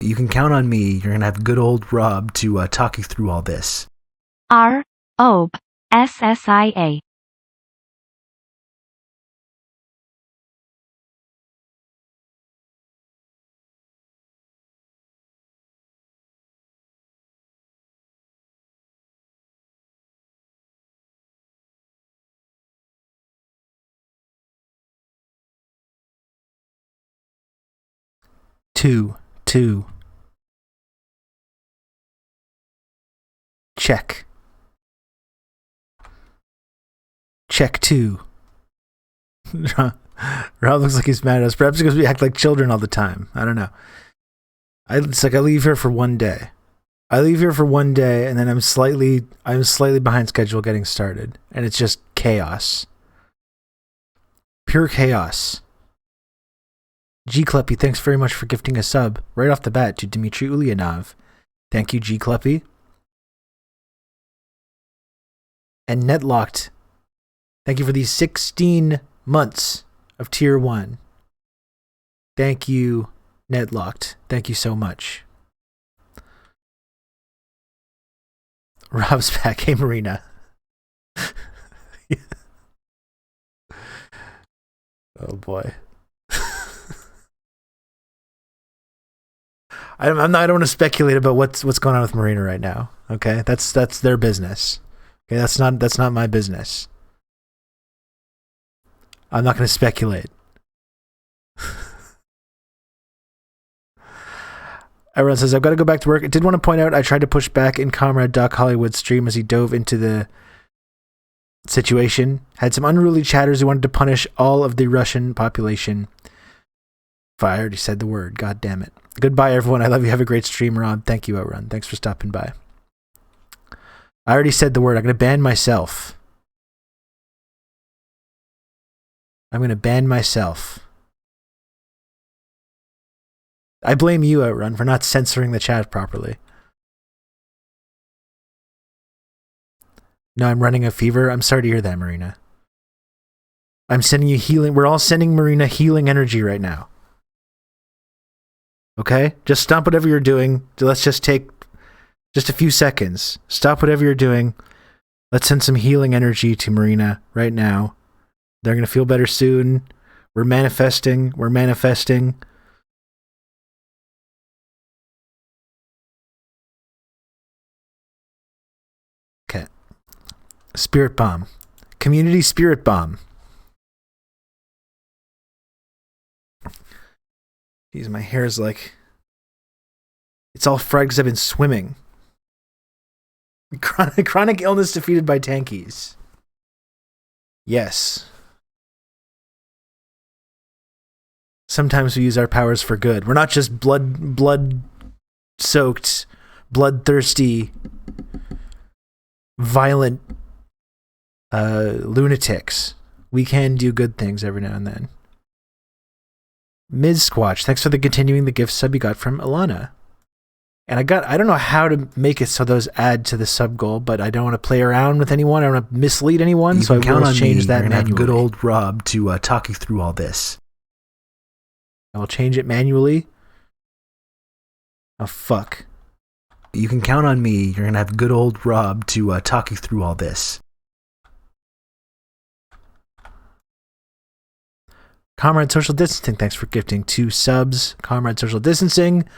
You can count on me. You're going to have good old Rob to talk you through all this. ROBSSIA. Two. Check. Check 2. Rob looks like he's mad at us. Perhaps because we act like children all the time. I don't know. It's like I leave here for one day. And then I'm slightly behind schedule getting started. And it's just chaos. Pure chaos. G Kleppy, thanks very much for gifting a sub right off the bat to Dmitry Ulyanov. Thank you, G Kleppy. And Netlocked, thank you for these 16 months of Tier 1. Thank you, Netlocked. Thank you so much. Rob's back. Hey, Marina. Oh, boy. I don't want to speculate about what's going on with Marina right now. Okay, that's their business. Okay, that's not my business. I'm not going to speculate. Everyone says, I've got to go back to work. I did want to point out I tried to push back in Comrade Doc Hollywood's stream as he dove into the situation. Had some unruly chatters who wanted to punish all of the Russian population. I already said the word. God damn it. Goodbye, everyone. I love you. Have a great stream, Rob. Thank you, Outrun. Thanks for stopping by. I already said the word. I'm going to ban myself. I blame you, Outrun, for not censoring the chat properly. No, I'm running a fever. I'm sorry to hear that, Marina. I'm sending you healing. We're all sending Marina healing energy right now. Okay? Just stop whatever you're doing. Let's just take just a few seconds. Stop whatever you're doing. Let's send some healing energy to Marina right now. They're going to feel better soon. We're manifesting. Okay. Spirit bomb. Community spirit bomb. Jeez, my hair is like... It's all fried because I've been swimming. Chronic illness defeated by tankies. Yes. Sometimes we use our powers for good. We're not just blood-soaked, bloodthirsty, violent lunatics. We can do good things every now and then. Ms. Squatch, thanks for continuing the gift sub you got from Alana. And I don't know how to make it so those add to the sub goal, but I don't want to play around with anyone. I don't want to mislead anyone, so I will change that manually. Good old Rob to talk you through all this. I will change it manually. Oh, fuck. You can count on me. You're going to have good old Rob to talk you through all this. Comrade Social Distancing, thanks for gifting 2 subs. Comrade Social Distancing,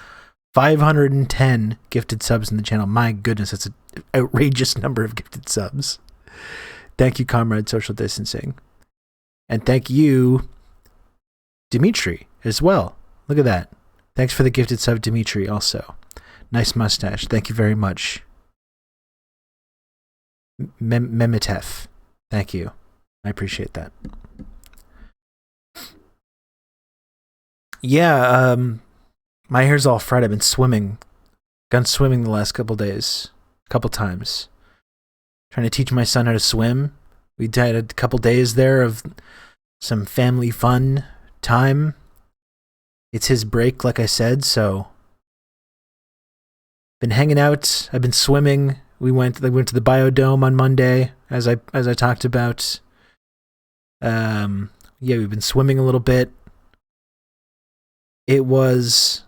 510 gifted subs in the channel. My goodness, that's an outrageous number of gifted subs. Thank you, Comrade Social Distancing. And thank you, Dimitri, as well. Look at that. Thanks for the gifted sub, Dimitri, also. Nice mustache. Thank you very much. Memetef. Thank you. I appreciate that. Yeah, my hair's all fried. I've been swimming. Gone swimming the last couple days. Couple times. Trying to teach my son how to swim. We had a couple days there of some family fun time. It's his break, like I said, so... Been hanging out. I've been swimming. We went to the Biodome on Monday, as I talked about. Yeah, we've been swimming a little bit. It was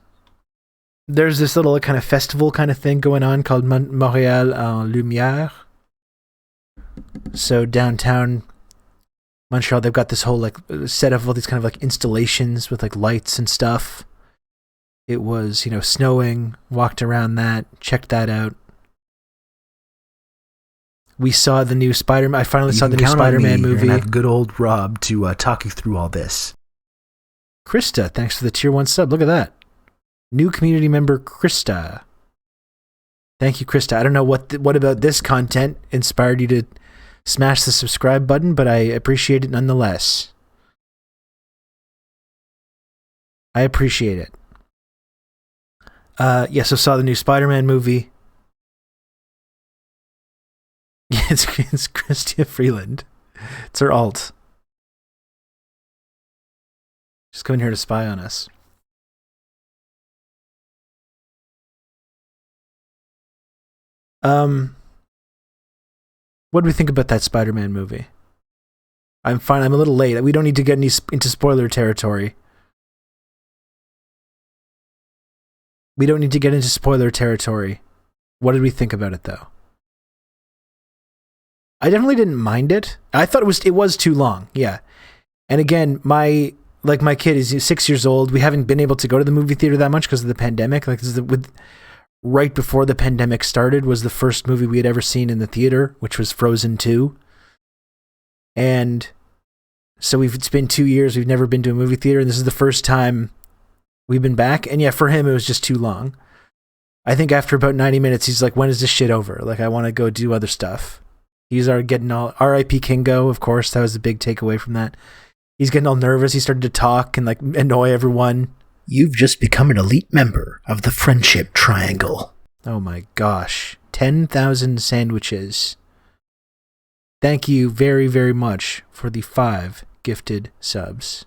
there's this little kind of festival kind of thing going on called Montréal en Lumière. So downtown Montreal, they've got this whole like set of all these kind of like installations with like lights and stuff. It was, snowing, walked around that, checked that out. We saw the new Spider-Man. I finally saw the new Spider-Man movie. And have good old Rob to talk you through all this. Krista, thanks for the tier 1 sub. Look at that. New community member Krista. Thank you, Krista. I don't know what about this content inspired you to smash the subscribe button, but I appreciate it nonetheless. I appreciate it. So saw the new Spider-Man movie. It's Chrystia Freeland. It's her alt. She's coming here to spy on us. What do we think about that Spider-Man movie? I'm fine. I'm a little late. We don't need to get into spoiler territory. We don't need to get into spoiler territory. What did we think about it, though? I definitely didn't mind it. I thought it was too long. Yeah. And again, my kid is 6 years old. We haven't been able to go to the movie theater that much because of the pandemic. Right before the pandemic started was the first movie we had ever seen in the theater, which was Frozen 2. And so it's been 2 years. We've never been to a movie theater, and this is the first time we've been back. And yeah, for him, it was just too long. I think after about 90 minutes, he's like, when is this shit over? Like, I want to go do other stuff. He's getting all R.I.P. Kingo, of course. That was the big takeaway from that. He's getting all nervous. He started to talk and like annoy everyone. You've just become an elite member of the Friendship Triangle. Oh my gosh. 10,000 sandwiches. Thank you very, very much for the 5 gifted subs.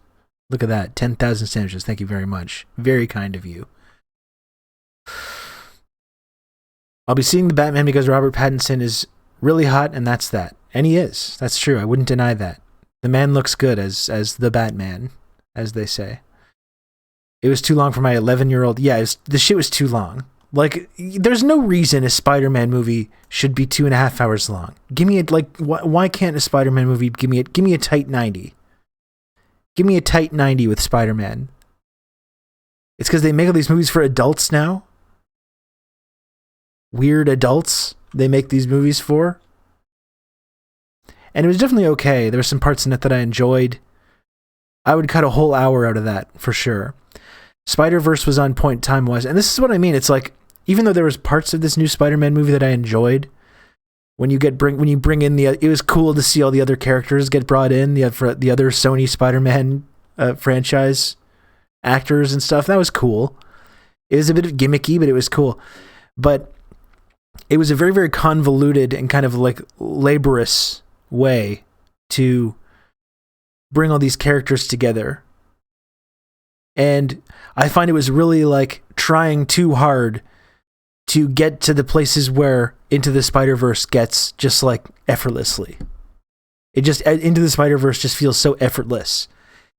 Look at that. 10,000 sandwiches. Thank you very much. Very kind of you. I'll be seeing the Batman because Robert Pattinson is really hot, and that's that. And he is. That's true. I wouldn't deny that. The man looks good as the Batman, as they say. It was too long for my 11-year-old. Yeah, the shit was too long. Like, there's no reason a Spider-Man movie should be 2.5 hours long. Give me why can't a Spider-Man movie give me a tight 90? Give me a tight 90 with Spider-Man. It's because they make all these movies for adults now. Weird adults they make these movies for. And it was definitely okay. There were some parts in it that I enjoyed. I would cut a whole hour out of that, for sure. Spider-Verse was on point time-wise. And this is what I mean. It's like, even though there was parts of this new Spider-Man movie that I enjoyed, when you bring in it was cool to see all the other characters get brought in, the other Sony Spider-Man franchise actors and stuff. That was cool. It was a bit gimmicky, but it was cool. But it was a very, very convoluted and kind of like laborious way to bring all these characters together. And I find it was really like trying too hard to get to the places where Into the Spider-Verse gets just like effortlessly. Into the Spider-Verse just feels so effortless.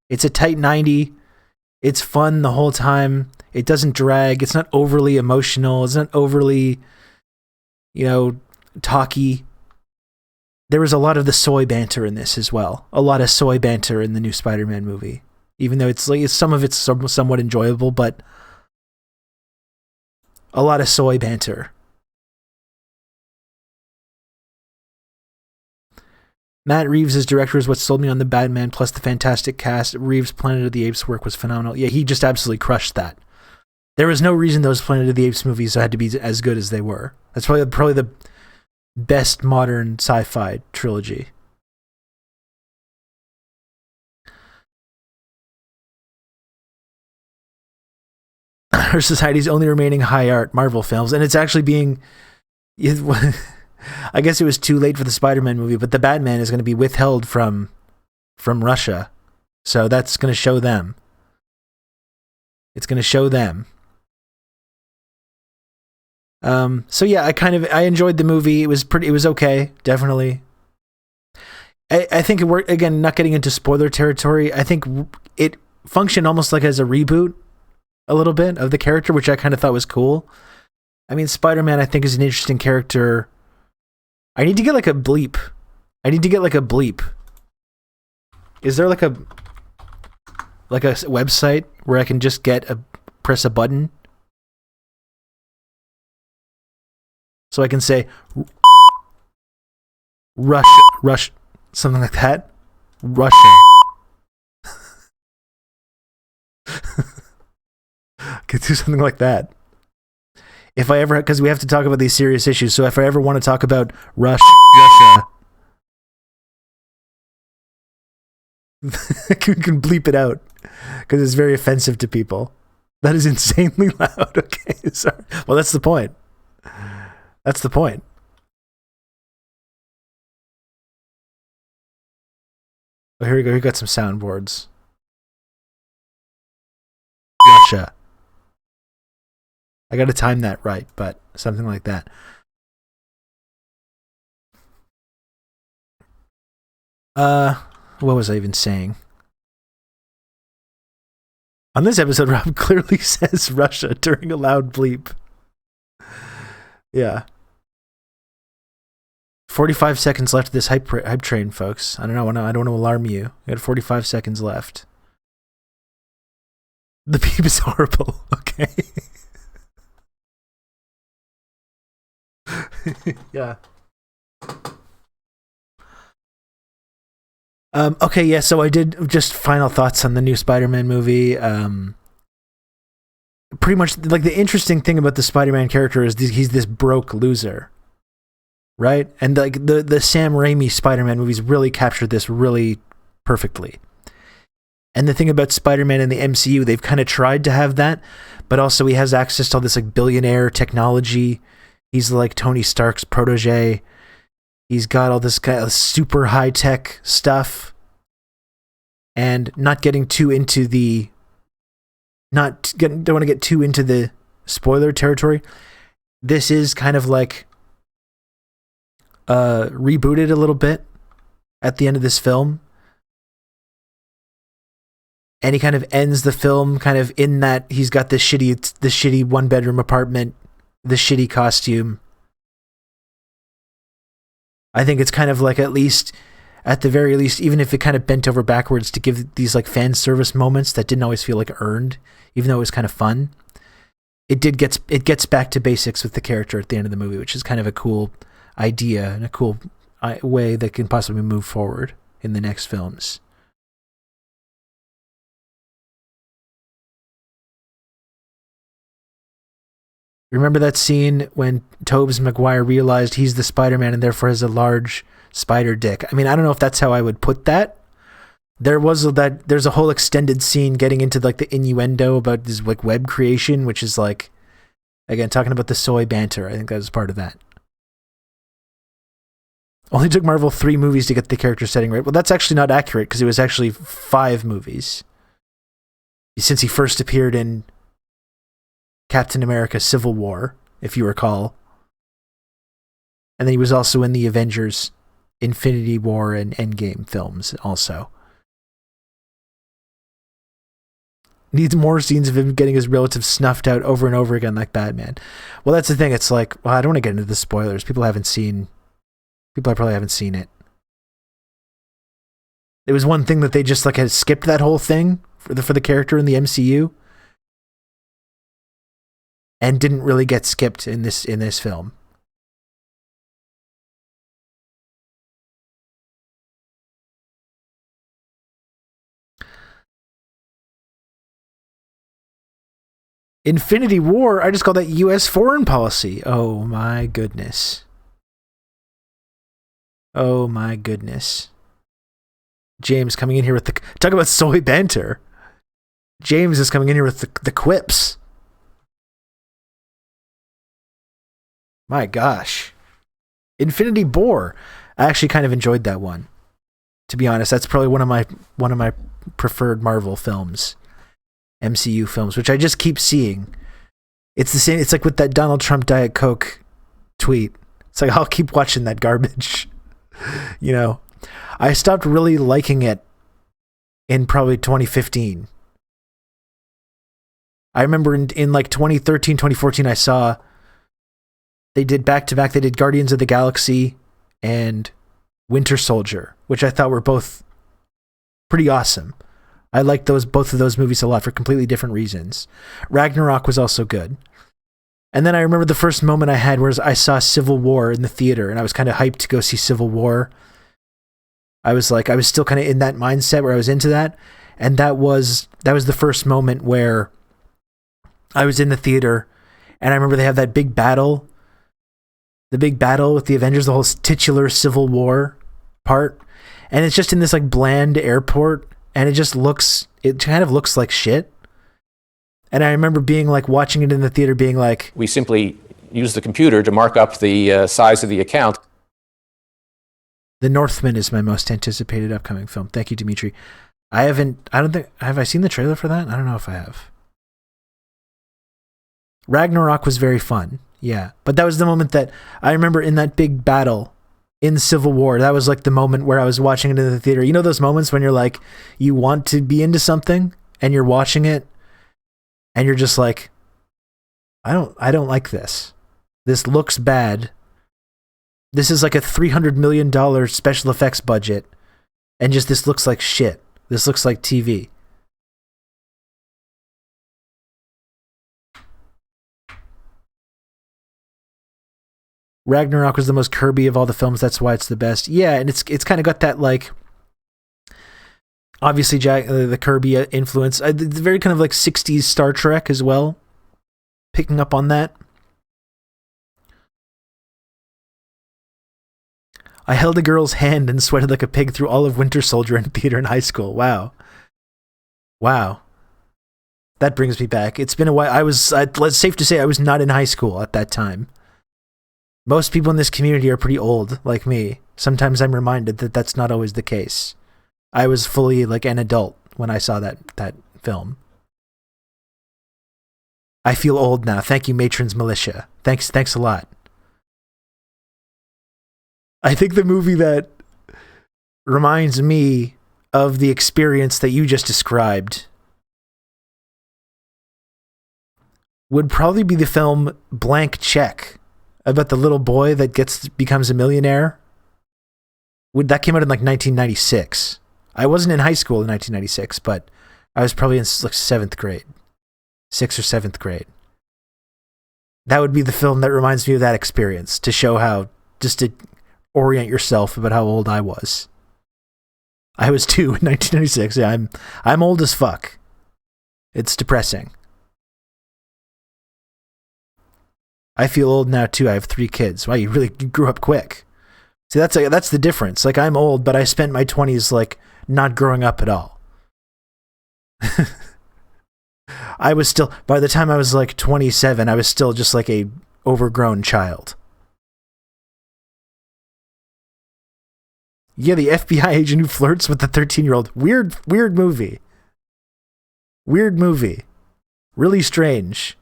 It's a tight 90. It's fun the whole time. It doesn't drag. It's not overly emotional. It's not overly, talky. There was a lot of the soy banter in this as well. A lot of soy banter in the new Spider-Man movie. Even though some of it's somewhat enjoyable, but a lot of soy banter. Matt Reeves' director is what sold me on the Batman, plus the fantastic cast. Reeves' Planet of the Apes work was phenomenal. Yeah, he just absolutely crushed that. There was no reason those Planet of the Apes movies had to be as good as they were. That's probably the best modern sci-fi trilogy. Our society's only remaining high art Marvel films, and it's actually being... I guess it was too late for the Spider-Man movie, but the Batman is going to be withheld from Russia, so that's going to show them. It's going to show them. So yeah, I enjoyed the movie. It was okay, definitely. I think it worked, again, not getting into spoiler territory. I think it functioned almost like as a reboot. a little bit of the character, which I kind of thought was cool. I mean, Spider-Man, I think, is an interesting character. I need to get like a bleep. Is there like a website where I can just press a button? So I can say rush, something like that. Russia. Could do something like that. If I ever, because we have to talk about these serious issues, so if I ever want to talk about Russia, you can bleep it out because it's very offensive to people. That is insanely loud. Okay, sorry. Well, that's the point. That's the point. Oh, here we go. We got some soundboards. Russia. I got to time that right, but something like that. What was I even saying? On this episode, Rob clearly says Russia during a loud bleep. Yeah. 45 seconds left of this hype train, folks. I don't know. I don't want to alarm you. We got 45 seconds left. The beep is horrible. Okay. Yeah. Okay, yeah, so I did just final thoughts on the new Spider-Man movie. Pretty much, like, the interesting thing about the Spider-Man character is he's this broke loser, right? And like the Sam Raimi Spider-Man movies really captured this really perfectly. And the thing about Spider-Man in the MCU, they've kind of tried to have that, but also he has access to all this like billionaire technology. He's like Tony Stark's protege. He's got all this kind of super high-tech stuff, and not getting too into the... don't want to get too into the spoiler territory. This is kind of like rebooted a little bit at the end of this film. And he kind of ends the film kind of in that he's got this shitty one-bedroom apartment, the shitty costume. I think it's kind of like, at the very least, even if it kind of bent over backwards to give these like fan service moments that didn't always feel like earned, even though it was kind of fun, it gets back to basics with the character at the end of the movie, which is kind of a cool idea and a cool way that can possibly move forward in the next films. Remember that scene when Tobes Maguire realized he's the Spider-Man and therefore has a large spider dick? I mean, I don't know if that's how I would put that. There's a whole extended scene getting into like the innuendo about this like web creation, which is like, again, talking about the soy banter. I think that was part of that. Only took Marvel 3 movies to get the character setting right. Well, that's actually not accurate because it was actually 5 movies since he first appeared in Captain America Civil War, if you recall. And then he was also in the Avengers Infinity War and Endgame films also. Needs more scenes of him getting his relatives snuffed out over and over again like Batman. Well, that's the thing. It's like, well, I don't want to get into the spoilers. People probably haven't seen it. It was one thing that they just like had skipped that whole thing for the character in the MCU. And didn't really get skipped in this film. Infinity War, I just call that U.S. foreign policy. Oh my goodness. Oh my goodness. James coming in here with talk about soy banter. James is coming in here with the quips. My gosh. Infinity War. I actually kind of enjoyed that one. To be honest, that's probably one of my preferred Marvel films. MCU films, which I just keep seeing. It's the same, it's like with that Donald Trump Diet Coke tweet. It's like, I'll keep watching that garbage. You know, I stopped really liking it in probably 2015. I remember in like 2013, 2014, I saw they did back-to-back. They did Guardians of the Galaxy and Winter Soldier, which I thought were both pretty awesome. I liked both of those movies a lot for completely different reasons. Ragnarok was also good. And then I remember the first moment I had was I saw Civil War in the theater, and I was kind of hyped to go see Civil War. I was still kind of in that mindset where I was into that. And that was the first moment where I was in the theater, and I remember they have that big battle. The big battle with the Avengers, the whole titular Civil War part. And it's just in this like bland airport, and it kind of looks like shit. And I remember being like watching it in the theater being like, we simply use the computer to mark up the size of the account. The Northman is my most anticipated upcoming film. Thank you, Dimitri. Have I seen the trailer for that? I don't know if I have. Ragnarok was very fun. Yeah. But that was the moment that I remember in that big battle in Civil War. That was like the moment where I was watching it in the theater. You know those moments when you're like, you want to be into something and you're watching it and you're just like, I don't like this. This looks bad. This is like a $300 million special effects budget. And just this looks like shit. This looks like TV. Ragnarok was the most Kirby of all the films. That's why it's the best. Yeah, and it's kind of got that like, obviously the Kirby influence. The very kind of like 60s Star Trek as well. Picking up on that. I held a girl's hand and sweated like a pig through all of Winter Soldier in theater in high school. Wow. That brings me back. It's been a while. It's safe to say I was not in high school at that time. Most people in this community are pretty old, like me. Sometimes I'm reminded that that's not always the case. I was fully like an adult when I saw that film. I feel old now. Thank you, Matron's Militia. Thanks a lot. I think the movie that reminds me of the experience that you just described would probably be the film Blank Check, about the little boy that becomes a millionaire. That came out in like 1996. I wasn't in high school in 1996, but I was probably in like 7th grade. 6th or 7th grade. That would be the film that reminds me of that experience, to show how, just to orient yourself about how old I was. I was 2 in 1996. Yeah, I'm old as fuck. It's depressing. I feel old now too. I have 3 kids. Wow, you really grew up quick. See, that's the difference. Like, I'm old, but I spent my 20s like not growing up at all. I was still, by the time I was like 27, I was still just like a overgrown child. Yeah, the FBI agent who flirts with the 13-year-old. Weird movie. Weird movie. Really strange.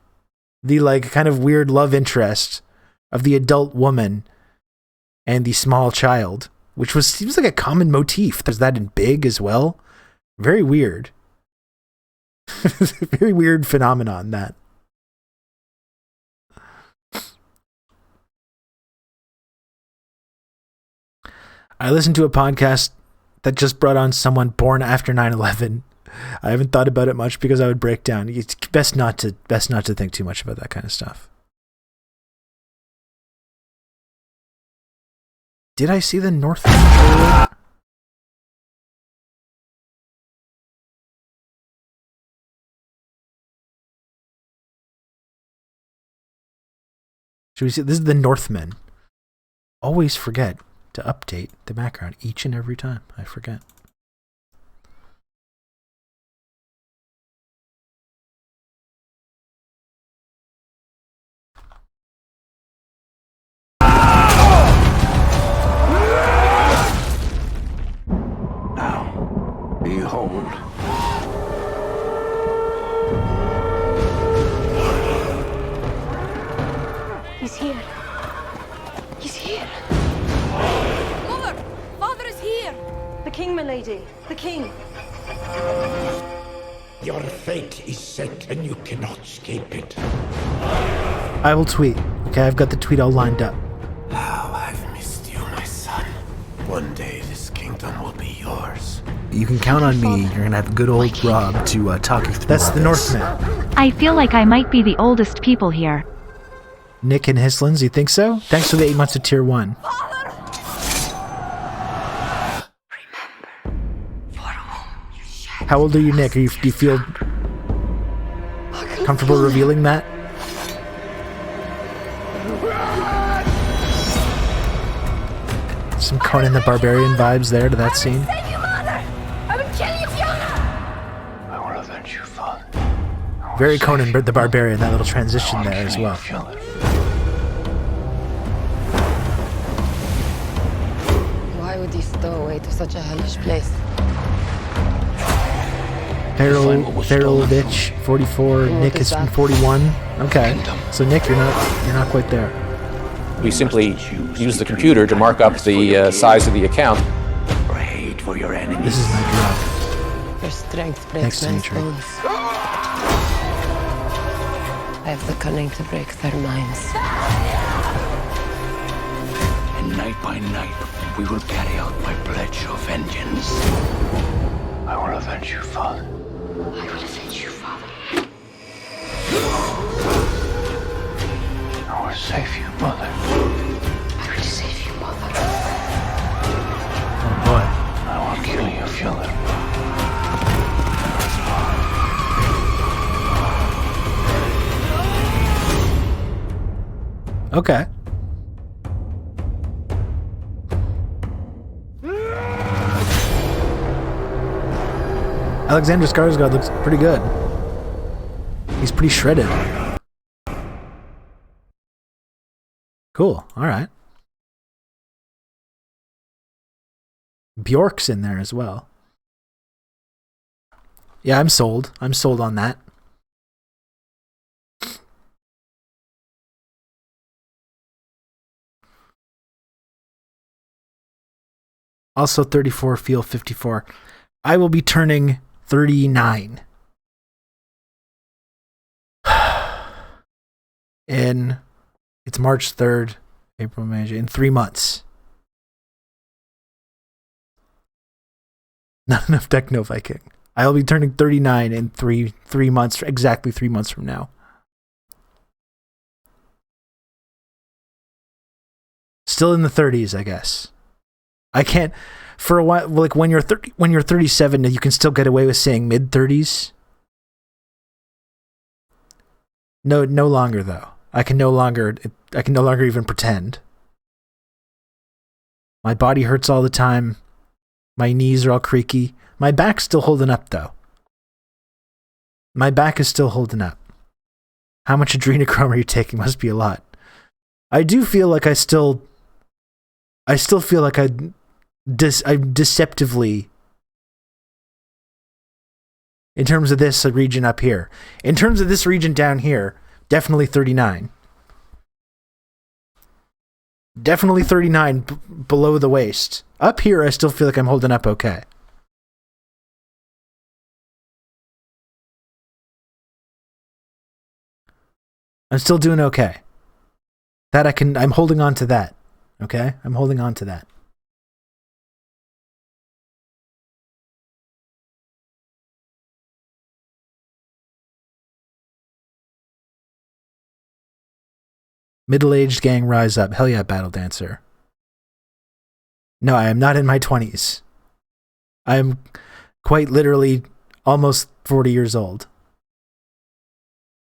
The like kind of weird love interest of the adult woman and the small child, which seems like a common motif. There's that in Big as well. Very weird. Very weird phenomenon, that. I listened to a podcast that just brought on someone born after 9/11. I haven't thought about it much because I would break down. It's best not to think too much about that kind of stuff. Did I see the North trailer? Should we see? This is the Northman. Always forget to update the background each and every time. I forget. Now, behold. He's here. He's here. Mother! Father is here! The king, my lady. The king. Your fate is set and you cannot escape it. I will tweet. Okay, I've got the tweet all lined up. How I've missed you, my son. One day this kingdom will be yours. You can count on me. You're gonna have good old Rob to talk you through. That's the this. Northman. I feel like I might be the oldest people here. Nick and Hislins, you think so? Thanks for the 8 months of tier 1. How old are you, Nick? Do you feel comfortable revealing that? Some Conan the Barbarian vibes there to that scene. Very Conan the Barbarian, that little transition there as well. Why would he stow away to such a hellish place? Ferolovich, 44. Nick is 41. Okay, so Nick, you're not quite there. We simply use the computer to mark up the size of the account. Or hate for your enemies. This is my job. Your strength Thanks, breaks men's Dimitri. bones. I have the cunning to break their minds. And night by night, we will carry out my pledge of vengeance. I will avenge you, Father. I will avenge you, Father. I will save you, Mother. I will save you, Mother. Oh boy. I will kill you, Philip. Okay. Alexander Skarsgård looks pretty good. He's pretty shredded. Cool. All right. Bjork's in there as well. Yeah, I'm sold. I'm sold on that. Also 34, feel 54. I will be turning 39. It's March 3rd, April, May, June, in 3 months. Not enough Techno Viking. I'll be turning 39 in three months, exactly 3 months from now. Still in the 30s, I guess. I can't for a while. Like when you're 37, you can still get away with saying mid 30s. No longer though. I can no longer even pretend. My body hurts all the time. My knees are all creaky. My back's still holding up though. My back is still holding up. How much adrenochrome are you taking? Must be a lot. I do feel like I still feel like I'm deceptively, in terms of this region up here. In terms of this region down here, definitely 39. Definitely 39 below the waist. Up here, I still feel like I'm holding up okay. I'm still doing okay. I'm holding on to that. Okay? I'm holding on to that. Middle-aged gang rise up. Hell yeah, Battle Dancer. No, I am not in my 20s. I am quite literally almost 40 years old.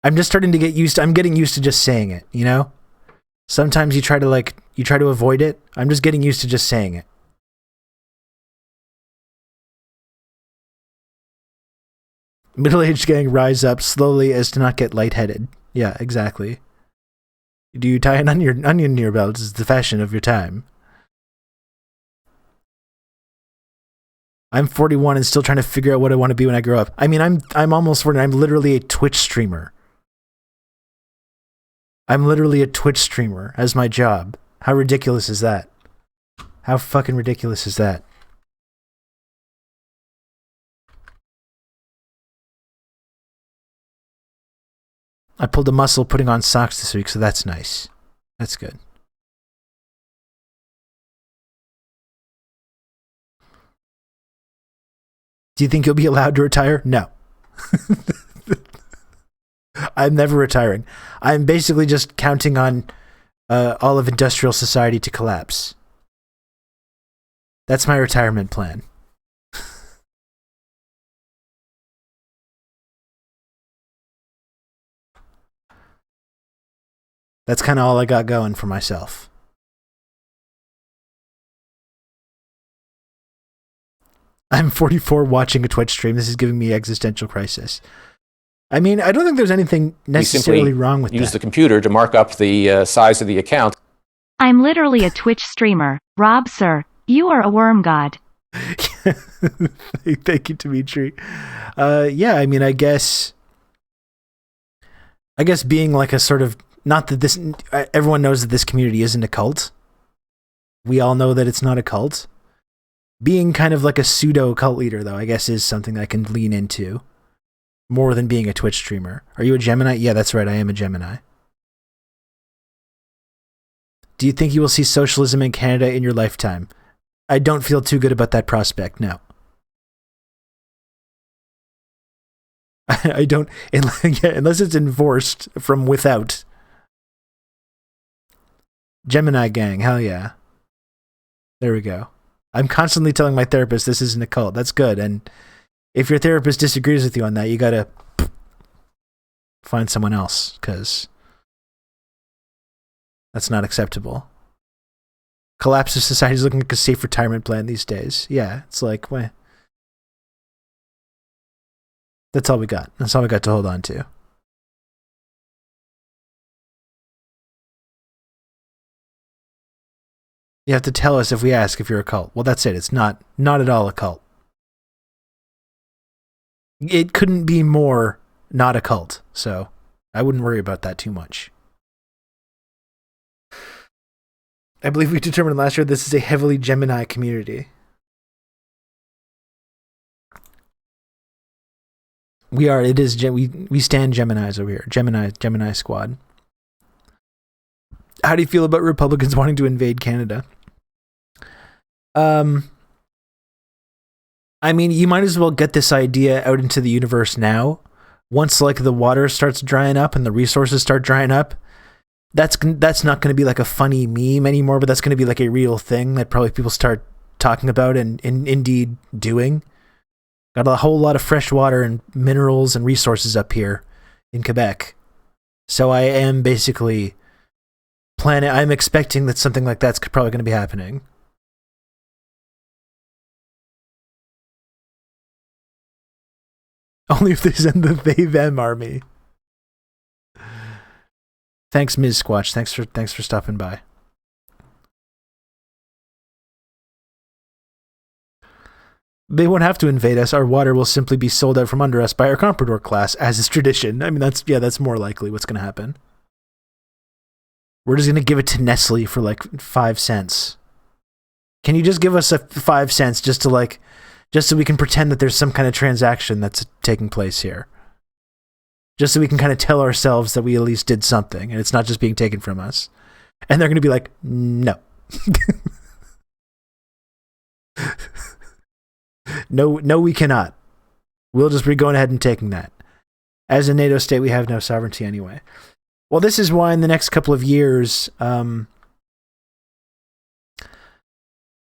I'm just starting to get used to, I'm getting used to just saying it, you know? Sometimes you try to avoid it. I'm just getting used to just saying it. Middle-aged gang rise up slowly as to not get lightheaded. Yeah, exactly. Do you tie an onion in your belt? Is the fashion of your time. I'm 41 and still trying to figure out what I want to be when I grow up. I mean, I'm almost 40. I'm literally a Twitch streamer. I'm literally a Twitch streamer as my job. How ridiculous is that? How fucking ridiculous is that? I pulled a muscle putting on socks this week, so that's nice. That's good. Do you think you'll be allowed to retire? No. I'm never retiring. I'm basically just counting on all of industrial society to collapse. That's my retirement plan. That's kind of all I got going for myself. I'm 44 watching a Twitch stream. This is giving me existential crisis. I mean, I don't think there's anything necessarily wrong with that. Use the computer to mark up the size of the account. I'm literally a Twitch streamer. Rob, sir, you are a worm god. Thank you, Dimitri. Yeah, I mean, I guess being like a sort of, not that this, everyone knows that this community isn't a cult. We all know that it's not a cult. Being kind of like a pseudo cult leader, though, I guess is something I can lean into more than being a Twitch streamer. Are you a Gemini? Yeah, that's right. I am a Gemini. Do you think you will see socialism in Canada in your lifetime? I don't feel too good about that prospect, no. I don't, unless it's enforced from without. Gemini gang, hell yeah. There we go. I'm constantly telling my therapist this isn't a cult. That's good. And if your therapist disagrees with you on that, you gotta find someone else, because that's not acceptable. Collapse of society is looking like a safe retirement plan these days. Yeah, it's like, well, that's all we got. That's all we got to hold on to. You have to tell us if we ask if you're a cult. Well, that's it. It's not at all a cult. It couldn't be more not a cult, so I wouldn't worry about that too much. I believe we determined last year this is a heavily Gemini community. We are. It is. We stand Geminis over here. Gemini squad. How do you feel about Republicans wanting to invade Canada? I mean, you might as well get this idea out into the universe now. Once like the water starts drying up and the resources start drying up, that's not going to be like a funny meme anymore, but that's going to be like a real thing that probably people start talking about and indeed doing. Got a whole lot of fresh water and minerals and resources up here in Quebec. So I am basically I'm expecting that something like that's probably going to be happening. Only if they send the they-them army. Thanks, Ms. Squatch. Thanks for stopping by. They won't have to invade us. Our water will simply be sold out from under us by our comprador class, as is tradition. I mean, that's more likely what's going to happen. We're just going to give it to Nestle for like 5 cents. Can you just give us 5 cents just so we can pretend that there's some kind of transaction that's taking place here? Just so we can kind of tell ourselves that we at least did something and it's not just being taken from us. And they're going to be like, no. No, we cannot. We'll just be going ahead and taking that. As a NATO state, we have no sovereignty anyway. Well, this is why in the next couple of years, I've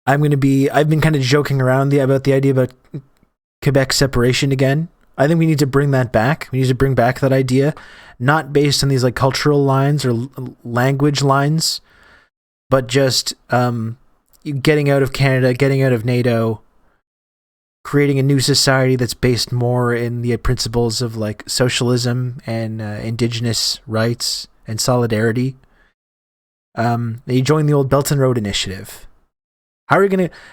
been kind of joking around about the idea about Quebec separation again. I think we need to bring that back. We need to bring back that idea, not based on these like cultural lines or language lines, but just getting out of Canada, getting out of NATO, creating a new society that's based more in the principles of like socialism and indigenous rights and solidarity. They joined the old Belt and Road Initiative.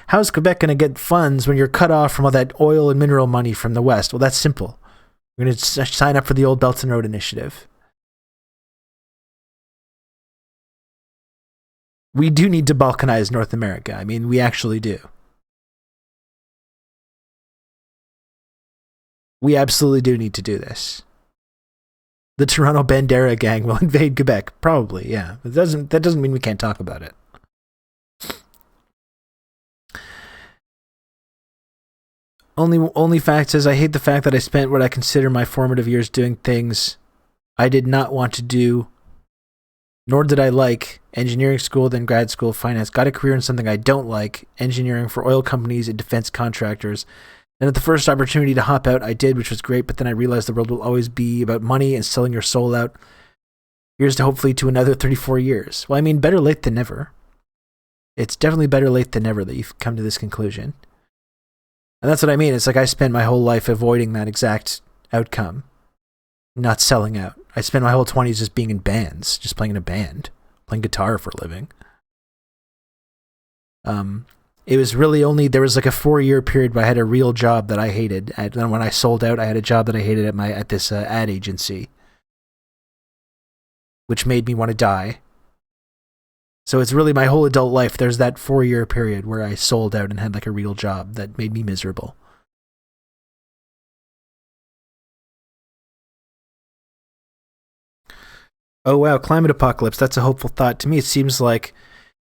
How's Quebec gonna get funds when you're cut off from all that oil and mineral money from the West? Well, that's simple. We're gonna sign up for the old Belt and Road Initiative. We do need to balkanize North America. I mean, we actually do. We absolutely do need to do this. The Toronto Bandera gang will invade Quebec. Probably, yeah. But that doesn't mean we can't talk about it. Only fact is I hate the fact that I spent what I consider my formative years doing things I did not want to do, nor did I like. Engineering school, then grad school, finance. Got a career in something I don't like, engineering for oil companies and defense contractors. And at the first opportunity to hop out, I did, which was great, but then I realized the world will always be about money and selling your soul out. Here's to hopefully to another 34 years. Well, I mean, better late than never. It's definitely better late than never that you've come to this conclusion. And that's what I mean. It's like I spent my whole life avoiding that exact outcome. Not selling out. I spent my whole 20s just being in bands, just playing in a band, playing guitar for a living. It was really only, there was like a 4-year period where I had a real job that I hated. And then when I sold out, I had a job that I hated at this ad agency, which made me want to die. So it's really my whole adult life. There's that 4-year period where I sold out and had like a real job that made me miserable. Oh wow, climate apocalypse. That's a hopeful thought. To me, it seems like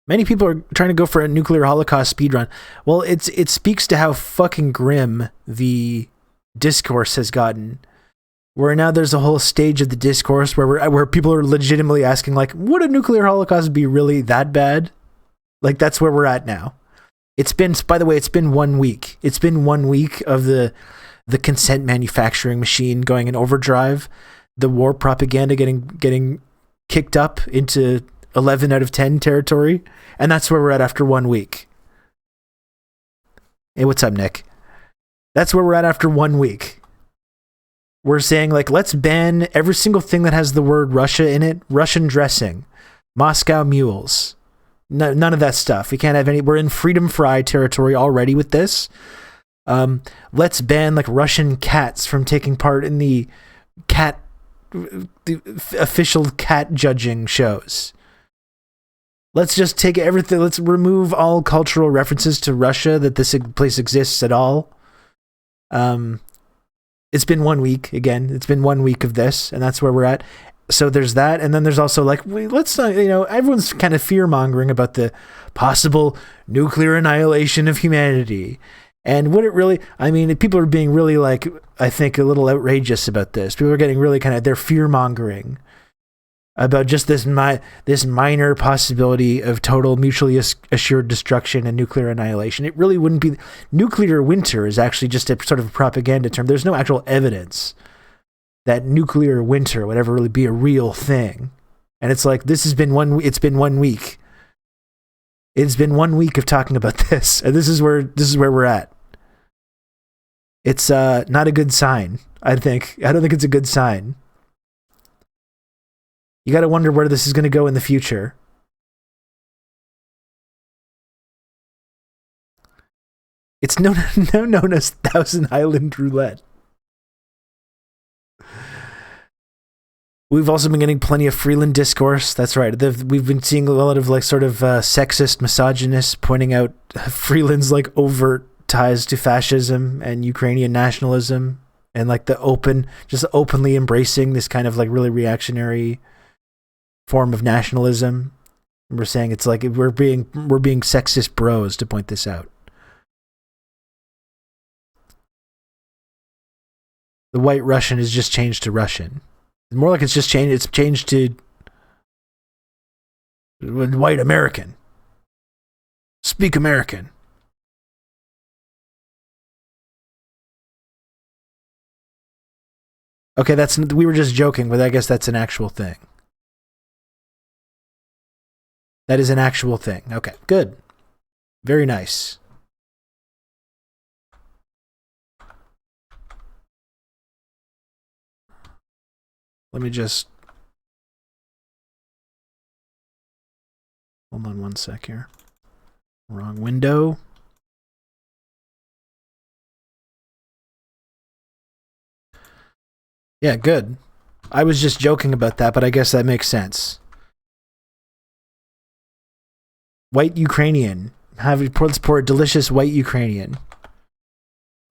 many people are trying to go for a nuclear holocaust speedrun. Well, it speaks to how fucking grim the discourse has gotten. Where now there's a whole stage of the discourse where people are legitimately asking, like, would a nuclear holocaust be really that bad? Like, that's where we're at now. It's been, by the way, it's been 1 week. It's been 1 week of the consent manufacturing machine going in overdrive, the war propaganda getting kicked up into 11 out of 10 territory, and that's where we're at after 1 week. Hey, what's up, Nick? That's where we're at after 1 week. We're saying, like, let's ban every single thing that has the word Russia in it. Russian dressing, Moscow mules, none of that stuff. We can't have any. We're in freedom fry territory already with this. Let's ban like Russian cats from taking part in the official cat judging shows. Let's just take everything. Let's remove all cultural references to Russia that this place exists at all. It's been 1 week again. It's been 1 week of this, and that's where we're at. So there's that, and then there's also like, let's not, everyone's kind of fear mongering about the possible nuclear annihilation of humanity. And would it really? I mean, people are being really, like, I think a little outrageous about this. People are getting really they're fear mongering about just this minor possibility of total mutually assured destruction and nuclear annihilation. It really wouldn't be. Nuclear winter is actually just a sort of propaganda term. There's no actual evidence that nuclear winter would ever really be a real thing. And it's like, it's been 1 week. It's been 1 week of talking about this, and this is where we're at. It's not a good sign, I think. I don't think it's a good sign. You got to wonder where this is going to go in the future. It's now known as Thousand Island Roulette. We've also been getting plenty of Freeland discourse. That's right. We've been seeing a lot of like sort of sexist misogynists pointing out Freeland's like overt ties to fascism and Ukrainian nationalism, and like just openly embracing this kind of like really reactionary form of nationalism. And we're saying it's like we're being sexist bros to point this out. The White Russian is just changed to Russian. More like it's just changed. It's changed to White American. Speak American. Okay, we were just joking, but I guess that's an actual thing. That is an actual thing. Okay, good. Very nice. Let me just... Hold on 1 sec here. Wrong window. Yeah, good. I was just joking about that, but I guess that makes sense. White Ukrainian. Let's pour a delicious white Ukrainian.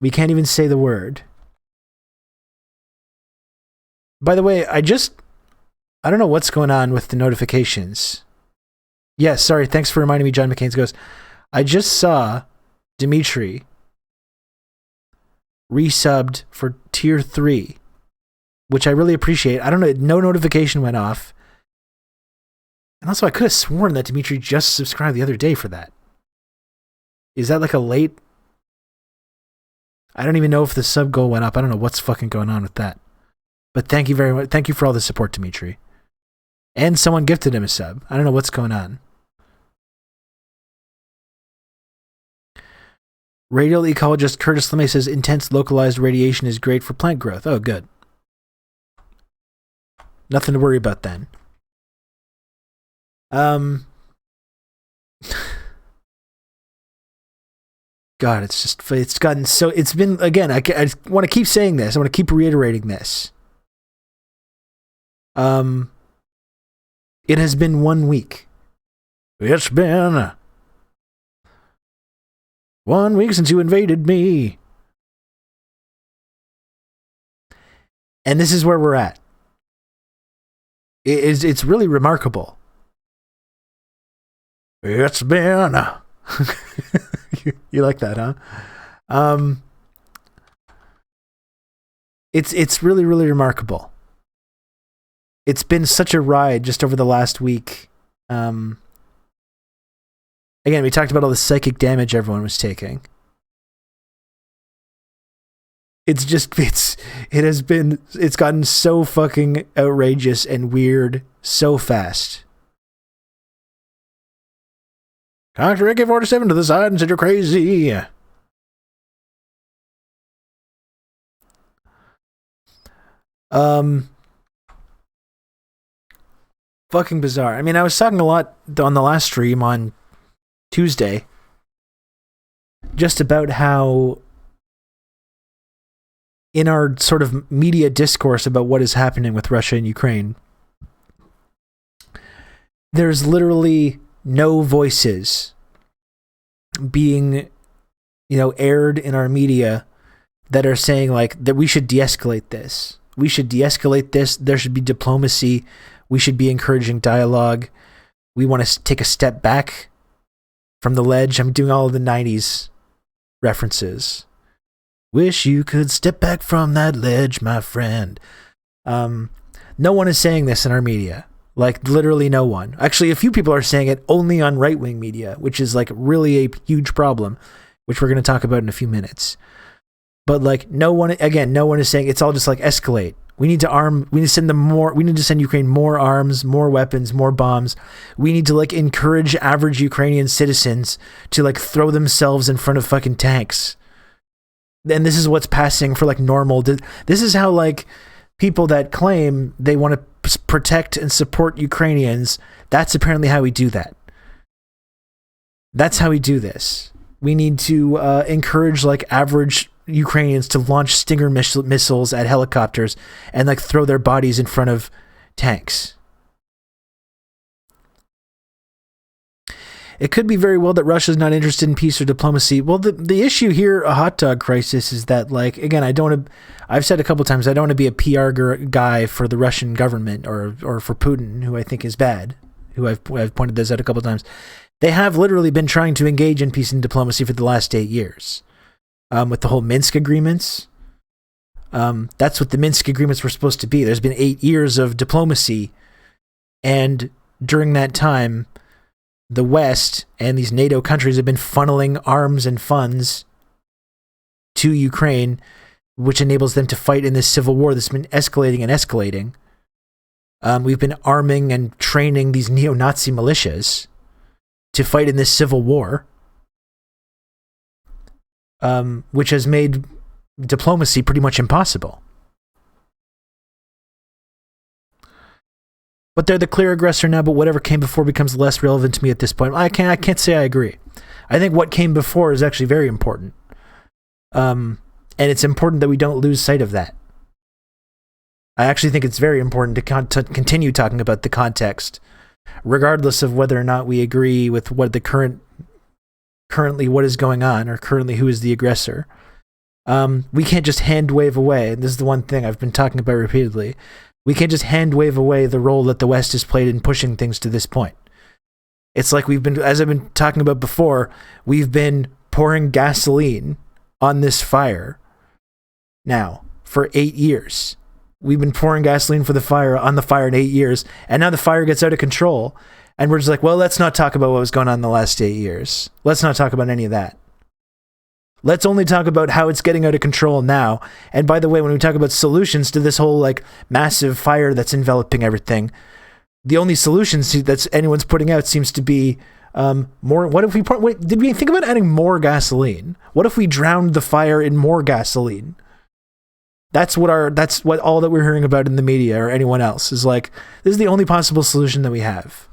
We can't even say the word. By the way, I don't know what's going on with the notifications. Yes, sorry. Thanks for reminding me, John McCain's Ghost. I just saw Dimitri resubbed for tier 3, which I really appreciate. I don't know. No notification went off. And also, I could have sworn that Dimitri just subscribed the other day for that. Is that like a late? I don't even know if the sub goal went up. I don't know what's fucking going on with that. But thank you very much. Thank you for all the support, Dimitri. And someone gifted him a sub. I don't know what's going on. Radial ecologist Curtis LeMay says intense localized radiation is great for plant growth. Oh, good. Nothing to worry about then. God, it's gotten so, it's been, again, I want to keep saying this. I want to keep reiterating this. It has been 1 week. It's been 1 week since you invaded me. And this is where we're at. It's really remarkable. It's been... you like that, huh? It's really, really remarkable. It's been such a ride just over the last week. Again, we talked about all the psychic damage everyone was taking. It's gotten so fucking outrageous and weird so fast. Dr. AK-47 to the side and said you're crazy. Fucking bizarre. I mean, I was talking a lot on the last stream on Tuesday just about how in our sort of media discourse about what is happening with Russia and Ukraine, there's literally no voices being, aired in our media that are saying like that we should de-escalate this. We should de-escalate this. There should be diplomacy. We should be encouraging dialogue. We want to take a step back from the ledge. I'm doing all of the 90s references. Wish you could step back from that ledge, my friend. No one is saying this in our media. Like, literally no one. Actually, a few people are saying it only on right-wing media, which is, like, really a huge problem, which we're going to talk about in a few minutes. But, like, no one is saying it's all just, like, escalate. We need to send Ukraine more arms, more weapons, more bombs. We need to, like, encourage average Ukrainian citizens to, like, throw themselves in front of fucking tanks. And this is what's passing for, like, normal. This is how, like, people that claim they want to protect and support Ukrainians, that's apparently how we do that. That's how we do this. We need to encourage, like, average Ukrainians to launch Stinger missiles at helicopters and, like, throw their bodies in front of tanks. It could be very well that Russia's not interested in peace or diplomacy. Well, the issue here, a hot dog crisis, is that, like, again, I've said a couple times, I don't want to be a PR guy for the Russian government or for Putin, who I think is bad, who I've pointed this out a couple times. They have literally been trying to engage in peace and diplomacy for the last 8 years. With the whole Minsk agreements. That's what the Minsk agreements were supposed to be. There's been 8 years of diplomacy, and during that time, the West and these NATO countries have been funneling arms and funds to Ukraine, which enables them to fight in this civil war that's been escalating and escalating. We've been arming and training these neo-Nazi militias to fight in this civil war, which has made diplomacy pretty much impossible. But they're the clear aggressor now, but whatever came before becomes less relevant to me at this point. I can't say I agree. I think what came before is actually very important. And it's important that we don't lose sight of that. I actually think it's very important to continue talking about the context, regardless of whether or not we agree with what the currently what is going on, or currently who is the aggressor. We can't just hand wave away. And this is the one thing I've been talking about repeatedly. We can't just hand wave away the role that the West has played in pushing things to this point. It's like we've been, as I've been talking about before, we've been pouring gasoline on this fire now for 8 years. We've been pouring gasoline on the fire in 8 years, and now the fire gets out of control, and we're just like, well, let's not talk about what was going on in the last 8 years. Let's not talk about any of that. Let's only talk about how it's getting out of control now. And by the way, when we talk about solutions to this whole like massive fire that's enveloping everything, the only solutions that anyone's putting out seems to be more. What if did we think about adding more gasoline? What if we drowned the fire in more gasoline? That's what all that we're hearing about in the media or anyone else is like. This is the only possible solution that we have.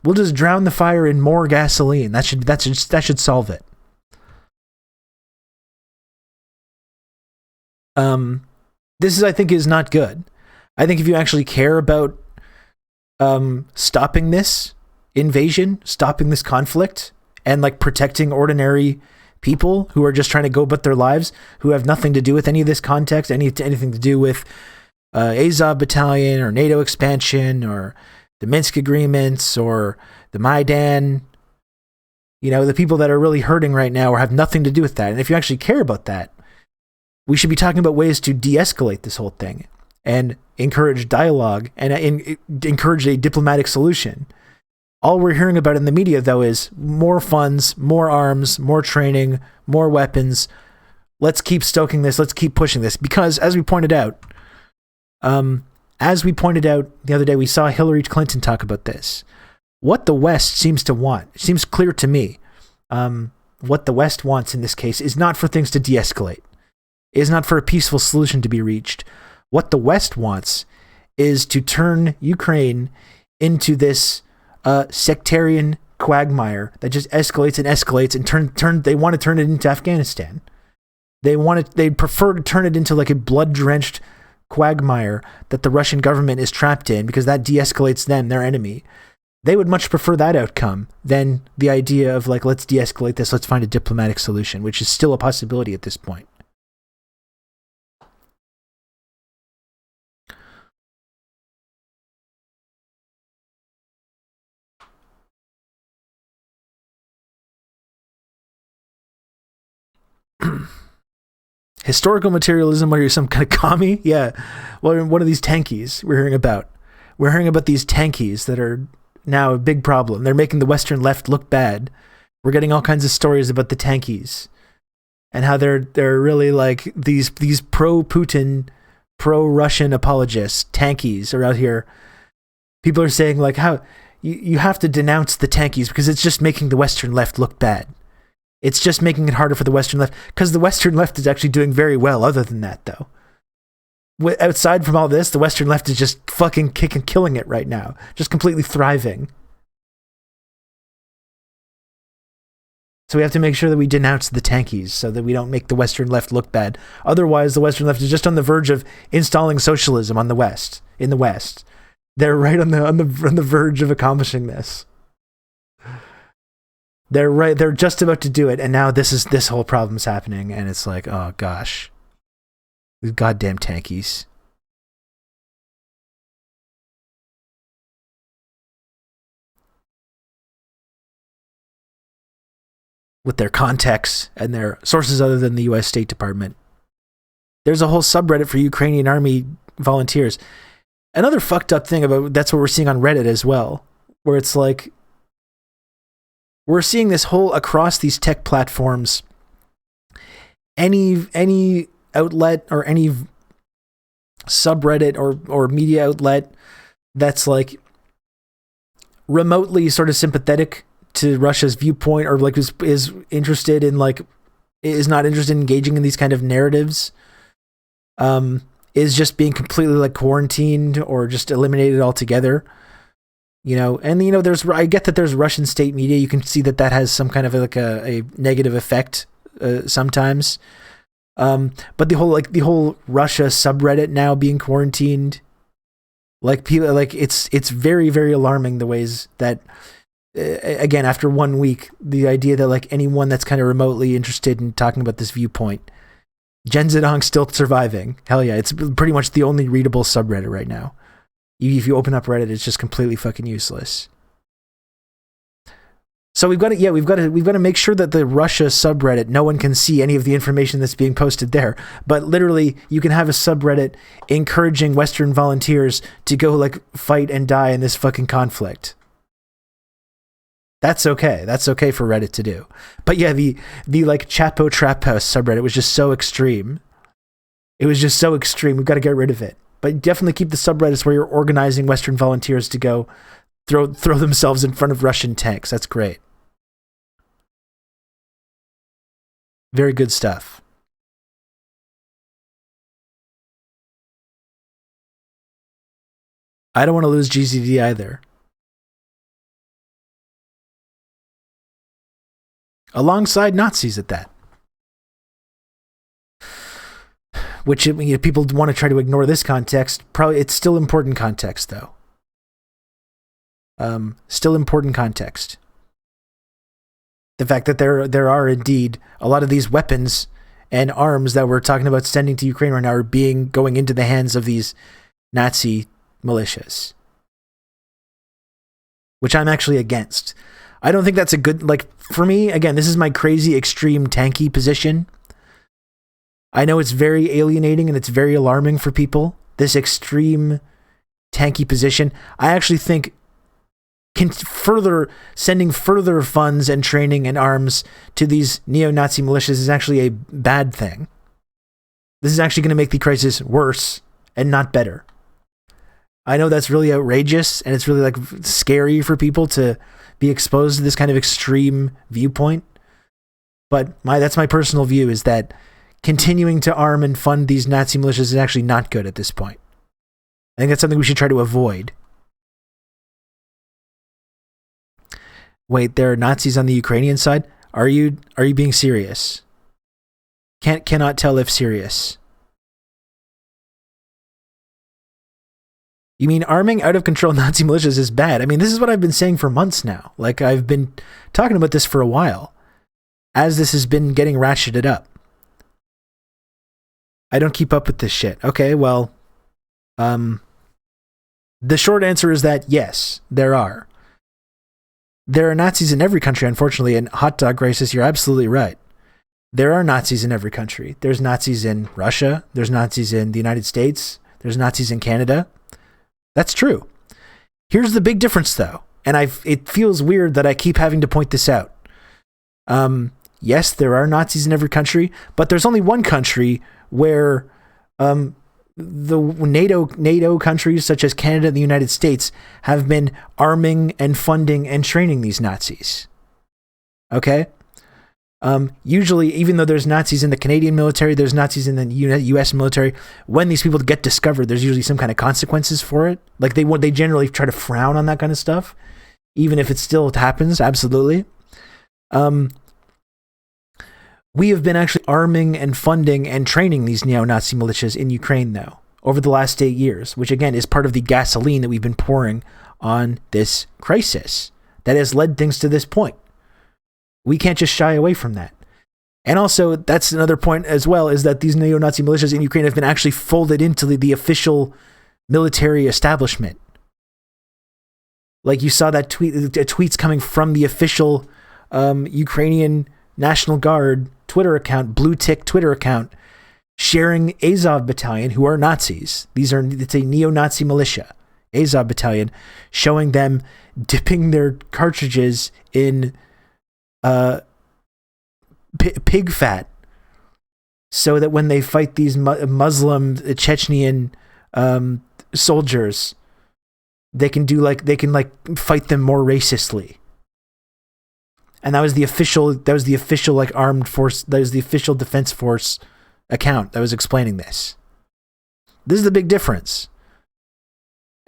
We'll just drown the fire in more gasoline. That should solve it. This I think is not good. I think if you actually care about stopping this invasion, stopping this conflict, and like protecting ordinary people who are just trying to go about their lives, who have nothing to do with any of this context, anything to do with Azov Battalion or NATO expansion or the Minsk agreements or the Maidan, the people that are really hurting right now or have nothing to do with that. And if you actually care about that, we should be talking about ways to de-escalate this whole thing and encourage dialogue and encourage a diplomatic solution. All we're hearing about in the media, though, is more funds, more arms, more training, more weapons. Let's keep stoking this. Let's keep pushing this. Because, as we pointed out the other day, we saw Hillary Clinton talk about this. What the West seems to want, it seems clear to me, what the West wants in this case is not for things to de-escalate. Is not for a peaceful solution to be reached. What the West wants is to turn Ukraine into this sectarian quagmire that just escalates and escalates and they want to turn it into Afghanistan. They'd prefer to turn it into like a blood-drenched quagmire that the Russian government is trapped in because that de-escalates them, their enemy. They would much prefer that outcome than the idea of like, let's de-escalate this, let's find a diplomatic solution, which is still a possibility at this point. Historical materialism, what are you, some kind of commie? Yeah. Well, one of these tankies we're hearing about. We're hearing about these tankies that are now a big problem. They're making the Western left look bad. We're getting all kinds of stories about the tankies and how they're really like these pro-Putin, pro-Russian apologists. Tankies are out here. People are saying like how you have to denounce the tankies because it's just making the Western left look bad. It's just making it harder for the Western left because the Western left is actually doing very well other than that, though. Outside from all this, the Western left is just fucking killing it right now. Just completely thriving. So we have to make sure that we denounce the tankies so that we don't make the Western left look bad. Otherwise, the Western left is just on the verge of installing socialism in the West. They're right on the verge of accomplishing this. They're just about to do it, and now this whole problem's happening, and it's like, oh gosh. These goddamn tankies. With their contacts and their sources other than the US State Department. There's a whole subreddit for Ukrainian army volunteers. Another fucked up thing about that's what we're seeing on Reddit as well, where it's like we're seeing this whole across these tech platforms. Any outlet or any subreddit or media outlet that's like remotely sort of sympathetic to Russia's viewpoint or like is interested in like is not interested in engaging in these kind of narratives is just being completely like quarantined or just eliminated altogether. And I get that there's Russian state media. You can see that has some kind of like a negative effect sometimes. But the whole Russia subreddit now being quarantined, like people, like it's very, very alarming the ways that, again, after 1 week, the idea that like anyone that's kind of remotely interested in talking about this viewpoint Jen Zedong's still surviving. Hell yeah, it's pretty much the only readable subreddit right now. If you open up Reddit, it's just completely fucking useless. So we've got to make sure that the Russia subreddit, no one can see any of the information that's being posted there. But literally, you can have a subreddit encouraging Western volunteers to go like fight and die in this fucking conflict. That's okay. That's okay for Reddit to do. But yeah, the like Chapo Trap House subreddit was just so extreme. It was just so extreme. We've got to get rid of it. But definitely keep the subreddits where you're organizing Western volunteers to go throw themselves in front of Russian tanks. That's great. Very good stuff. I don't want to lose GZD either. Alongside Nazis at that. Which, people want to try to ignore this context. Probably it's still important context, though. Still important context. The fact that there are indeed a lot of these weapons and arms that we're talking about sending to Ukraine right now are going into the hands of these Nazi militias. Which I'm actually against. I don't think that's a good, for me, again, this is my crazy, extreme, tanky position. I know it's very alienating and it's very alarming for people, this extreme, tanky position. I actually think sending further funds and training and arms to these neo-Nazi militias is actually a bad thing. This is actually going to make the crisis worse and not better. I know that's really outrageous and it's really scary for people to be exposed to this kind of extreme viewpoint. But that's my personal view, is that continuing to arm and fund these Nazi militias is actually not good at this point. I think that's something we should try to avoid. Wait, there are Nazis on the Ukrainian side? Are you being serious? Cannot tell if serious. You mean arming out of control Nazi militias is bad? I mean, this is what I've been saying for months now. I've been talking about this for a while, as this has been getting ratcheted up. I don't keep up with this shit. Okay, well, the short answer is that yes, there are. There are Nazis in every country, unfortunately, and Hot Dog Racist, you're absolutely right. There are Nazis in every country. There's Nazis in Russia. There's Nazis in the United States. There's Nazis in Canada. That's true. Here's the big difference, though, and it feels weird that I keep having to point this out. Yes, there are Nazis in every country, but there's only one country where the NATO countries such as Canada and the United States have been arming and funding and training these Nazis. Okay? Usually, even though there's Nazis in the Canadian military, there's Nazis in the U.S. military, when these people get discovered, there's usually some kind of consequences for it. They generally try to frown on that kind of stuff, even if it still happens, absolutely. We have been actually arming and funding and training these neo-Nazi militias in Ukraine, though, over the last 8 years, which again is part of the gasoline that we've been pouring on this crisis that has led things to this point. We can't just shy away from that. And also, that's another point as well, is that these neo-Nazi militias in Ukraine have been actually folded into the official military establishment. You saw that tweets coming from the official Ukrainian National Guard Twitter account, blue tick Twitter account, sharing Azov Battalion, who are Nazis. It's a neo-Nazi militia, Azov Battalion, showing them dipping their cartridges in pig fat, so that when they fight these Muslim Chechnyan soldiers, they can fight them more racistly. And that was the official armed force, that was the official defense force account that was explaining this. This is the big difference.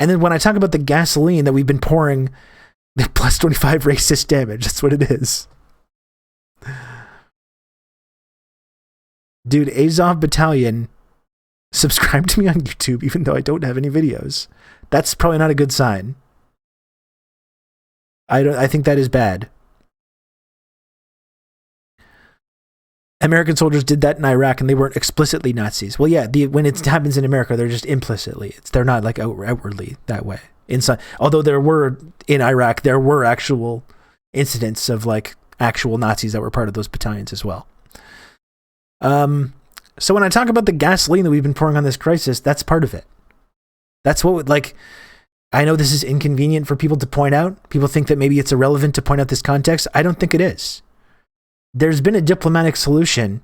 And then when I talk about the gasoline that we've been pouring, the plus 25 racist damage, that's what it is. Dude, Azov Battalion, subscribe to me on YouTube even though I don't have any videos. That's probably not a good sign. I think that is bad. American soldiers did that in Iraq, and they weren't explicitly Nazis. Well, yeah, when it happens in America, they're just implicitly. They're not like outwardly that way. Inside, although in Iraq, there were actual incidents of like actual Nazis that were part of those battalions as well. So when I talk about the gasoline that we've been pouring on this crisis, that's part of it. That's what, like, I know this is inconvenient for people to point out. People think that maybe it's irrelevant to point out this context. I don't think it is. There's been a diplomatic solution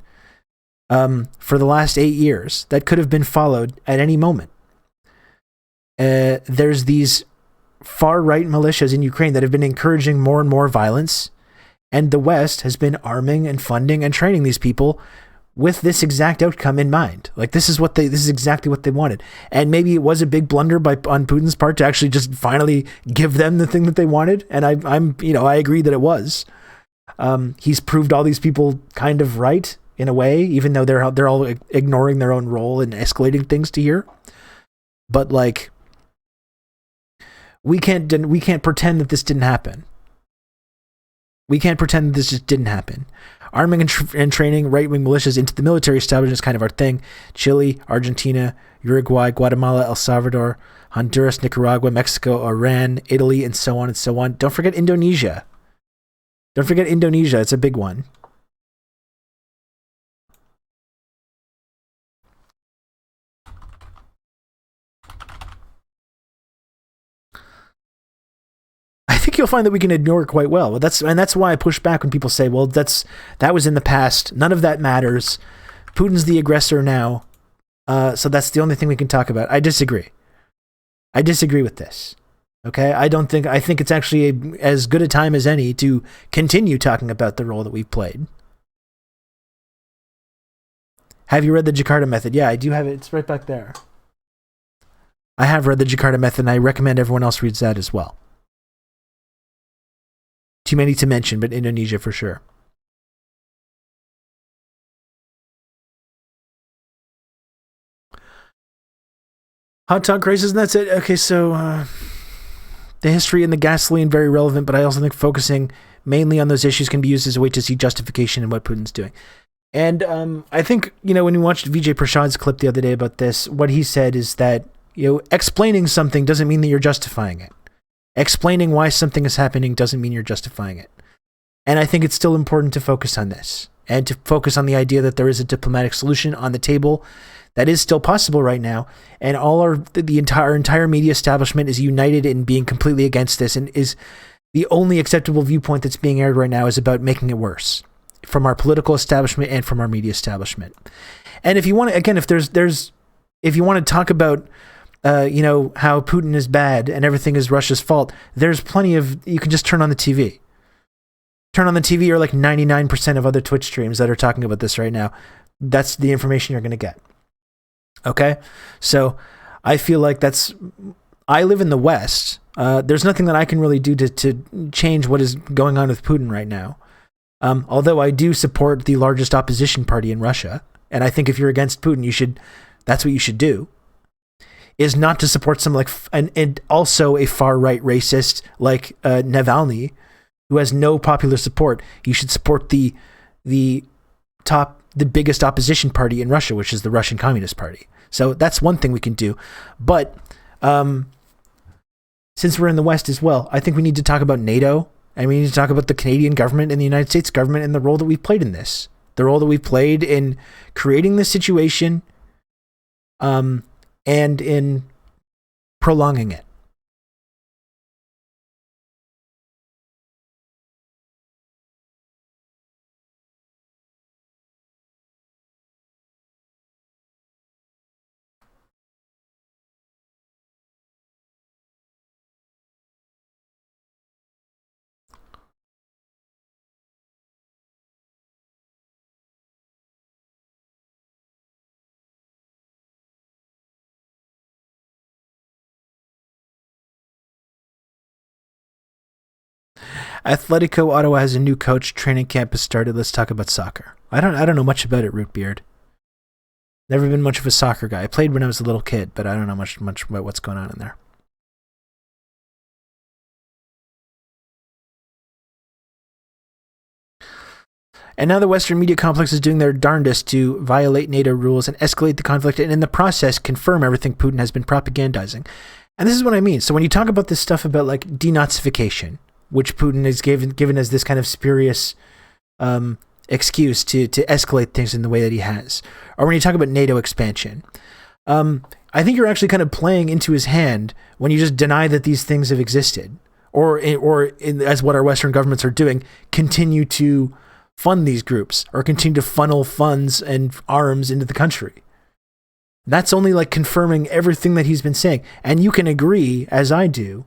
for the last 8 years that could have been followed at any moment. There's these far-right militias in Ukraine that have been encouraging more and more violence, and the West has been arming and funding and training these people with this exact outcome in mind. Like, this is exactly what they wanted. And maybe it was a big blunder on Putin's part to actually just finally give them the thing that they wanted. And I agree that it was. He's proved all these people kind of right in a way, even though they're all ignoring their own role and escalating things to here. But like, we can't pretend that this didn't happen. We can't pretend that this just didn't happen. Arming and training right-wing militias into the military establishment is kind of our thing. Chile, Argentina, Uruguay, Guatemala, El Salvador, Honduras, Nicaragua, Mexico, Iran, Italy, and so on and so on. Don't forget Indonesia. It's a big one. I think you'll find that we can ignore it quite well. That's why I push back when people say, well, that was in the past. None of that matters. Putin's the aggressor now. So that's the only thing we can talk about. I disagree. I disagree with this. Okay? I think it's actually as good a time as any to continue talking about the role that we've played. Have you read the Jakarta Method? Yeah, I do have it. It's right back there. I have read the Jakarta Method, and I recommend everyone else reads that as well. Too many to mention, but Indonesia for sure. Hot dog crisis, and that's it. Okay, so the history and the gasoline, very relevant, but I also think focusing mainly on those issues can be used as a way to see justification in what Putin's doing. And I think, when we watched Vijay Prashad's clip the other day about this, what he said is that, explaining something doesn't mean that you're justifying it. Explaining why something is happening doesn't mean you're justifying it. And I think it's still important to focus on this and to focus on the idea that there is a diplomatic solution on the table that is still possible right now. And the entire media establishment is united in being completely against this, and is the only acceptable viewpoint that's being aired right now is about making it worse from our political establishment and from our media establishment. And if you want to, again, if you want to talk about how Putin is bad and everything is Russia's fault, there's plenty of, you can just turn on the TV. Turn on the TV, or like 99% of other Twitch streams that are talking about this right now. That's the information you're going to get. Okay? So I feel like I live in the West. There's nothing that I can really do to change what is going on with Putin right now. Although I do support the largest opposition party in Russia. And I think if you're against Putin, that's what you should do. Is not to support some and also a far-right racist like Navalny, who has no popular support. You should support the biggest opposition party in Russia, which is the Russian Communist Party. So that's one thing we can do. But since we're in the West as well, I think we need to talk about NATO, and we need to talk about the Canadian government and the United States government and the role that we've played in this. The role that we've played in creating this situation, and in prolonging it. Atletico Ottawa has a new coach. Training camp has started. Let's talk about soccer. I don't know much about it, Rootbeard. Never been much of a soccer guy. I played when I was a little kid, but I don't know much about what's going on in there. And now the Western media complex is doing their darndest to violate NATO rules and escalate the conflict, and in the process confirm everything Putin has been propagandizing. And this is what I mean. So when you talk about this stuff about like denazification, which Putin is given as this kind of spurious excuse to escalate things in the way that he has, or when you talk about NATO expansion, I think you're actually kind of playing into his hand when you just deny that these things have existed, or as what our Western governments are doing, continue to fund these groups or continue to funnel funds and arms into the country. That's only like confirming everything that he's been saying. And you can agree, as I do,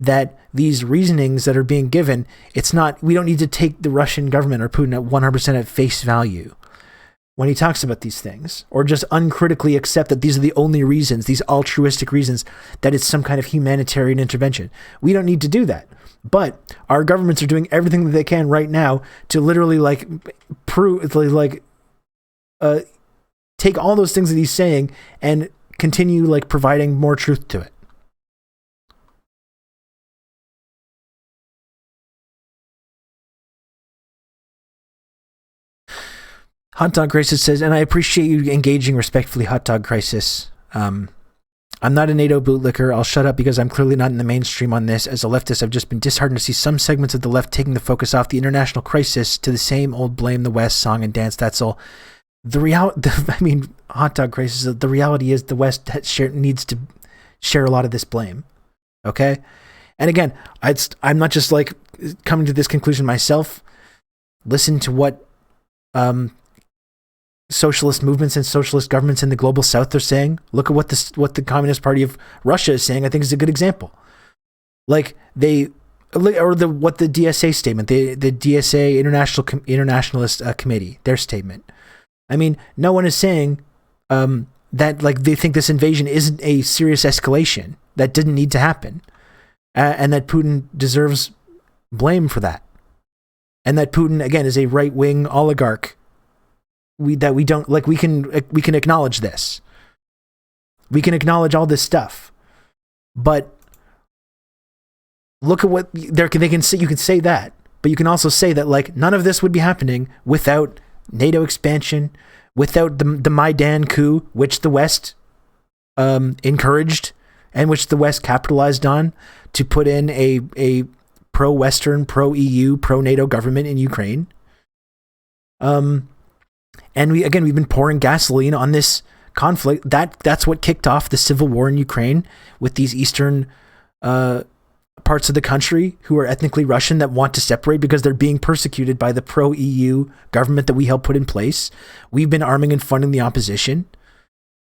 that these reasonings that are being given, we don't need to take the Russian government or Putin at 100% at face value when he talks about these things, or just uncritically accept that these are the only reasons, these altruistic reasons, that it's some kind of humanitarian intervention. We don't need to do that. But our governments are doing everything that they can right now to literally like take all those things that he's saying and continue like providing more truth to it. Hot Dog Crisis says, and I appreciate you engaging respectfully, Hot Dog Crisis. I'm not a NATO bootlicker. I'll shut up because I'm clearly not in the mainstream on this. As a leftist, I've just been disheartened to see some segments of the left taking the focus off the international crisis to the same old blame the West song and dance. That's all. Hot Dog Crisis, the reality is the West needs to share a lot of this blame. Okay? And again, I'm not just like coming to this conclusion myself. Listen to what socialist movements and socialist governments in the global south are saying. Look at what the Communist Party of Russia is saying. I think is a good example. Like what the DSA statement, the DSA Internationalist Committee, their statement. I mean, no one is saying that like they think this invasion isn't a serious escalation that didn't need to happen, and that Putin deserves blame for that, and that Putin again is a right-wing oligarch. We can acknowledge this. We can acknowledge all this stuff, but look at what they can say. You can say that, but you can also say that like none of this would be happening without NATO expansion, without the Maidan coup, which the West encouraged and which the West capitalized on to put in a pro-Western, pro-EU, pro-NATO government in Ukraine. And we've been pouring gasoline on this conflict. That's what kicked off the civil war in Ukraine with these eastern parts of the country who are ethnically Russian that want to separate because they're being persecuted by the pro-EU government that we helped put in place. We've been arming and funding the opposition.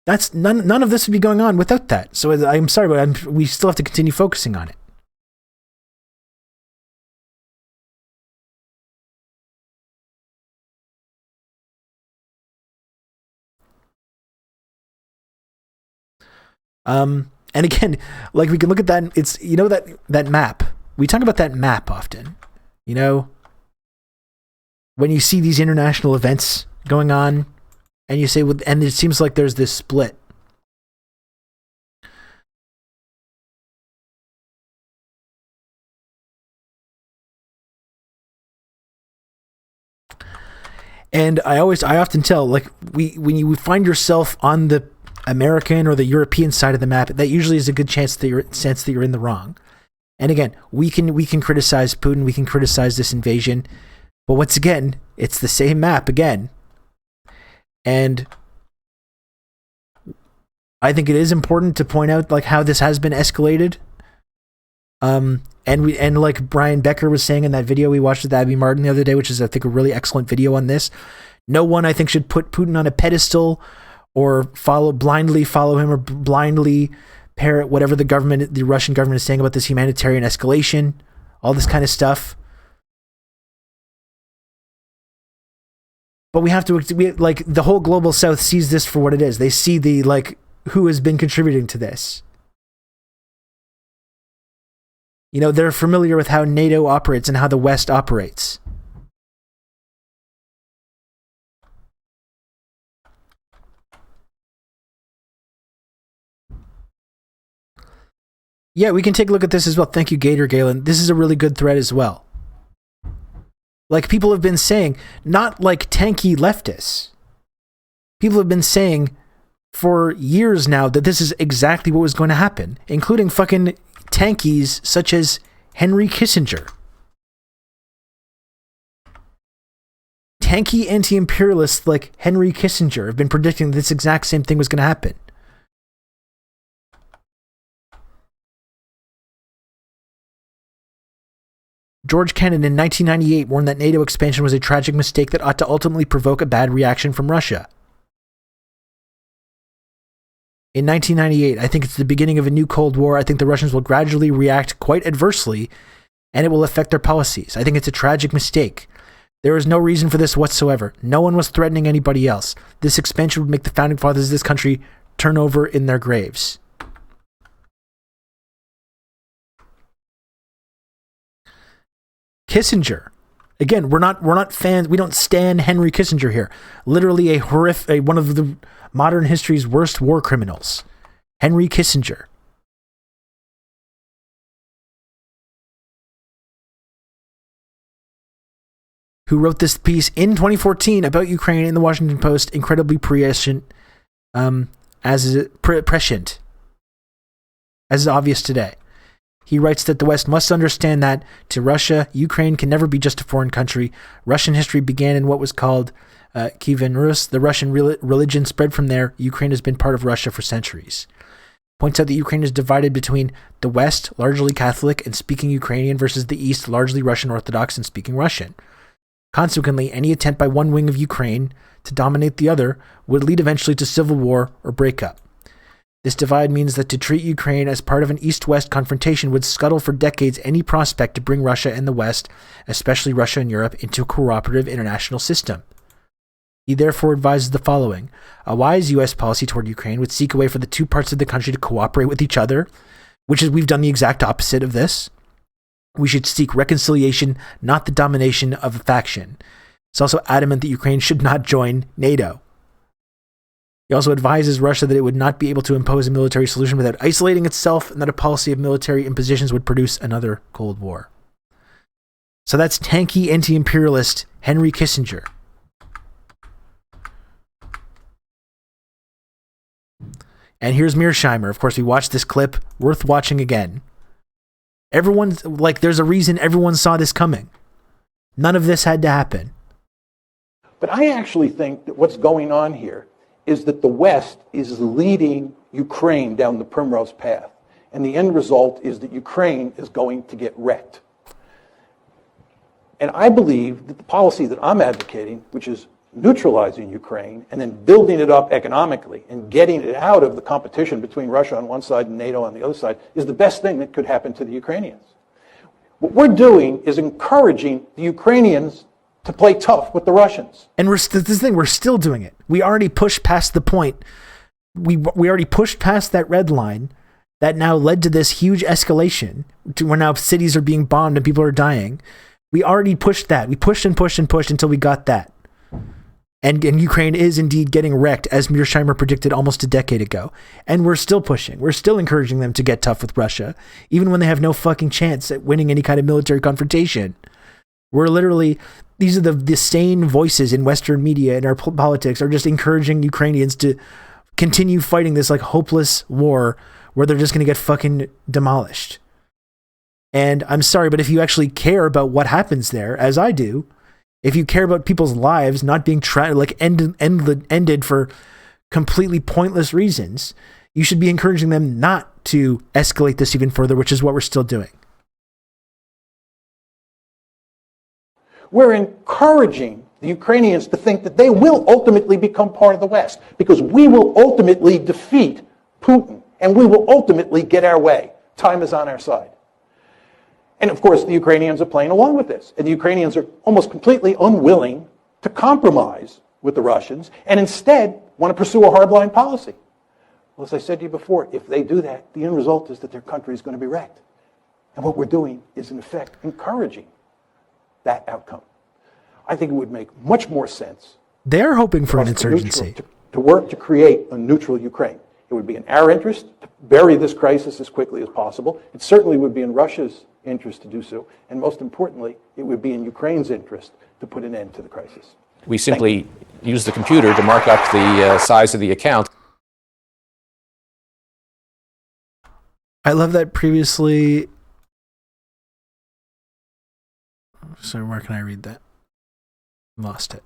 That's none of this would be going on without that. So I'm sorry, but we still have to continue focusing on it. And again, like we can look at that. It's, that map. We talk about that map often, when you see these international events going on and you say, and it seems like there's this split. And I often tell, like, when you find yourself on the American or the European side of the map, that usually is a good chance that you're in the wrong. And again, we can criticize Putin, we can criticize this invasion, but once again, it's the same map again. And I think it is important to point out like how this has been escalated. And like Brian Becker was saying in that video we watched with Abby Martin the other day, which is I think a really excellent video on this. No one I think should put Putin on a pedestal or blindly follow him or blindly parrot whatever the Russian government is saying about this humanitarian escalation, all this kind of stuff. But we have to, like, the whole global south sees this for what it is. They see who has been contributing to this. They're familiar with how NATO operates and how the West operates. Yeah, we can take a look at this as well. Thank you, Gator Galen. This is a really good thread as well. Like people have been saying, not like tanky leftists. People have been saying for years now that this is exactly what was going to happen, including fucking tankies such as Henry Kissinger. Tanky anti-imperialists like Henry Kissinger have been predicting this exact same thing was going to happen. George Kennan in 1998 warned that NATO expansion was a tragic mistake that ought to ultimately provoke a bad reaction from Russia. In 1998, I think it's the beginning of a new Cold War. I think the Russians will gradually react quite adversely, and it will affect their policies. I think it's a tragic mistake. There is no reason for this whatsoever. No one was threatening anybody else. This expansion would make the founding fathers of this country turn over in their graves. Kissinger. Again, we're not fans. We don't stand Henry Kissinger here. Literally one of the modern history's worst war criminals. Henry Kissinger. Who wrote this piece in 2014 about Ukraine in the Washington Post, incredibly prescient, as is obvious today. He writes that the West must understand that, to Russia, Ukraine can never be just a foreign country. Russian history began in what was called Kievan Rus. The Russian religion spread from there. Ukraine has been part of Russia for centuries. Points out that Ukraine is divided between the West, largely Catholic and speaking Ukrainian, versus the East, largely Russian Orthodox and speaking Russian. Consequently, any attempt by one wing of Ukraine to dominate the other would lead eventually to civil war or breakup. This divide means that to treat Ukraine as part of an East-West confrontation would scuttle for decades any prospect to bring Russia and the West, especially Russia and Europe, into a cooperative international system. He therefore advises the following. A wise U.S. policy toward Ukraine would seek a way for the two parts of the country to cooperate with each other, which is we've done the exact opposite of this. We should seek reconciliation, not the domination of a faction. It's also adamant that Ukraine should not join NATO. He also advises Russia that it would not be able to impose a military solution without isolating itself, and that a policy of military impositions would produce another Cold War. So that's tanky anti-imperialist Henry Kissinger. And here's Mearsheimer. Of course, we watched this clip. Worth watching again. Everyone's like, there's a reason everyone saw this coming. None of this had to happen. But I actually think that what's going on here is that the West is leading Ukraine down the primrose path. And the end result is that Ukraine is going to get wrecked. And I believe that the policy that I'm advocating, which is neutralizing Ukraine and then building it up economically and getting it out of the competition between Russia on one side and NATO on the other side, is the best thing that could happen to the Ukrainians. What we're doing is encouraging the Ukrainians to play tough with the Russians. And we're still doing it. We already pushed past the point. We already pushed past that red line that now led to this huge escalation to where now cities are being bombed and people are dying. We already pushed that. We pushed and pushed and pushed until we got that. And Ukraine is indeed getting wrecked, as Mearsheimer predicted almost a decade ago. And we're still pushing. We're still encouraging them to get tough with Russia, even when they have no fucking chance at winning any kind of military confrontation. We're literally, these are the sane voices in Western media and our politics are just encouraging Ukrainians to continue fighting this like hopeless war where they're just going to get fucking demolished. And I'm sorry, but if you actually care about what happens there, as I do, if you care about people's lives not being ended for completely pointless reasons, you should be encouraging them not to escalate this even further, which is what we're still doing. We're encouraging the Ukrainians to think that they will ultimately become part of the West, because we will ultimately defeat Putin and we will ultimately get our way. Time is on our side. And of course, the Ukrainians are playing along with this. And the Ukrainians are almost completely unwilling to compromise with the Russians and instead want to pursue a hardline policy. Well, as I said to you before, if they do that, the end result is that their country is going to be wrecked. And what we're doing is, in effect, encouraging that outcome. I think it would make much more sense. They're hoping for an insurgency. To work to create a neutral Ukraine. It would be in our interest to bury this crisis as quickly as possible. It certainly would be in Russia's interest to do so. And most importantly, it would be in Ukraine's interest to put an end to the crisis. We simply use the computer to mark up the size of the account. I love that previously. So where can I read that? Lost it.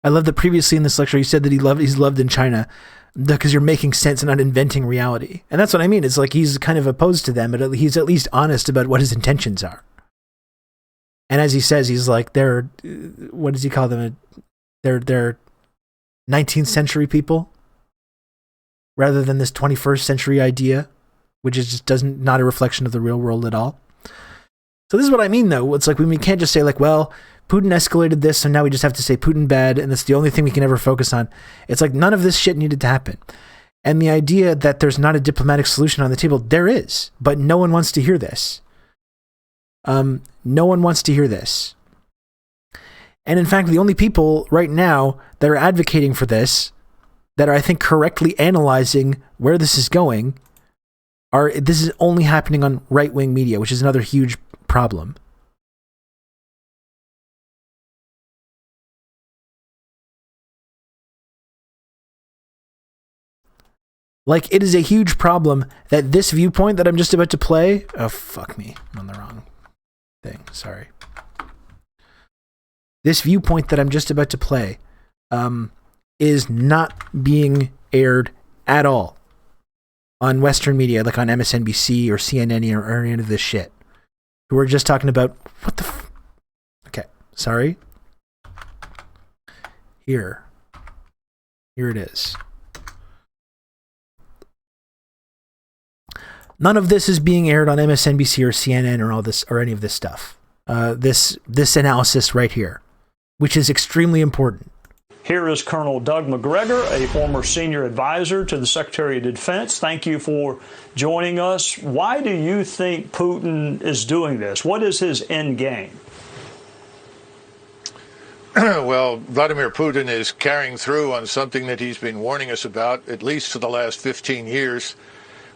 I love that previously in this lecture you said that he's loved in China because you're making sense and not inventing reality. And that's what I mean. It's like he's kind of opposed to them, but he's at least honest about what his intentions are. And as he says, he's like, they're, what does he call them? They're 19th century people rather than this 21st century idea, which is just not a reflection of the real world at all. So this is what I mean, though. It's like we can't just say like, well, Putin escalated this, so now we just have to say Putin bad, and that's the only thing we can ever focus on. It's like none of this shit needed to happen. And the idea that there's not a diplomatic solution on the table, there is, but no one wants to hear this. No one wants to hear this. And in fact, the only people right now that are advocating for this, that are, I think, correctly analyzing where this is going, this is only happening on right-wing media, which is another huge problem. Like, it is a huge problem that this viewpoint that I'm just about to play... Oh, fuck me. I'm on the wrong thing. Sorry. This viewpoint that I'm just about to play is not being aired at all on Western media, like on MSNBC or CNN or any of this shit. We're just talking about... What the... Okay. Sorry. Here it is. None of this is being aired on MSNBC or CNN or all this or any of this stuff. This analysis right here, which is extremely important. Here is Colonel Doug McGregor, a former senior advisor to the Secretary of Defense. Thank you for joining us. Why do you think Putin is doing this? What is his end game? Well, Vladimir Putin is carrying through on something that he's been warning us about, at least for the last 15 years,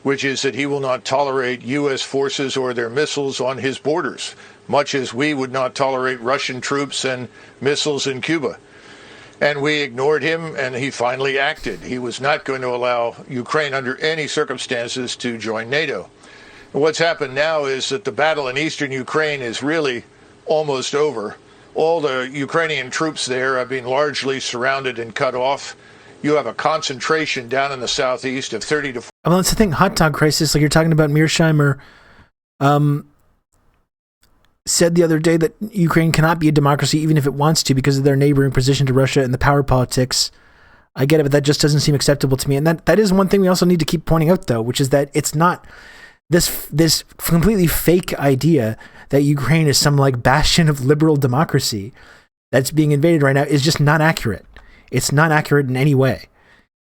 which is that he will not tolerate U.S. forces or their missiles on his borders, much as we would not tolerate Russian troops and missiles in Cuba. And we ignored him, and he finally acted. He was not going to allow Ukraine under any circumstances to join NATO. And what's happened now is that the battle in eastern Ukraine is really almost over. All the Ukrainian troops there have been largely surrounded and cut off. You have a concentration down in the southeast of 30 to 40. Well, that's the thing. Hot dog crisis, like you're talking about. Mearsheimer said the other day that Ukraine cannot be a democracy even if it wants to because of their neighboring position to Russia and the power politics. I get it, but that just doesn't seem acceptable to me. And that is one thing we also need to keep pointing out, though, which is that it's not this completely fake idea that Ukraine is some like bastion of liberal democracy that's being invaded right now is just not accurate. It's not accurate in any way.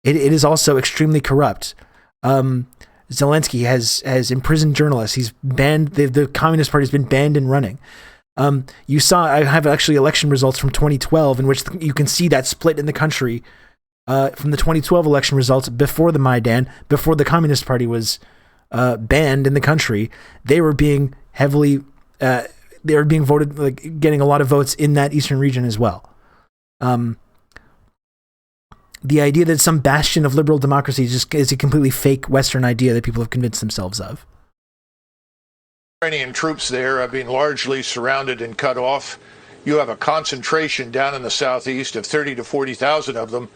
It is also extremely corrupt. Zelensky has imprisoned journalists. He's banned, the Communist Party has been banned and running. You saw, I have actually election results from 2012 in which you can see that split in the country from the 2012 election results before the Maidan, before the Communist Party was banned in the country. They were being heavily, they were being voted, like getting a lot of votes in that eastern region as well. The idea that some bastion of liberal democracy is a completely fake Western idea that people have convinced themselves of. Ukrainian troops there have been largely surrounded and cut off. You have a concentration down in the southeast of 30 to 40,000 of them.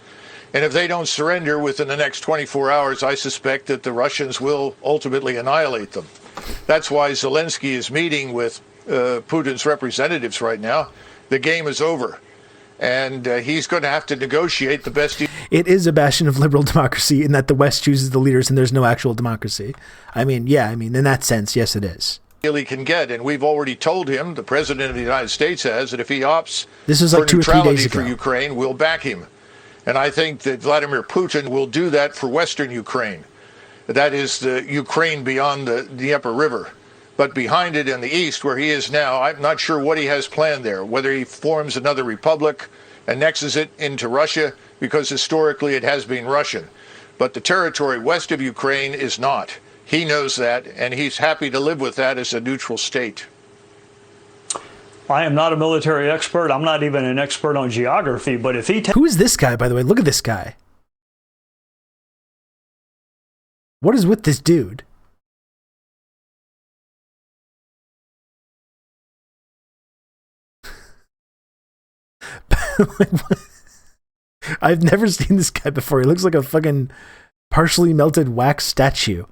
And if they don't surrender within the next 24 hours, I suspect that the Russians will ultimately annihilate them. That's why Zelensky is meeting with Putin's representatives right now. The game is over. And he's going to have to negotiate the best. It is a bastion of liberal democracy in that the West chooses the leaders and there's no actual democracy. I mean, yeah, in that sense, yes, it is. He can get, and we've already told him, the President of the United States has, that if he opts like for neutrality for Ukraine, we'll back him. And I think that Vladimir Putin will do that for Western Ukraine. That is the Ukraine beyond the Dnieper River. But behind it in the east, where he is now, I'm not sure what he has planned there, whether he forms another republic, annexes it into Russia, because historically it has been Russian. But the territory west of Ukraine is not. He knows that, and he's happy to live with that as a neutral state. I am not a military expert. I'm not even an expert on geography, but if he... Who is this guy, by the way? Look at this guy. What is with this dude? I've never seen this guy before. He looks like a fucking partially melted wax statue.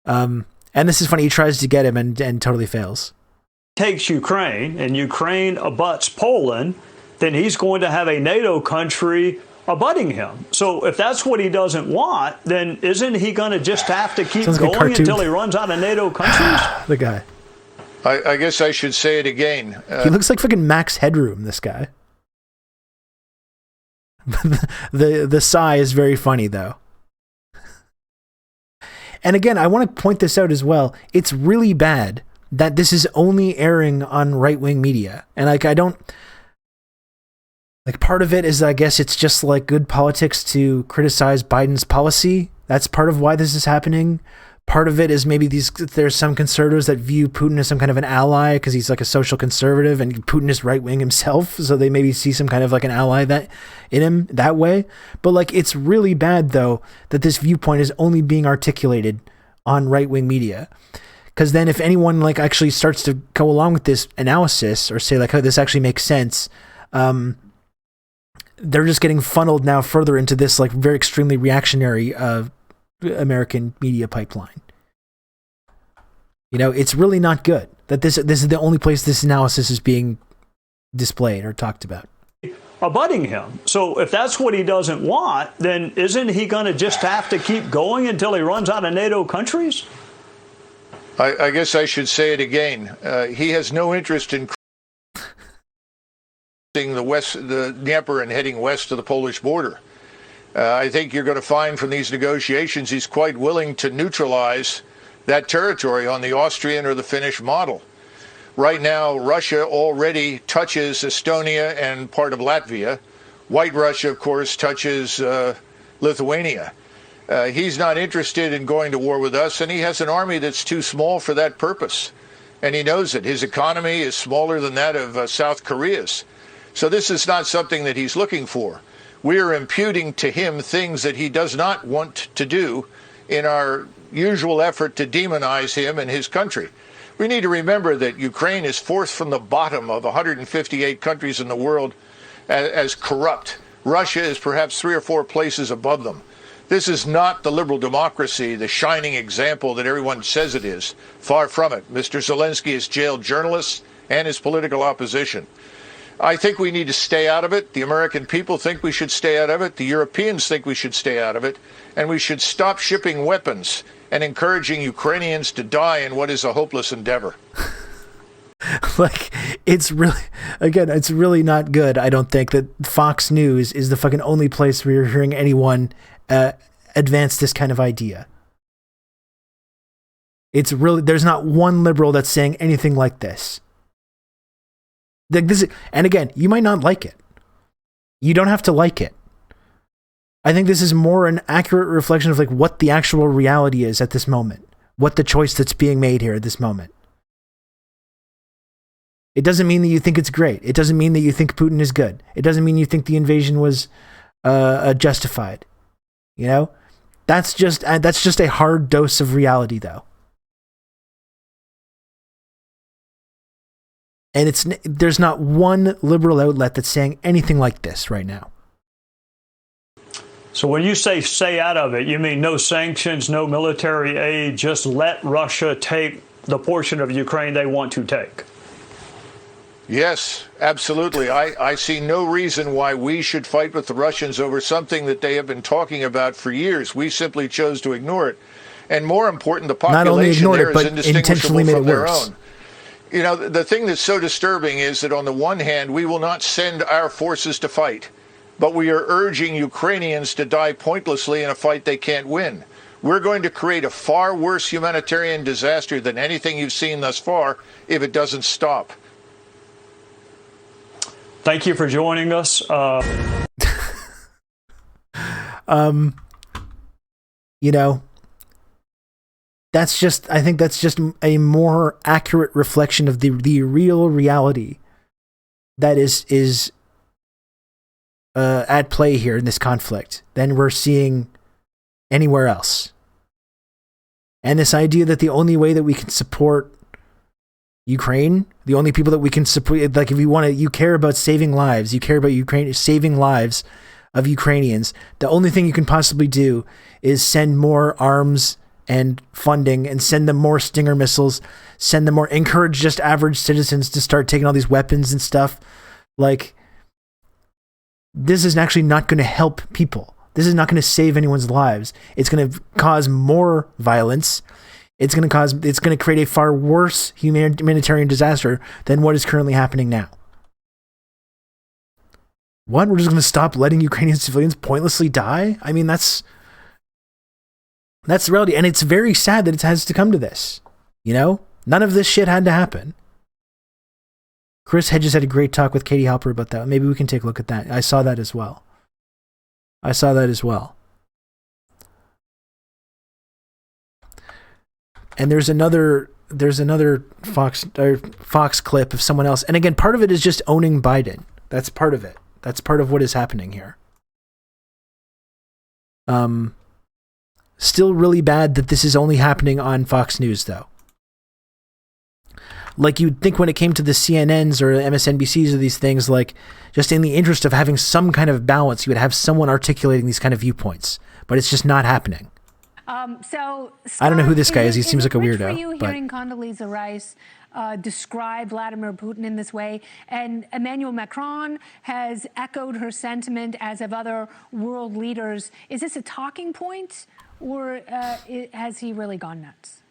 And this is funny. He tries to get him and totally fails. Takes Ukraine and Ukraine abuts Poland, then he's going to have a NATO country abutting him. So if that's what he doesn't want, then isn't he going to just have to keep going until he runs out of NATO countries? The guy. I guess I should say it again. He looks like fucking Max Headroom, this guy. The sigh is very funny, though. And again, I want to point this out as well. It's really bad that this is only airing on right-wing media. And like, I don't... Like, part of it is, I guess, it's just like good politics to criticize Biden's policy. That's part of why this is happening. Part of it is maybe there's some conservatives that view Putin as some kind of an ally because he's like a social conservative and Putin is right-wing himself. So they maybe see some kind of like an ally that in him that way. But like, it's really bad, though, that this viewpoint is only being articulated on right-wing media. Because then if anyone like actually starts to go along with this analysis or say like, oh, this actually makes sense, they're just getting funneled now further into this like very extremely reactionary American media pipeline. You know, it's really not good that this is the only place this analysis is being displayed or talked about. Abutting him. So if that's what he doesn't want, then isn't he going to just have to keep going until he runs out of NATO countries? I guess I should say it again. He has no interest in the Dnieper and heading west to the Polish border. I think you're going to find from these negotiations he's quite willing to neutralize that territory on the Austrian or the Finnish model. Right now, Russia already touches Estonia and part of Latvia. White Russia, of course, touches Lithuania. He's not interested in going to war with us, and he has an army that's too small for that purpose. And he knows it. His economy is smaller than that of South Korea's. So this is not something that he's looking for. We are imputing to him things that he does not want to do in our usual effort to demonize him and his country. We need to remember that Ukraine is fourth from the bottom of 158 countries in the world as corrupt. Russia is perhaps 3 or 4 places above them. This is not the liberal democracy, the shining example that everyone says it is. Far from it. Mr. Zelensky has jailed journalists and his political opposition. I think we need to stay out of it. The American people think we should stay out of it. The Europeans think we should stay out of it. And we should stop shipping weapons and encouraging Ukrainians to die in what is a hopeless endeavor. Like, it's really not good. I don't think that Fox News is the fucking only place where you're hearing anyone advance this kind of idea. It's really, there's not one liberal that's saying anything like this. And again, you might not like it. You don't have to like it. I think this is more an accurate reflection of like what the actual reality is at this moment. What the choice that's being made here at this moment. It doesn't mean that you think it's great. It doesn't mean that you think Putin is good. It doesn't mean you think the invasion was justified. You know? That's just a hard dose of reality, though. And there's not one liberal outlet that's saying anything like this right now. So when you say stay out of it, you mean no sanctions, no military aid, just let Russia take the portion of Ukraine they want to take? Yes, absolutely. I see no reason why we should fight with the Russians over something that they have been talking about for years. We simply chose to ignore it. And more important, the population there is indistinguishable from their own. You know, the thing that's so disturbing is that on the one hand, we will not send our forces to fight, but we are urging Ukrainians to die pointlessly in a fight they can't win. We're going to create a far worse humanitarian disaster than anything you've seen thus far if it doesn't stop. Thank you for joining us. You know, I think that's just a more accurate reflection of the real reality that is at play here in this conflict than we're seeing anywhere else. And this idea that the only way that we can support Ukraine, the only people that we can support, like if you care about saving lives, you care about Ukraine, saving lives of Ukrainians, the only thing you can possibly do is send more arms and funding and send them more Stinger missiles, encourage just average citizens to start taking all these weapons and stuff. Like, this is actually not going to help people. This is not going to save anyone's lives. It's going to cause more violence. It's going to create a far worse humanitarian disaster than what is currently happening now. What? We're just going to stop letting Ukrainian civilians pointlessly die? I mean, that's the reality. And it's very sad that it has to come to this. You know? None of this shit had to happen. Chris Hedges had a great talk with Katie Halper about that. Maybe we can take a look at that. I saw that as well. And there's another Fox clip of someone else. And again, part of it is just owning Biden. That's part of it. That's part of what is happening here. Still really bad that this is only happening on Fox News, though. Like, you'd think when it came to the CNNs or MSNBCs or these things, like, just in the interest of having some kind of balance, you would have someone articulating these kind of viewpoints. But it's just not happening. Scott, I don't know who this guy is. He seems like a weirdo. For you hearing Condoleezza Rice describe Vladimir Putin in this way, and Emmanuel Macron has echoed her sentiment, as have other world leaders. Is this a talking point, or has he really gone nuts?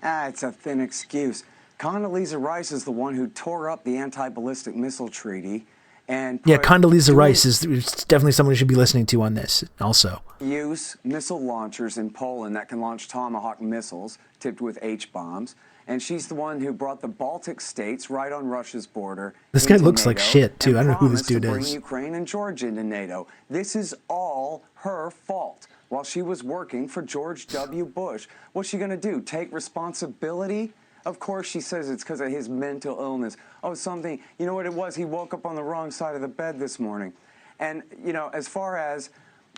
It's a thin excuse. Condoleezza Rice is the one who tore up the anti-ballistic missile treaty. And yeah, Condoleezza Rice is definitely someone who should be listening to on this also. Use missile launchers in Poland that can launch Tomahawk missiles tipped with H-bombs. And she's the one who brought the Baltic states right on Russia's border. This guy looks like shit, too. I don't know who this dude is. Bring Ukraine and Georgia into NATO. This is all her fault. While she was working for George W. Bush, what's she going to do? Take responsibility? Of course she says it's because of his mental illness. Oh, something, you know what it was? He woke up on the wrong side of the bed this morning. And, you know, as far as,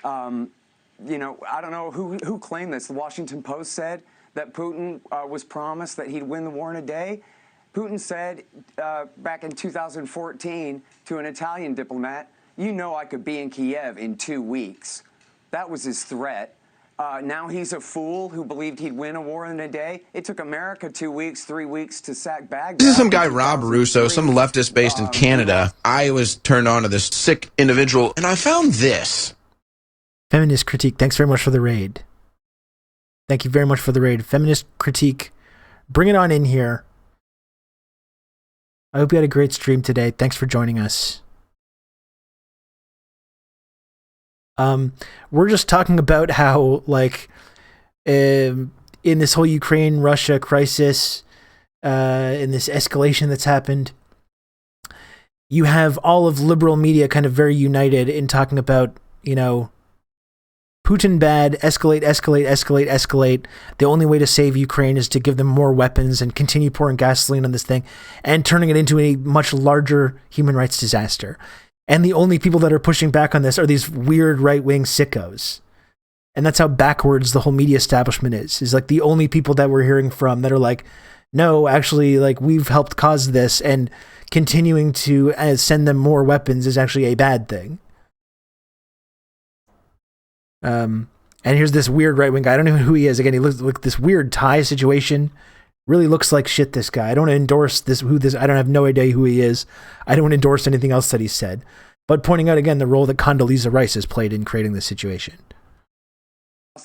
you know, I don't know who claimed this. The Washington Post said that Putin was promised that he'd win the war in a day. Putin said back in 2014 to an Italian diplomat, you know I could be in Kiev in 2 weeks. That was his threat. Now he's a fool who believed he'd win a war in a day. It took America 2 weeks, 3 weeks to sack Baghdad. This is some guy, Rob Russo, some leftist based in Canada. I was turned on to this sick individual, and I found this. Feminist Critique, thanks very much for the raid. Thank you very much for the raid. Feminist Critique, bring it on in here. I hope you had a great stream today. Thanks for joining us. We're just talking about how, like, in this whole Ukraine-Russia crisis, in this escalation that's happened, you have all of liberal media kind of very united in talking about, you know, Putin bad, escalate, escalate, escalate, escalate. The only way to save Ukraine is to give them more weapons and continue pouring gasoline on this thing and turning it into a much larger human rights disaster. And the only people that are pushing back on this are these weird right-wing sickos. And that's how backwards the whole media establishment is like the only people that we're hearing from that are like, no, actually, like, we've helped cause this, and continuing to send them more weapons is actually a bad thing. And here's this weird right-wing guy. I don't know who he is. Again, he looks like this weird tie situation. Really looks like shit, this guy. I don't want to endorse I don't have no idea who he is. I don't want to endorse anything else that he said. But pointing out again the role that Condoleezza Rice has played in creating this situation.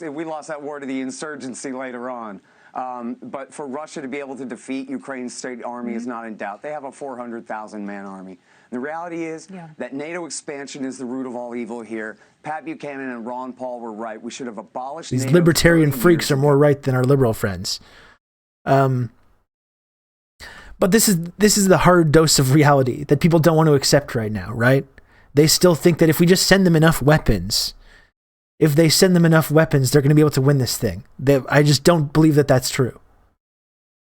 We lost that war to the insurgency later on. But for Russia to be able to defeat Ukraine's state army is not in doubt. They have a 400,000-man army. The reality is that NATO expansion is the root of all evil here. Pat Buchanan and Ron Paul were right. We should have abolished These NATO libertarian freaks are more right than our liberal friends. But this is the hard dose of reality that people don't want to accept right now, right? They still think that if we just send them enough weapons, they're going to be able to win this thing. I just don't believe that that's true.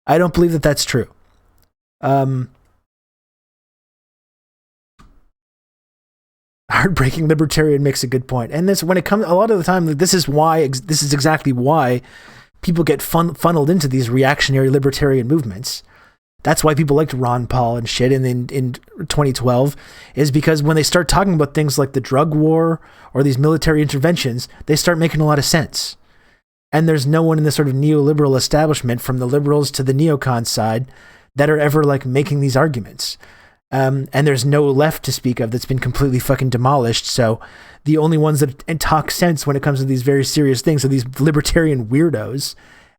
I don't believe that that's true. Heartbreaking libertarian makes a good point. And when it comes, a lot of the time, this is exactly why people get funneled into these reactionary libertarian movements. That's why people liked Ron Paul and shit in 2012, is because when they start talking about things like the drug war or these military interventions, they start making a lot of sense. And there's no one in the sort of neoliberal establishment, from the liberals to the neocon side, that are ever like making these arguments. And there's no left to speak of that's been completely fucking demolished. So the only ones that talk sense when it comes to these very serious things are these libertarian weirdos.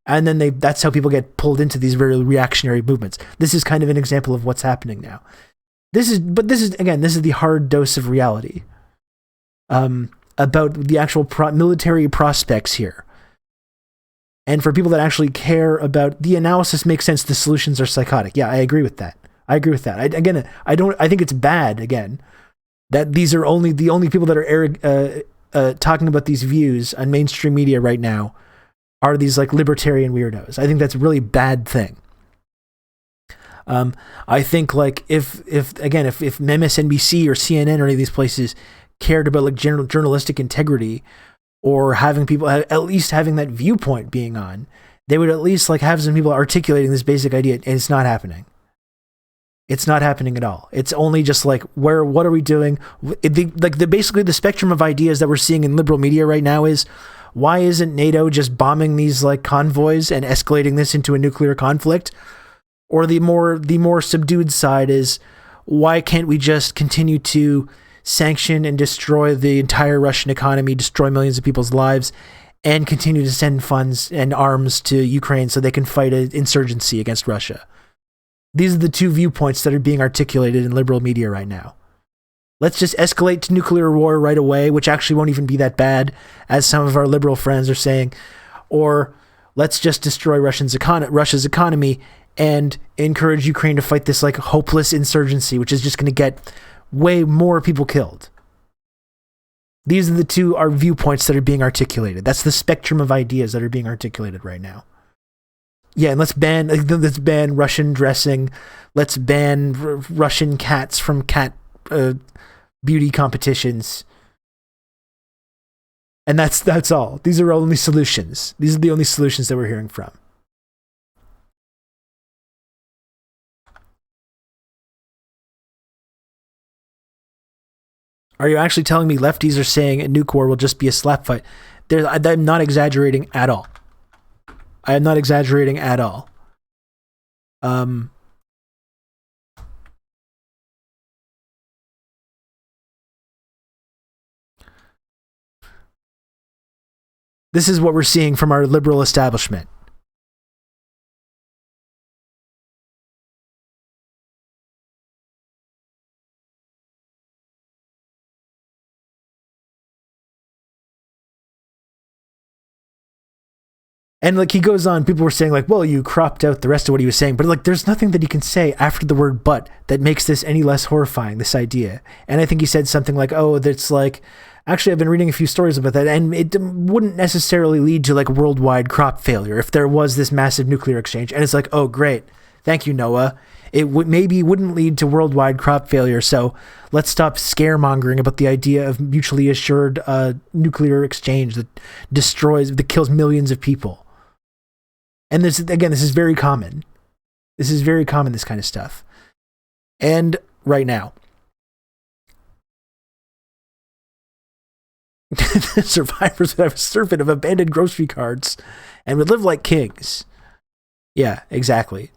And then that's how people get pulled into these very reactionary movements. This is kind of an example of what's happening now. This is the hard dose of reality about the actual military prospects here. And for people that actually care about the analysis makes sense, the solutions are psychotic. Yeah, I agree with that. I think it's bad, again, that these are the only people that are talking about these views on mainstream media right now are these like libertarian weirdos. I think that's a really bad thing. I think like if MSNBC or CNN or any of these places cared about like journalistic integrity, or having people at least having that viewpoint being on, they would at least like have some people articulating this basic idea, and it's not happening. It's not happening at all. It's only just like, what are we doing? Basically the spectrum of ideas that we're seeing in liberal media right now is, why isn't NATO just bombing these like convoys and escalating this into a nuclear conflict? Or the more subdued side is, why can't we just continue to sanction and destroy the entire Russian economy, destroy millions of people's lives, and continue to send funds and arms to Ukraine so they can fight an insurgency against Russia? These are the two viewpoints that are being articulated in liberal media right now. Let's just escalate to nuclear war right away, which actually won't even be that bad, as some of our liberal friends are saying. Or let's just destroy Russia's economy and encourage Ukraine to fight this like hopeless insurgency, which is just going to get way more people killed. These are the two viewpoints that are being articulated. That's the spectrum of ideas that are being articulated right now. Yeah, and let's ban Russian dressing. Let's ban Russian cats from cat beauty competitions. And that's all. These are only solutions. These are the only solutions that we're hearing from. Are you actually telling me lefties are saying a nuke war will just be a slap fight? I'm not exaggerating at all. I am not exaggerating at all. This is what we're seeing from our liberal establishment. And like he goes on, people were saying like, well, you cropped out the rest of what he was saying, but like there's nothing that he can say after the word but that makes this any less horrifying, this idea. And I think he said something like, oh, that's like, actually I've been reading a few stories about that, and it wouldn't necessarily lead to like worldwide crop failure if there was this massive nuclear exchange. And it's like, oh great, thank you, Noah. It maybe wouldn't lead to worldwide crop failure, so let's stop scaremongering about the idea of mutually assured nuclear exchange that kills millions of people. And this is very common. This is very common, this kind of stuff. And right now, the survivors would have a servant of abandoned grocery carts and would live like kings. Yeah, exactly.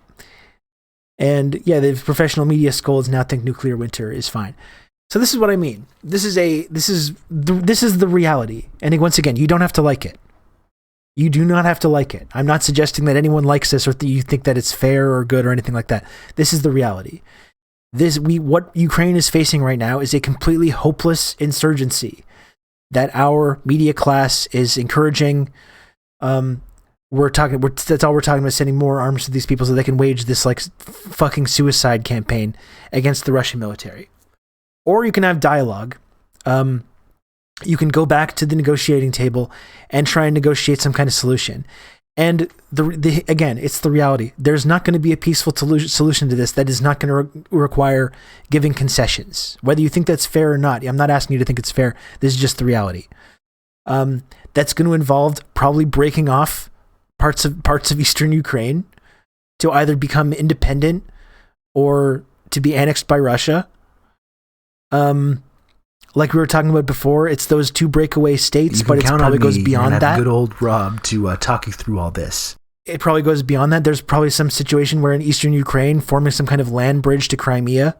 And yeah, the professional media scolds now think nuclear winter is fine. So this is what I mean. This is the reality. And once again, you don't have to like it. You do not have to like it. I'm not suggesting that anyone likes this or that you think that it's fair or good or anything like that. This is the reality. What Ukraine is facing right now is a completely hopeless insurgency that our media class is encouraging. That's all we're talking about, sending more arms to these people so they can wage this like fucking suicide campaign against the Russian military. Or you can have dialogue. You can go back to the negotiating table and try and negotiate some kind of solution. And again, it's the reality. There's not going to be a peaceful solution to this that is not going to require giving concessions. Whether you think that's fair or not, I'm not asking you to think it's fair. This is just the reality. That's going to involve probably breaking off parts of eastern Ukraine to either become independent or to be annexed by Russia. Like we were talking about before, it's those two breakaway states, but it probably goes beyond that. Good old Rob to talk you through all this. It probably goes beyond that. There's probably some situation where in eastern Ukraine, forming some kind of land bridge to Crimea,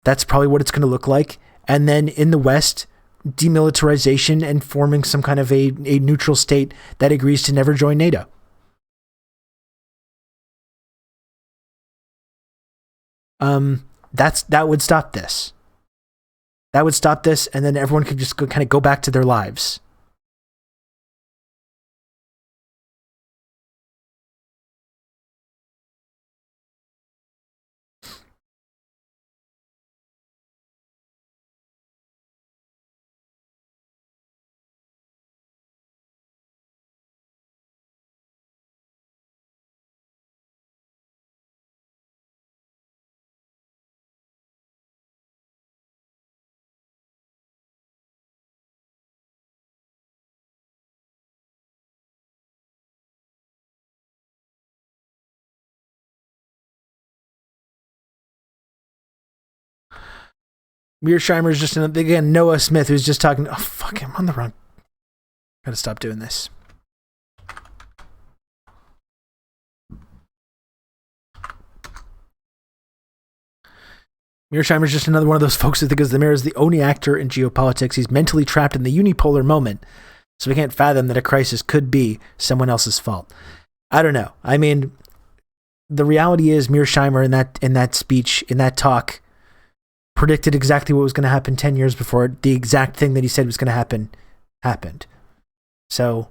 that's probably what it's going to look like. And then in the West, demilitarization and forming some kind of a neutral state that agrees to never join NATO. That would stop this. That would stop this, and then everyone could just kind of go back to their lives. Mearsheimer is just again Noah Smith, who's just talking. Oh fuck, I'm on the wrong. Gotta stop doing this. Mearsheimer is just another one of those folks who think the mayor is the only actor in geopolitics. He's mentally trapped in the unipolar moment, so we can't fathom that a crisis could be someone else's fault. I don't know. I mean, the reality is Mearsheimer in that speech, in that talk, predicted exactly what was going to happen 10 years before the exact thing that he said was going to happen happened. So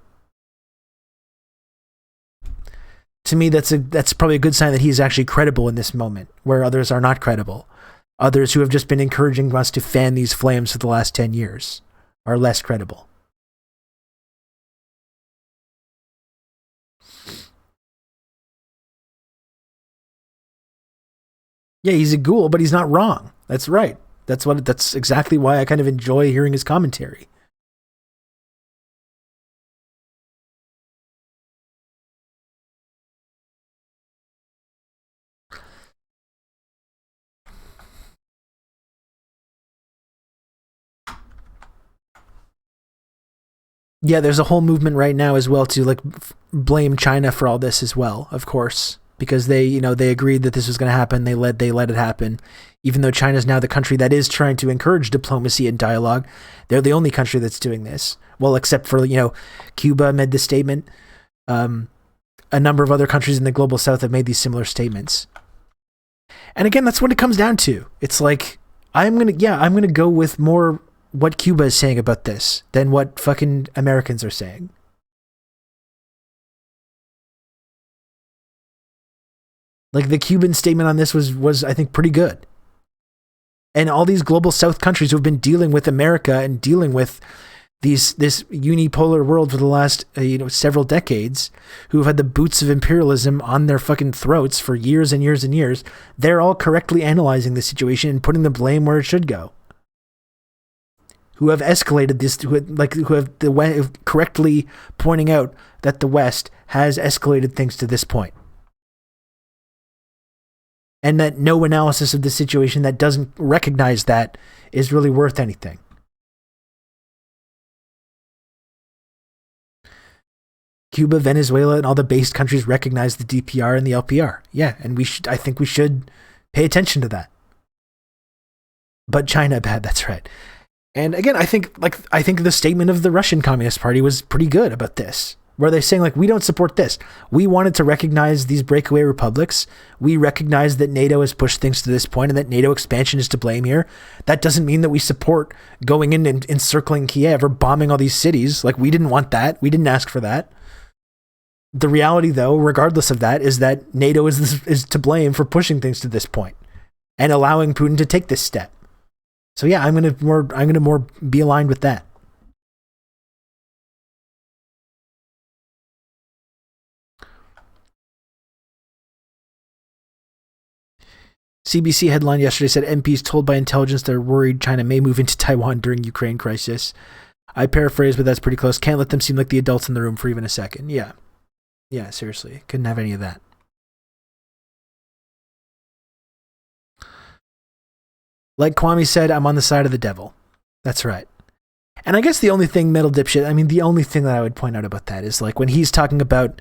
to me, that's probably a good sign that he's actually credible in this moment, where others are not credible. Others who have just been encouraging us to fan these flames for the last 10 years are less credible. Yeah, he's a ghoul, but he's not wrong. That's right. That's exactly why I kind of enjoy hearing his commentary. Yeah, there's a whole movement right now as well to like blame China for all this as well, of course, because they agreed that this was going to happen. They let it happen, even though China's now the country that is trying to encourage diplomacy and dialogue. They're the only country that's doing this. Well, except for Cuba made this statement. A number of other countries in the global south have made these similar statements. And again, that's what it comes down to. It's like I'm gonna go with more what Cuba is saying about this than what fucking Americans are saying. Like the Cuban statement on this was I think pretty good. And all these global south countries who have been dealing with America and dealing with this unipolar world for the last several decades, who have had the boots of imperialism on their fucking throats for years and years and years, they're all correctly analyzing the situation and putting the blame where it should go. Who have escalated this, who have correctly pointing out that the West has escalated things to this point. And that no analysis of the situation that doesn't recognize that is really worth anything. Cuba, Venezuela, and all the based countries recognize the DPR and the LPR. Yeah, and I think we should pay attention to that. But China bad, that's right. And again, I think the statement of the Russian Communist Party was pretty good about this. where they're saying, like, we don't support this. We wanted to recognize these breakaway republics. We recognize that NATO has pushed things to this point and that NATO expansion is to blame here. That doesn't mean that we support going in and encircling Kiev or bombing all these cities. Like, we didn't want that. We didn't ask for that. The reality, though, regardless of that, is that NATO is to blame for pushing things to this point and allowing Putin to take this step. So yeah, I'm gonna more be aligned with that. CBC headline yesterday said MPs told by intelligence they're worried China may move into Taiwan during Ukraine crisis. I paraphrase, but that's pretty close. Can't let them seem like the adults in the room for even a second. Yeah. Yeah, seriously. Couldn't have any of that. Like Kwame said, I'm on the side of the devil. That's right. And I guess the only thing, Metal Dipshit, I mean, the only thing that I would point out about that is, like, when he's talking about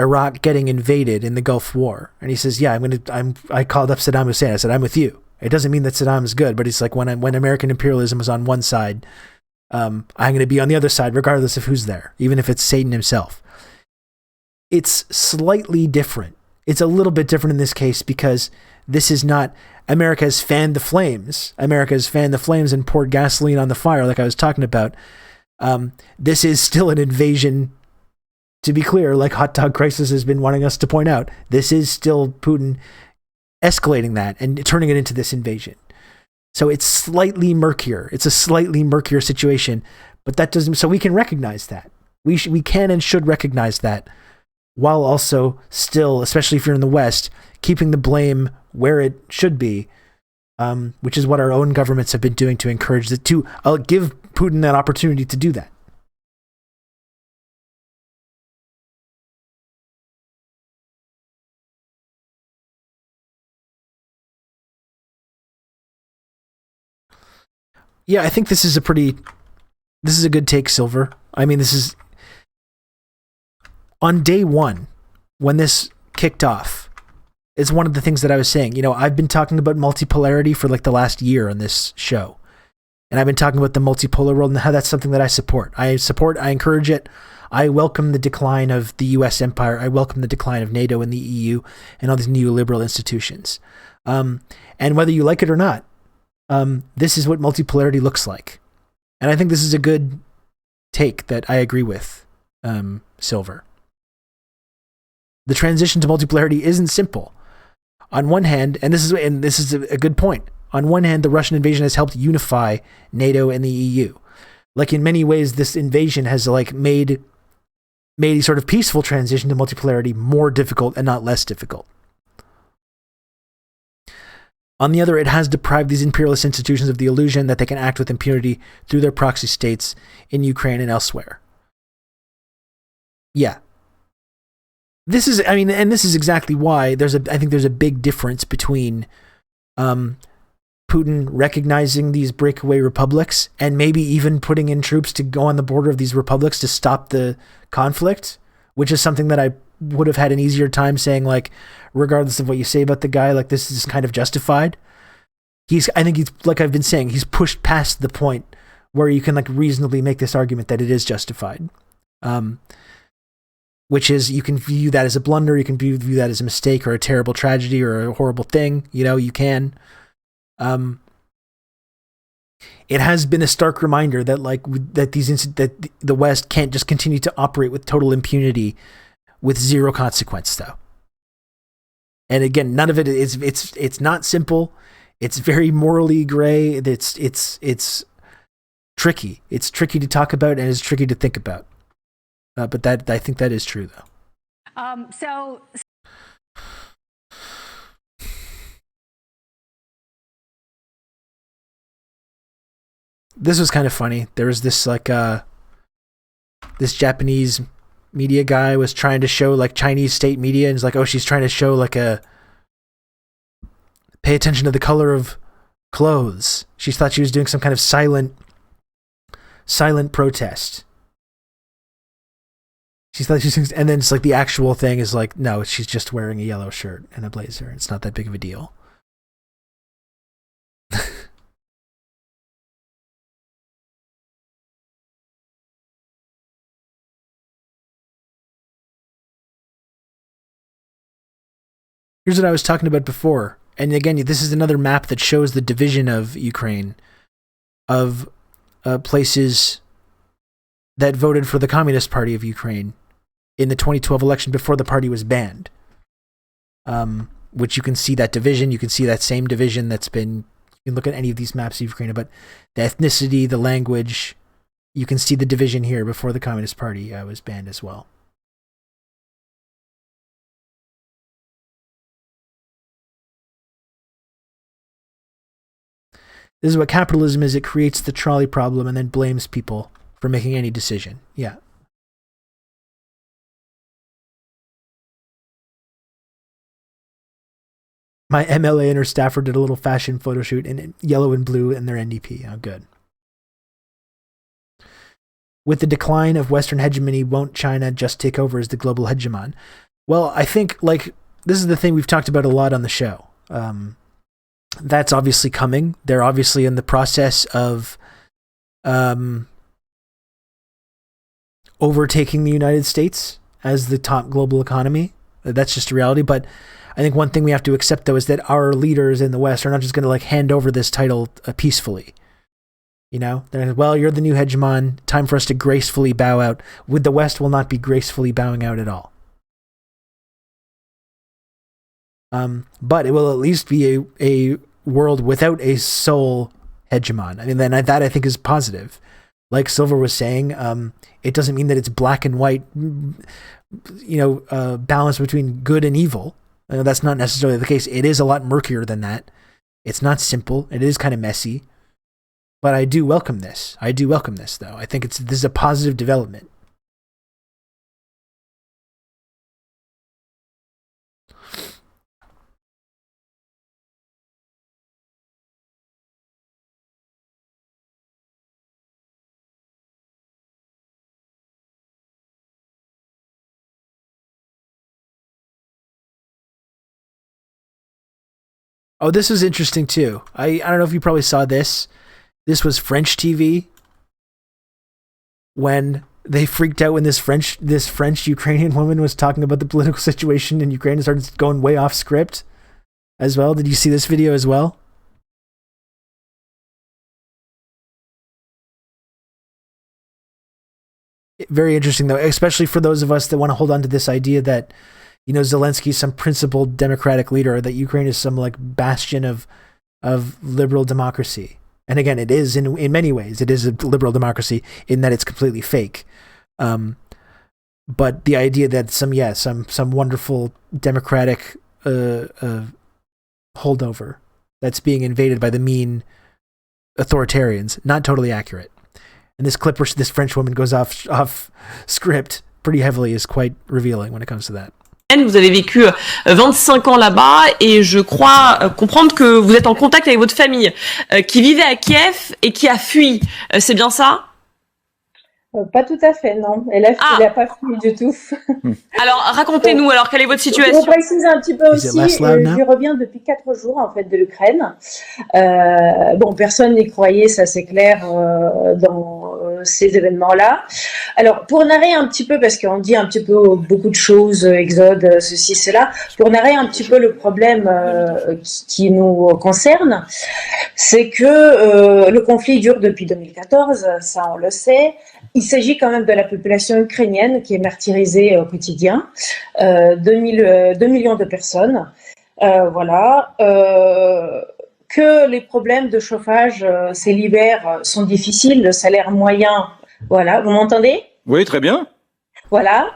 Iraq getting invaded in the Gulf War, and he says, yeah, I called up Saddam Hussein. I said, I'm with you. It doesn't mean that Saddam is good, but it's like when American imperialism was on one side, I'm going to be on the other side, regardless of who's there, even if it's Satan himself. It's slightly different. It's a little bit different in this case because this is not America has fanned the flames. America has fanned the flames and poured gasoline on the fire, like I was talking about. This is still an invasion. To be clear, like Hot Dog Crisis has been wanting us to point out, this is still Putin escalating that and turning it into this invasion. So it's slightly murkier. It's a slightly murkier situation, but that doesn't. So we can recognize that. We can and should recognize that, while also still, especially if you're in the West, keeping the blame where it should be, which is what our own governments have been doing to encourage it to give Putin that opportunity to do that. Yeah, I think this is a good take, Silver. I mean, this is on day one when this kicked off. It's one of the things that I was saying. You know, I've been talking about multipolarity for like the last year on this show. And I've been talking about the multipolar world and how that's something that I support. I encourage it. I welcome the decline of the US empire. I welcome the decline of NATO and the EU and all these neoliberal institutions. And whether you like it or not, this is what multipolarity looks like. And I think this is a good take that I agree with, Silver. The transition to multipolarity isn't simple. On one hand, and this is a good point. On one hand, the Russian invasion has helped unify NATO and the EU. Like, in many ways, this invasion has made a sort of peaceful transition to multipolarity more difficult and not less difficult. On the other, it has deprived these imperialist institutions of the illusion that they can act with impunity through their proxy states in Ukraine and elsewhere. Yeah. This is exactly why I think there's a big difference between Putin recognizing these breakaway republics and maybe even putting in troops to go on the border of these republics to stop the conflict, which is something that I would have had an easier time saying, like, regardless of what you say about the guy, like, this is kind of justified. I think he's, like I've been saying, he's pushed past the point where you can, like, reasonably make this argument that it is justified. Which is, you can view that as a blunder, you can view that as a mistake or a terrible tragedy or a horrible thing, you know, you can. It has been a stark reminder that, like, that the West can't just continue to operate with total impunity with zero consequence, though. And again, none of it is, it's not simple. It's very morally gray. It's tricky. It's tricky to talk about and it's tricky to think about. But I think that is true, though. This was kind of funny. There was this, like, this Japanese media guy was trying to show, like, Chinese state media, and it's like, oh, she's trying to show, like, pay attention to the color of clothes. She thought she was doing some kind of silent protest. And then it's like the actual thing is like, no, she's just wearing a yellow shirt and a blazer. It's not that big of a deal. Here's what I was talking about before. And again, this is another map that shows the division of Ukraine, of places that voted for the Communist Party of Ukraine in the 2012 election before the party was banned. Which you can see that division. You can see that same division that's been... You can look at any of these maps of Ukraine, but the ethnicity, the language, you can see the division here before the Communist Party was banned as well. This is what capitalism is. It creates the trolley problem and then blames people for making any decision. Yeah. My MLA and her staffer did a little fashion photo shoot in yellow and blue in their NDP. Oh, good. With the decline of Western hegemony, won't China just take over as the global hegemon? Well, I think, like, this is the thing we've talked about a lot on the show. That's obviously coming. They're obviously in the process of overtaking the United States as the top global economy. That's just a reality. But I think one thing we have to accept, though, is that our leaders in the West are not just going to like hand over this title peacefully. You know, they're like, well, you're the new hegemon. Time for us to gracefully bow out. With the West will not be gracefully bowing out at all. But it will at least be a world without a sole hegemon. I mean, then that I think is positive. Like Silver was saying, it doesn't mean that it's black and white, balance between good and evil. That's not necessarily the case. It is a lot murkier than that. It's not simple. It is kind of messy. But I do welcome this. Though. I think this is a positive development. Oh, this was interesting too. I don't know if you probably saw this. This was French TV when they freaked out when this French Ukrainian woman was talking about the political situation in Ukraine and started going way off script as well. Did you see this video as well? Very interesting though, especially for those of us that want to hold on to this idea that Zelensky's some principled democratic leader, that Ukraine is some like bastion of liberal democracy. And again, it is in many ways, it is a liberal democracy in that it's completely fake. But the idea that some wonderful democratic holdover that's being invaded by the mean authoritarians, not totally accurate. And this clip where this French woman goes off script pretty heavily is quite revealing when it comes to that. Vous avez vécu 25 ans là-bas et je crois comprendre que vous êtes en contact avec votre famille qui vivait à Kiev et qui a fui. C'est bien ça? Pas tout à fait, non. Elle a pas fui du tout. Alors, racontez-nous, quelle est votre situation? Je précise un petit peu aussi, je reviens depuis 4 jours, en fait, de l'Ukraine. Personne n'y croyait, ça c'est clair, dans ces événements-là. Alors, pour narrer un petit peu, parce qu'on dit un petit peu beaucoup de choses, exode, ceci, cela, pour narrer un petit peu le problème qui nous concerne, c'est que le conflit dure depuis 2014, ça on le sait. Il s'agit quand même de la population ukrainienne qui est martyrisée au quotidien, 2 millions de personnes, que les problèmes de chauffage cet hiver sont difficiles, le salaire moyen, voilà, vous m'entendez? Oui, très bien. Voilà.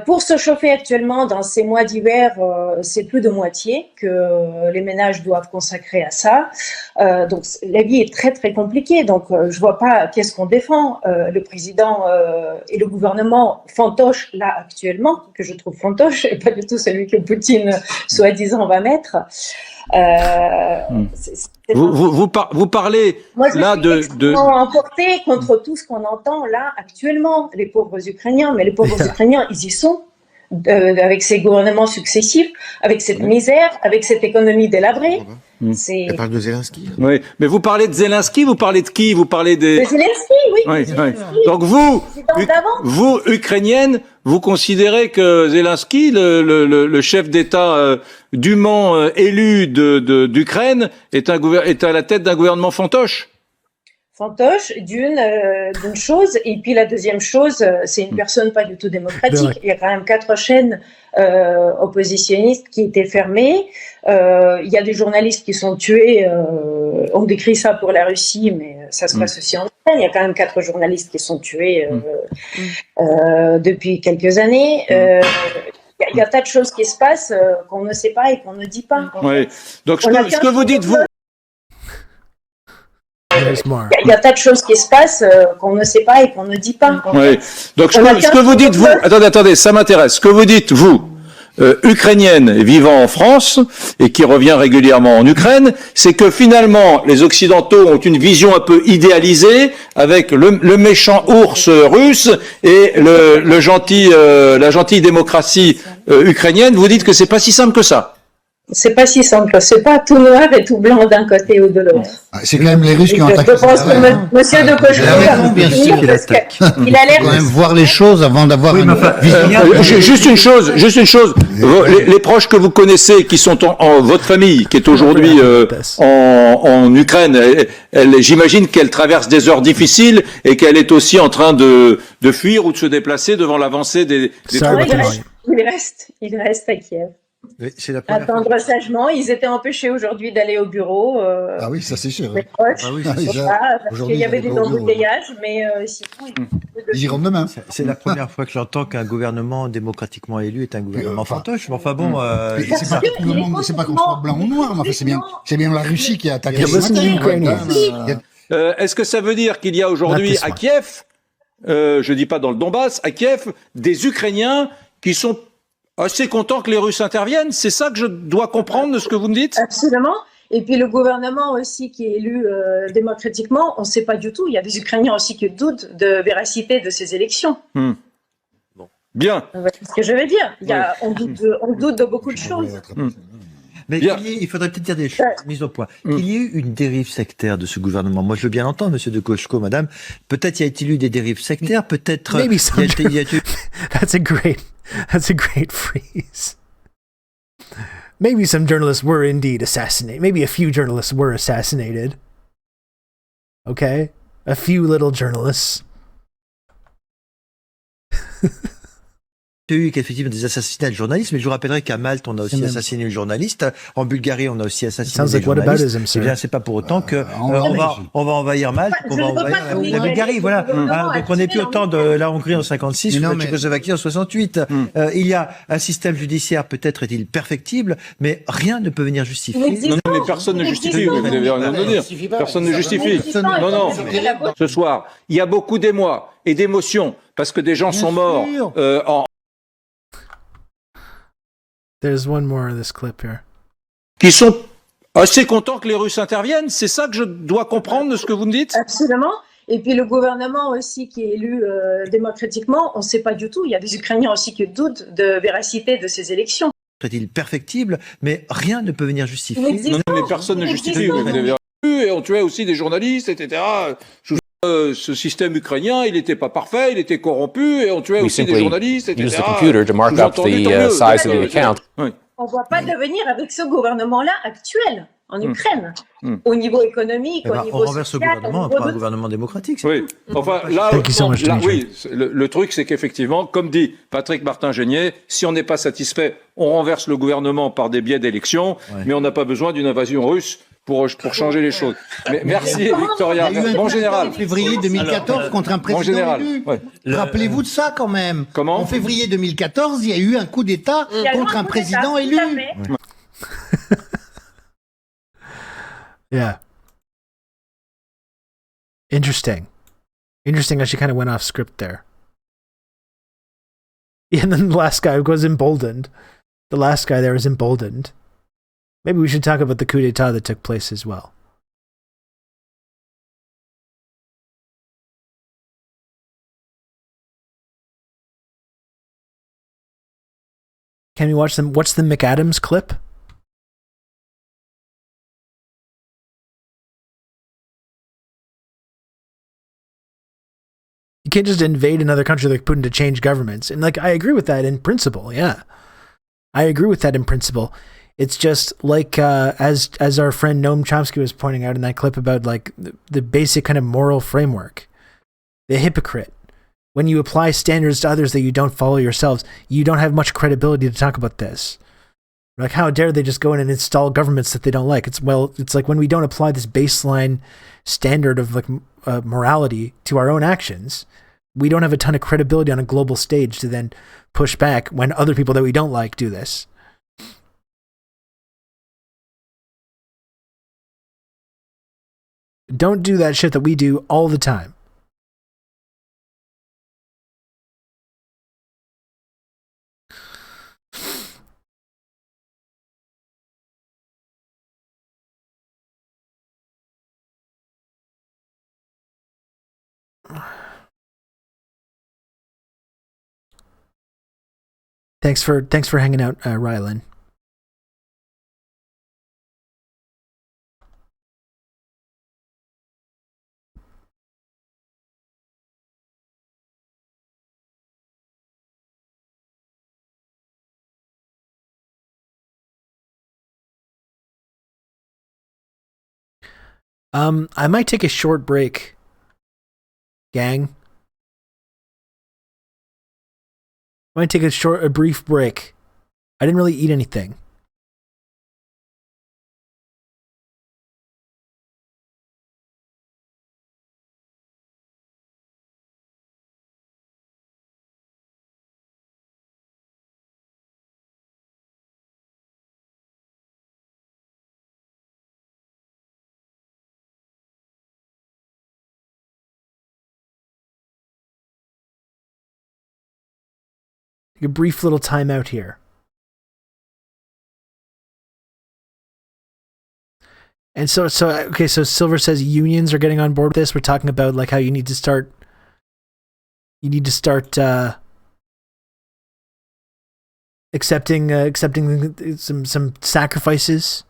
Pour se chauffer actuellement dans ces mois d'hiver, c'est plus de moitié que les ménages doivent consacrer à ça. Donc la vie est très très compliquée. Donc je vois pas qu'est-ce qu'on défend. Le président et le gouvernement fantoche là actuellement, que je trouve fantoche et pas du tout celui que Poutine soi-disant va mettre. Vous parlez là de emporté contre tout ce qu'on entend là actuellement, les pauvres Ukrainiens, mais les pauvres Ukrainiens, ils y sont, avec ces gouvernements successifs, avec cette misère, avec cette économie délabrée. Elle parle de Zelensky. Oui, mais vous parlez de Zelensky, vous parlez de qui? Vous parlez des... De Zelensky, oui. Donc vous, Ukrainienne, vous considérez que Zelensky, le chef d'État dûment élu d'Ukraine, est à la tête d'un gouvernement fantoche? Fantoche, d'une chose, et puis la deuxième chose, c'est une personne pas du tout démocratique. Il y a quand même 4 chaînes oppositionnistes qui étaient fermées. Il y a des journalistes qui sont tués. On décrit ça pour la Russie, mais ça se passe aussi en Ukraine. Il y a quand même 4 journalistes qui sont tués depuis quelques années. Il y a tas de choses qui se passent qu'on ne sait pas et qu'on ne dit pas. Oui. Donc ce que vous dites, vous... Il y a tas de choses qui se passent qu'on ne sait pas et qu'on ne dit pas. Oui. Donc ce que vous dites, vous... Attendez, ça m'intéresse. Ce que vous dites, vous, ukrainienne vivant en France et qui revient régulièrement en Ukraine, c'est que finalement, les Occidentaux ont une vision un peu idéalisée avec le méchant ours russe et la gentille démocratie ukrainienne. Vous dites que c'est pas si simple que ça. C'est pas si simple. C'est pas tout noir et tout blanc d'un côté ou de l'autre. C'est quand même les Russes qui ont attaqué. Je pense que Monsieur de Cochereau, bien sûr, il a l'air quand même voir les choses avant d'avoir une vision. Juste une chose. Les proches que vous connaissez, qui sont en votre famille, qui est aujourd'hui en Ukraine, j'imagine qu'elle traverse des heures difficiles et qu'elle est aussi en train de fuir ou de se déplacer devant l'avancée des troupes. Il reste à Kiev. C'est la Attendre sagement. Ils étaient empêchés aujourd'hui d'aller au bureau. Ah oui, ça c'est sûr. Parce qu'il y avait des embouteillages, mais sinon... Ils iront demain. C'est la première fois que j'entends qu'un gouvernement démocratiquement élu est un gouvernement fantoche. Mais enfin bon... c'est pas qu'on soit blanc ou noir, mais c'est bien la Russie qui a attaqué. Est-ce que ça veut dire qu'il y a aujourd'hui à Kiev, je dis pas dans le Donbass, à Kiev, des Ukrainiens qui sont assez contents que les Russes interviennent? C'est ça que je dois comprendre de ce que vous me dites? Absolument. Et puis le gouvernement aussi qui est élu démocratiquement, on ne sait pas du tout. Il y a des Ukrainiens aussi qui doutent de véracité de ces élections. Bon. Bien. C'est ce que je veux dire. On doute de beaucoup de choses. Mais il faudrait peut-être dire des choses mises au point. Qu'il y ait eu une dérive sectaire de ce gouvernement. Moi, je veux bien l'entendre, monsieur de Kochko, madame. Peut-être y a-t-il eu des dérives sectaires, peut-être... That's a great phrase. Maybe some journalists were indeed assassinated. Maybe a few journalists were assassinated. Okay? A few little journalists. Il y a eu effectivement des assassinats de journalistes, mais je vous rappellerai qu'à Malte, on a aussi assassiné le journaliste. En Bulgarie, on a aussi assassiné des journalistes. Eh bien, c'est pas pour autant que on va envahir Malte, on va envahir la Bulgarie, voilà. Donc on n'est plus au temps de la Hongrie en 56 ou la Tchécoslovaquie en 68. Il y a un système judiciaire, peut-être est-il perfectible, mais rien ne peut venir justifier. Non, mais personne ne justifie, vous avez rien à dire. Personne ne justifie. Non. Ce soir, il y a beaucoup d'émoi et d'émotions, parce que des gens sont morts There's one more of this clip here. Qui sont assez contents que les Russes interviennent. C'est ça que je dois comprendre de ce que vous me dites? Absolument. Et puis le gouvernement aussi qui est élu démocratiquement, on ne sait pas du tout. Il y a des Ukrainiens aussi qui doutent de véracité de ces élections. Est-il perfectible, mais rien ne peut venir justifier. Non, mais personne ne justifie. Vous avez vu, et on tuait aussi des journalistes, etc. Ce système ukrainien, il n'était pas parfait, il était corrompu, et on tuait aussi des journalistes, etc. Use the computer to mark up the size of the account. On ne voit pas devenir avec ce gouvernement-là actuel en Ukraine, au niveau économique, au niveau on renverse social, ce gouvernement, on prend un gouvernement démocratique. Oui, enfin là, le truc, c'est qu'effectivement, comme dit Patrick Martin-Genier, si on n'est pas satisfait, on renverse le gouvernement par des biais d'élections, mais on n'a pas besoin d'une invasion russe pour changer les choses. Mais merci Victoria. Bon général. En février 2014 contre un président élu. Rappelez-vous de ça quand même. Comment? En février 2014, il y a eu un coup d'État contre un président élu. Yeah. Interesting how she kind of went off script there. Yeah, and then the last guy was emboldened. The last guy there was emboldened. Maybe we should talk about the coup d'etat that took place as well. Can we watch them? What's the McAdams clip? can't just invade another country like Putin to change governments. And like, I agree with that in principle. Yeah, I agree with that in principle. It's just like, as our friend Noam Chomsky was pointing out in that clip about like the basic kind of moral framework, the hypocrite. When you apply standards to others that you don't follow yourselves, you don't have much credibility to talk about this. Like, how dare they just go in and install governments that they don't like? It's like when we don't apply this baseline standard of like morality to our own actions, we don't have a ton of credibility on a global stage to then push back when other people that we don't like do this. Don't do that shit that we do all the time. Thanks for hanging out, Rylan. I might take a short break, gang. I might take a brief break. I didn't really eat anything. Take a brief little time out here. And so Silver says unions are getting on board with this. We're talking about like how you need to start accepting some sacrifices.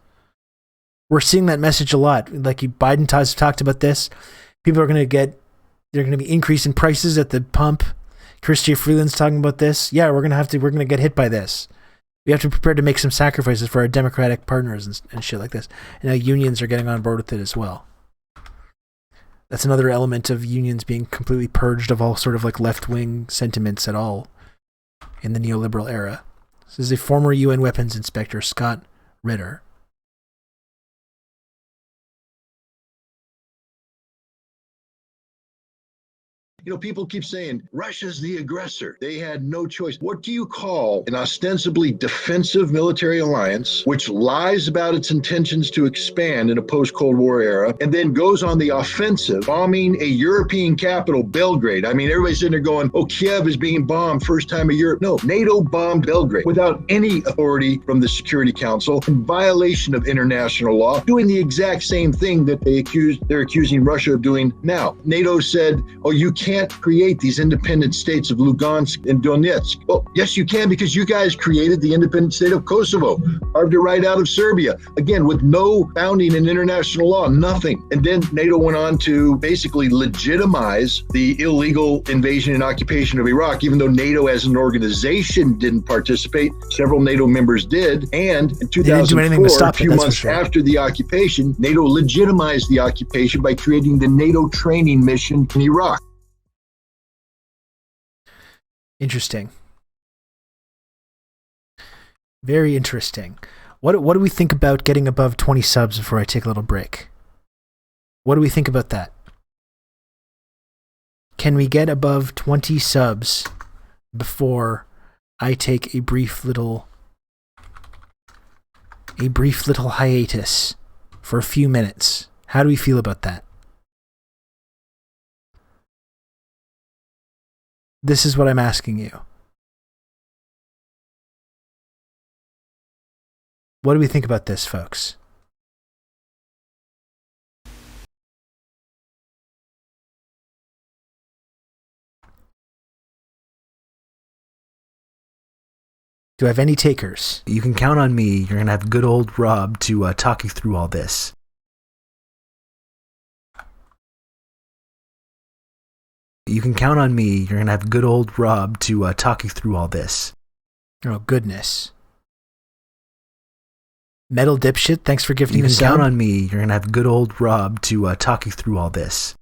We're seeing that message a lot. Like Biden has talked about this. People are going to be increasing prices at the pump. Chrystia Freeland's talking about this. Yeah, we're going to get hit by this. We have to prepare to make some sacrifices for our Democratic partners and shit like this. And now unions are getting on board with it as well. That's another element of unions being completely purged of all sort of like left-wing sentiments at all in the neoliberal era. This is a former UN weapons inspector, Scott Ritter. You know, people keep saying Russia's the aggressor. They had no choice. What do you call an ostensibly defensive military alliance which lies about its intentions to expand in a post-Cold War era and then goes on the offensive, bombing a European capital, Belgrade? I mean, everybody's sitting there going, oh, Kiev is being bombed, first time in Europe. No, NATO bombed Belgrade without any authority from the Security Council in violation of international law, doing the exact same thing that they're accusing Russia of doing now. NATO said, oh, you can't create these independent states of Lugansk and Donetsk. Well, yes, you can, because you guys created the independent state of Kosovo, carved it right out of Serbia, again, with no founding in international law, nothing. And then NATO went on to basically legitimize the illegal invasion and occupation of Iraq, even though NATO as an organization didn't participate. Several NATO members did. And in 2004, a few months after the occupation, NATO legitimized the occupation by creating the NATO training mission in Iraq. Interesting. Very interesting. What do we think about getting above 20 subs before I take a little break? What do we think about that? Can we get above 20 subs before I take a brief little hiatus for a few minutes? How do we feel about that? This is what I'm asking you. What do we think about this, folks? Do I have any takers? You can count on me. You're going to have good old Rob to talk you through all this. You can count on me. You're going to have good old Rob to talk you through all this. Oh, goodness. Metal Dipshit, thanks for gifting a sub. You can count on me. You're going to have good old Rob to talk you through all this.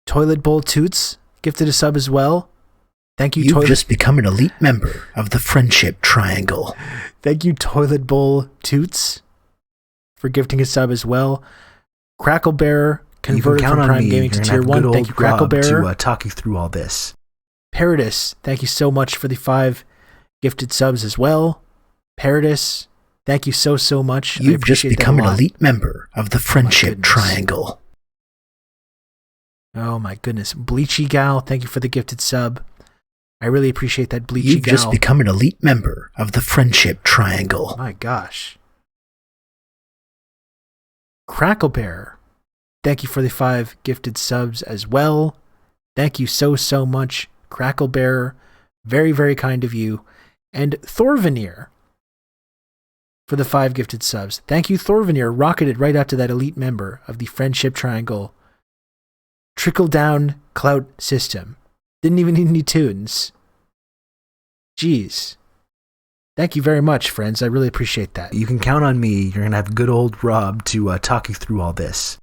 Toilet Bowl Toots gifted a sub as well. Thank you, You've just become an elite member of the Friendship Triangle. Thank you, Toilet Bowl Toots, for gifting a sub as well. Crackle Bearer converted from Prime Gaming to Tier 1. Thank you, Crackle Bearer. To talk you through all this. Paradis, thank you so much for the 5 gifted subs as well. Paradis, thank you so much. You've just become an elite member of the Friendship Triangle. Oh my goodness. Bleachy Gal, thank you for the gifted sub. I really appreciate that, Bleachy Gal. You've just become an elite member of the Friendship Triangle. My gosh. Crackle Bearer, thank you for the 5 gifted subs as well. Thank you so much, Crackle Bearer. Very, very kind of you. And Thorveneer for the 5 gifted subs. Thank you, Thorveneer. Rocketed right out to that elite member of the Friendship Triangle trickle-down clout system. Didn't even need any tunes. Jeez. Thank you very much, friends. I really appreciate that. You can count on me. You're going to have good old Rob to talk you through all this.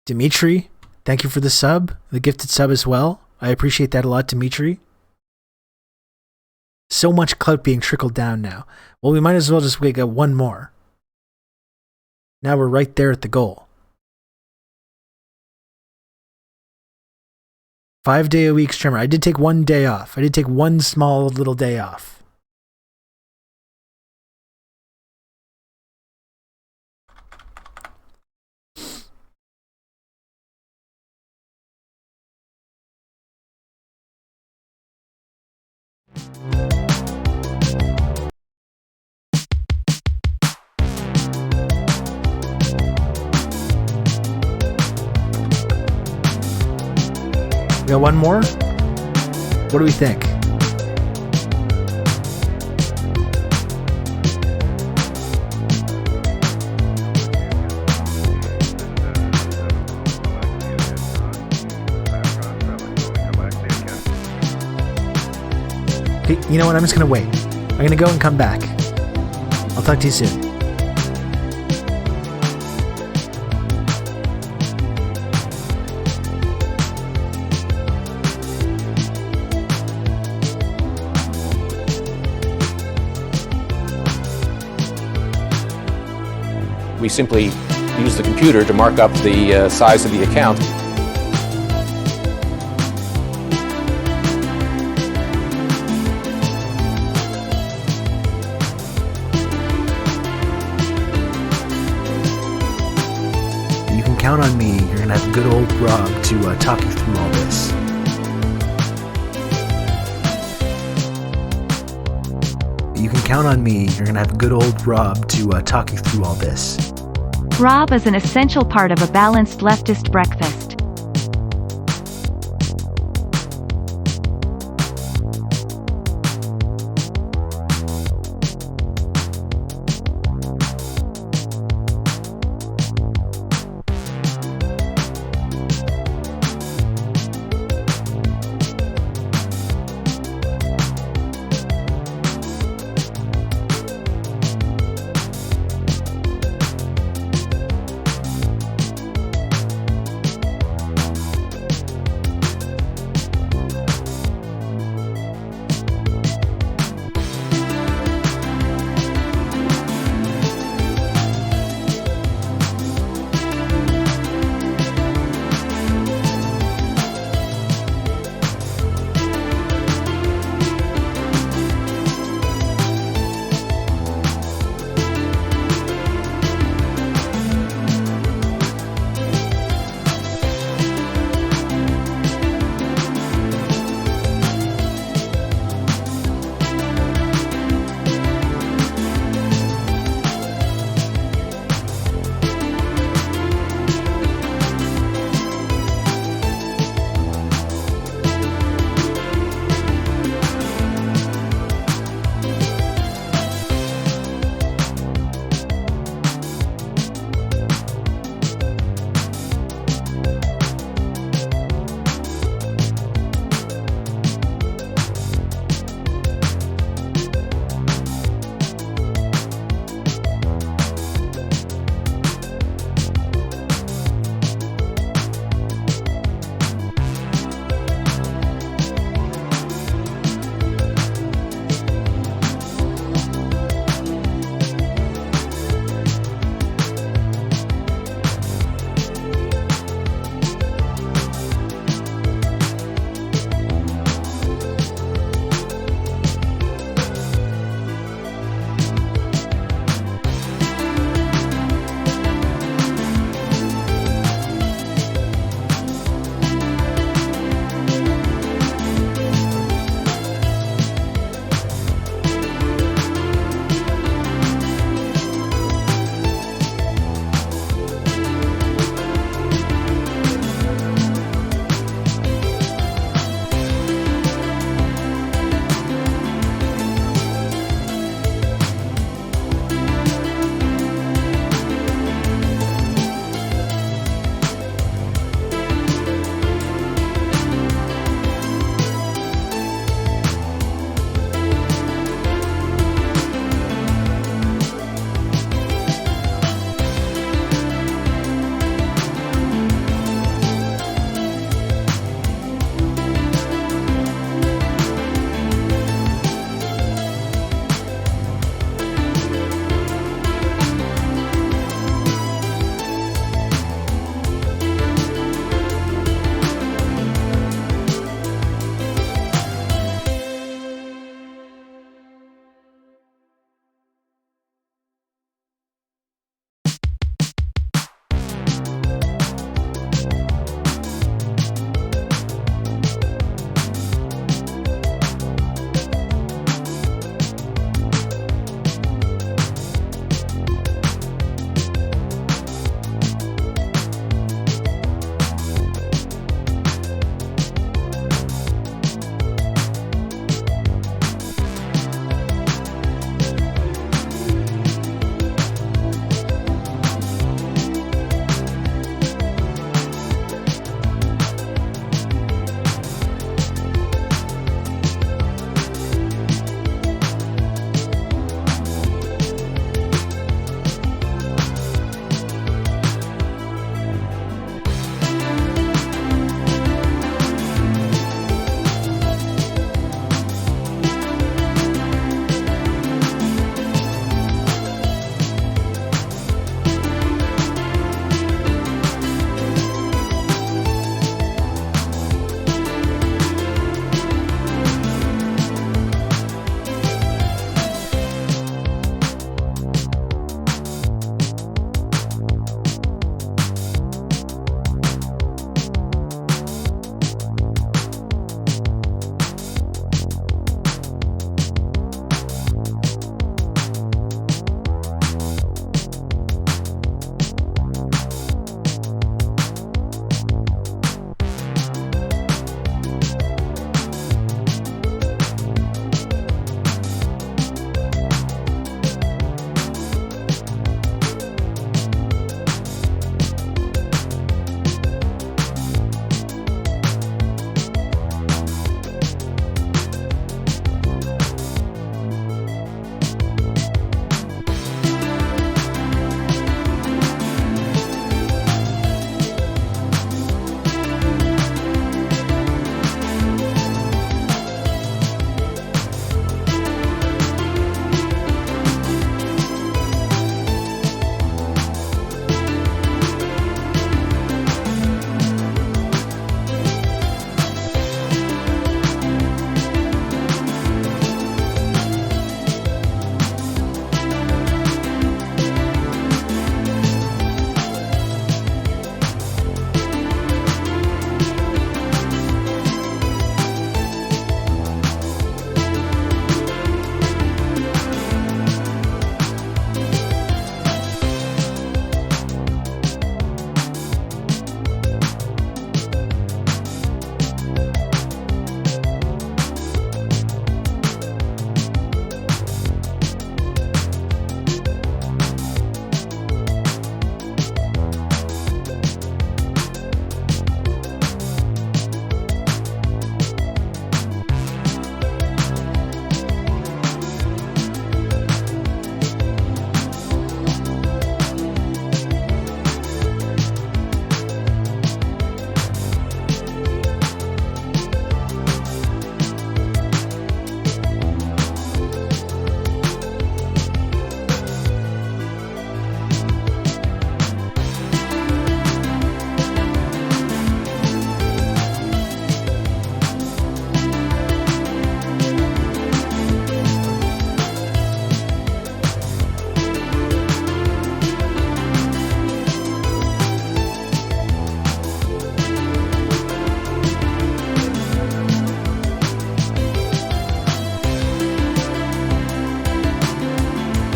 Dimitri, thank you for the sub, the gifted sub as well. I appreciate that a lot, Dimitri. So much clout being trickled down now. Well, we might as well just get one more. Now we're right there at the goal. 5-day-a-week streamer. I did take one day off. I did take one small little day off. We got one more? What do we think? Okay, you know what? I'm just going to wait. I'm going to go and come back. I'll talk to you soon. We simply use the computer to mark up the size of the account. You can count on me. You're going to have good old Rob to talk you through all this. You can count on me. You're going to have good old Rob to talk you through all this. Rob is an essential part of a balanced leftist breakfast.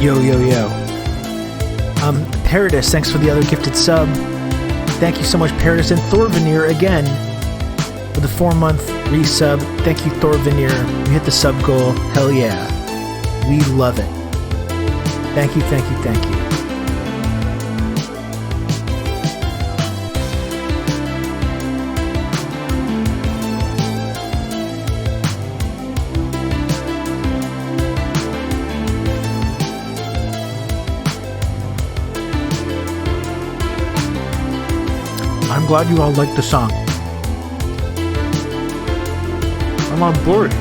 Yo, yo, yo. Paradis, thanks for the other gifted sub. Thank you so much, Paradis. And Thorvanir again for the 4-month resub. Thank you, Thorvanir. You hit the sub goal. Hell yeah. We love it. Thank you, thank you, thank you. I'm glad you all liked the song. I'm on board.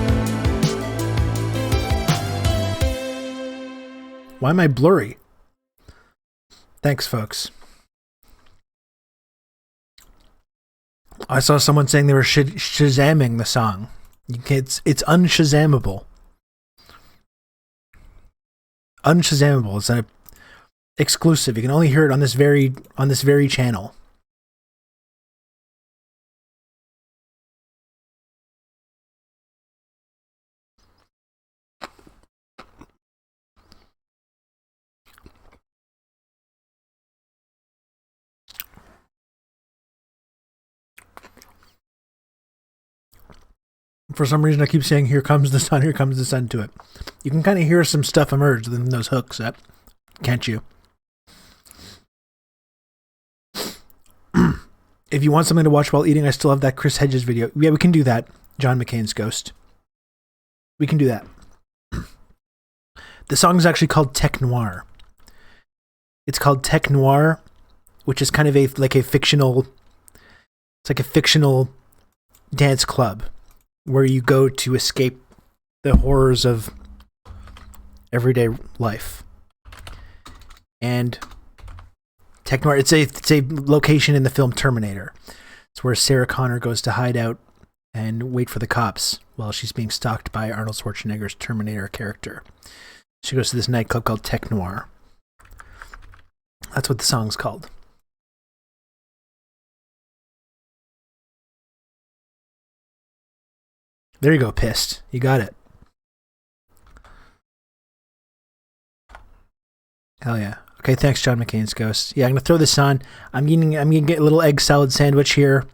Why am I blurry? Thanks, folks. I saw someone saying they were shazamming the song. It's unshazammable. Unshazammable. It's an exclusive. You can only hear it on this very channel. For some reason, I keep saying, here comes the sun to it. You can kind of hear some stuff emerge in those hooks, can't you? If you want something to watch while eating, I still have that Chris Hedges video. Yeah, we can do that. John McCain's Ghost. We can do that. The song is actually called Tech Noir. It's called Tech Noir, which is kind of a fictional dance club where you go to escape the horrors of everyday life. And Tech Noir, it's a location in the film Terminator. It's where Sarah Connor goes to hide out and wait for the cops while she's being stalked by Arnold Schwarzenegger's Terminator character. She goes to this nightclub called Tech Noir. That's what the song's called. There you go, Pissed. You got it. Hell yeah. Okay, thanks, John McCain's Ghost. Yeah, I'm gonna throw this on. I'm gonna get a little egg salad sandwich here.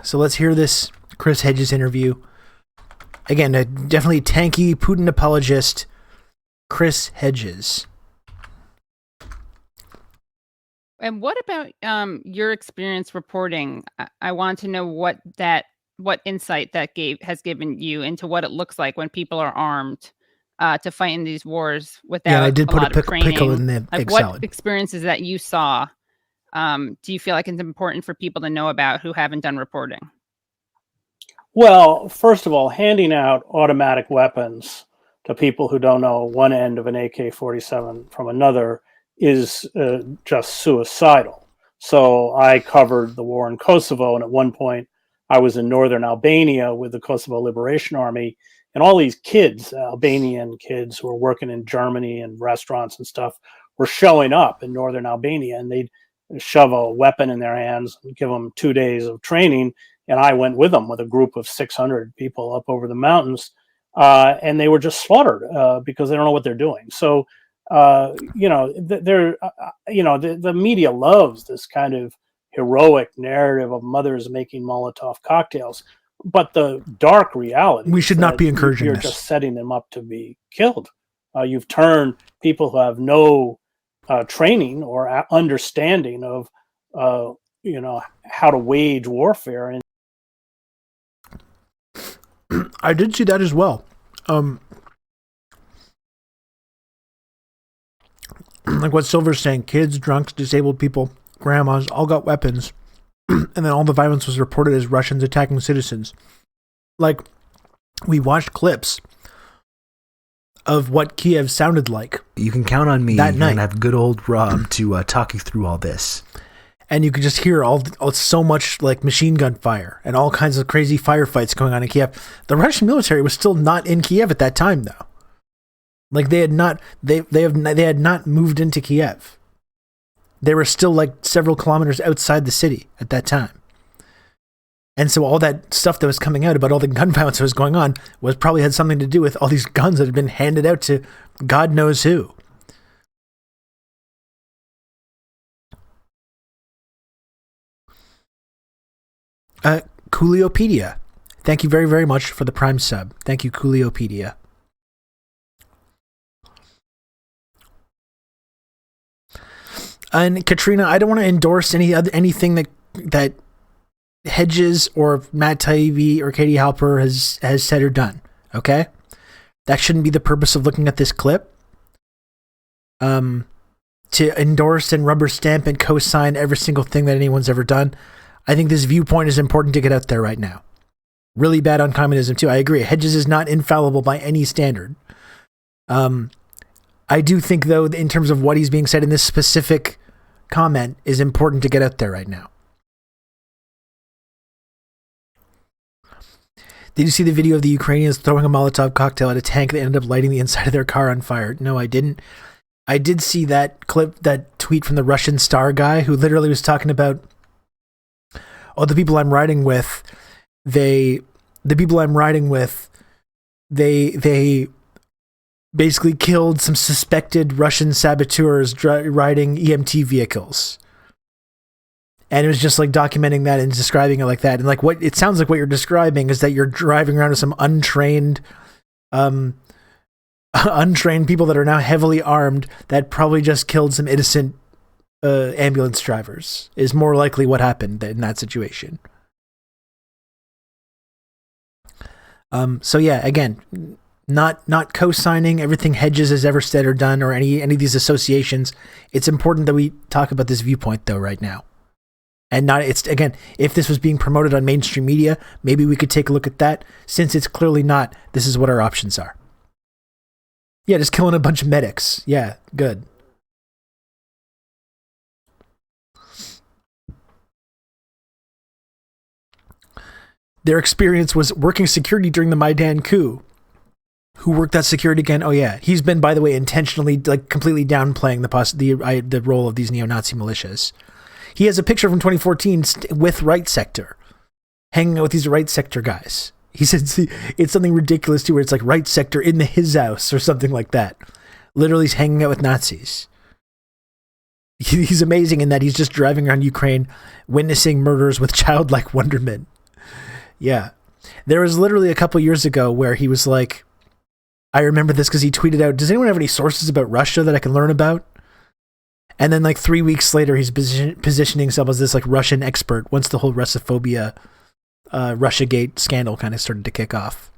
So let's hear this Chris Hedges interview. Again, a definitely tanky Putin apologist, Chris Hedges. And what about your experience reporting? I want to know what insight that has given you into what it looks like when people are armed to fight in these wars without I did put a training. pickle in the egg what salad. Experiences that you saw do you feel like it's important for people to know about who haven't done reporting? Well, first of all, handing out automatic weapons to people who don't know one end of an AK-47 from another is just suicidal. So I covered the war in Kosovo, and at one point I was in northern Albania with the Kosovo Liberation Army, and all these kids, Albanian kids who were working in Germany and restaurants and stuff, were showing up in northern Albania, and they'd shove a weapon in their hands and give them 2 days of training. And I went with them with a group of 600 people up over the mountains, and they were just slaughtered because they don't know what they're doing. So the media loves this kind of heroic narrative of mothers making Molotov cocktails, but the dark reality we should not be encouraging you're this. Just setting them up to be killed. You've turned people who have no training or understanding of how to wage warfare. And I did see that as well. Like what Silver's saying, kids, drunks, disabled people, grandmas, all got weapons, and then all the violence was reported as Russians attacking citizens. Like, we watched clips of what Kiev sounded like. You can count on me. That You're night. gonna have good old Rob to talk you through all this. And you could just hear so much like machine gun fire and all kinds of crazy firefights going on in Kiev. The Russian military was still not in Kiev at that time, though. Like they had not moved into Kiev. They were still like several kilometers outside the city at that time. And so all that stuff that was coming out about all the gun violence that was going on was probably had something to do with all these guns that had been handed out to God knows who. Cooliopedia. Thank you very, very much for the Prime sub. Thank you, Cooliopedia. And Katrina, I don't want to endorse anything that Hedges or Matt Taibbi or Katie Halper has said or done. Okay, that shouldn't be the purpose of looking at this clip. To endorse and rubber stamp and co-sign every single thing that anyone's ever done. I think this viewpoint is important to get out there right now. Really bad on communism too. I agree. Hedges is not infallible by any standard. I do think, though, in terms of what he's being said in this specific comment, is important to get out there right now. Did you see the video of the Ukrainians throwing a Molotov cocktail at a tank that ended up lighting the inside of their car on fire? No, I didn't. I did see that clip, that tweet from the Russian Star guy who literally was talking about, oh, the people I'm riding with, they basically killed some suspected Russian saboteurs riding EMT vehicles. And it was just like documenting that and describing it like that. And like what it sounds like what you're describing is that you're driving around with some untrained people that are now heavily armed that probably just killed some innocent ambulance drivers, is more likely what happened in that situation. So yeah, again, not co-signing everything Hedges has ever said or done, or any of these associations. It's important that we talk about this viewpoint though right now. And not, it's again, if this was being promoted on mainstream media, maybe we could take a look at that. Since it's clearly not, this is what our options are. Yeah, just killing a bunch of medics. Yeah, good. Their experience was working security during the Maidan coup. Who worked that security again? Oh yeah, he's been, by the way, intentionally like completely downplaying the role of these neo-Nazi militias. He has a picture from 2014 with Right Sector, hanging out with these Right Sector guys. He said it's something ridiculous too, where it's like Right Sector in his house or something like that. Literally, he's hanging out with Nazis. He's amazing in that he's just driving around Ukraine, witnessing murders with childlike wonderment. Yeah. There was literally a couple years ago where he was like, I remember this because he tweeted out, does anyone have any sources about Russia that I can learn about? And then like 3 weeks later, he's positioning himself as this like Russian expert once the whole Russophobia, Russiagate scandal kind of started to kick off.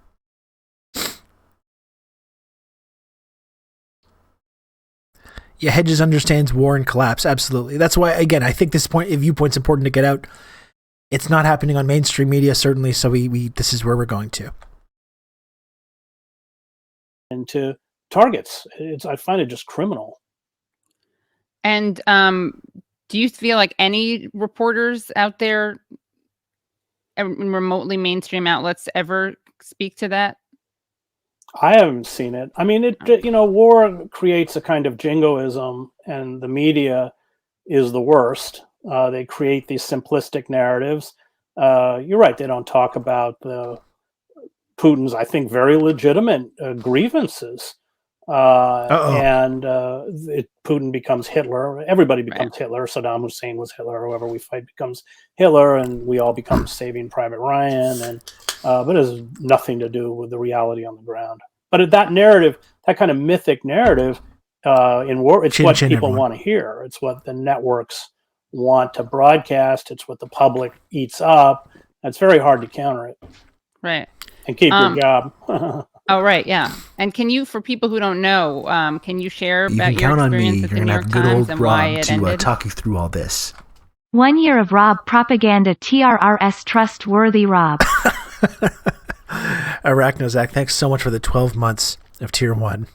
Yeah, Hedges understands war and collapse. Absolutely. That's why, again, I think this viewpoint's important to get out. It's not happening on mainstream media, certainly, so this is where we're going to. And to targets. I find it just criminal. And do you feel like any reporters out there in remotely mainstream outlets ever speak to that? I haven't seen it. I mean, war creates a kind of jingoism, and the media is the worst. They create these simplistic narratives. You're right. They don't talk about Putin's, I think, very legitimate grievances. And Putin becomes Hitler. Everybody becomes Hitler. Saddam Hussein was Hitler. Whoever we fight becomes Hitler, and we all become Saving Private Ryan. And but it has nothing to do with the reality on the ground. But that narrative, that kind of mythic narrative in war, it's what people want to hear. It's what the networks want to broadcast. It's what the public eats up. It's very hard to counter it. Right. And keep your job. Oh, right, yeah. And can you, for people who don't know, can you share about your experience at the New York Times and why it ended? To talk you through all this. 1 year of Rob propaganda. TRRS trustworthy Rob. Arachnozak, thanks so much for the 12 months of Tier 1.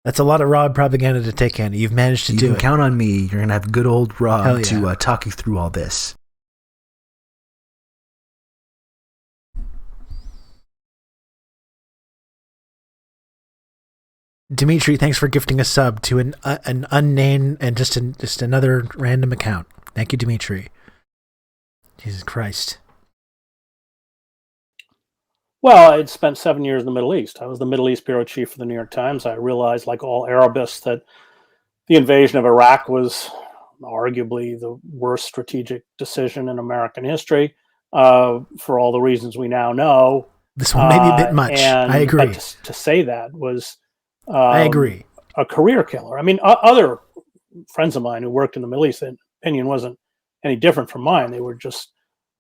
That's a lot of Rob propaganda to take in. You've managed to do it. You can count on me. You're going to have good old Rob to talk you through all this. Dimitri, thanks for gifting a sub to an unnamed and just another random account. Thank you, Dimitri. Jesus Christ. Well, I'd spent 7 years in the Middle East. I was the Middle East bureau chief for the New York Times. I realized, like all Arabists, that the invasion of Iraq was arguably the worst strategic decision in American history, for all the reasons we now know. This one may be a bit much. I agree. But to say that was I agree. A career killer. I mean, other friends of mine who worked in the Middle East, their opinion wasn't any different from mine. They were just,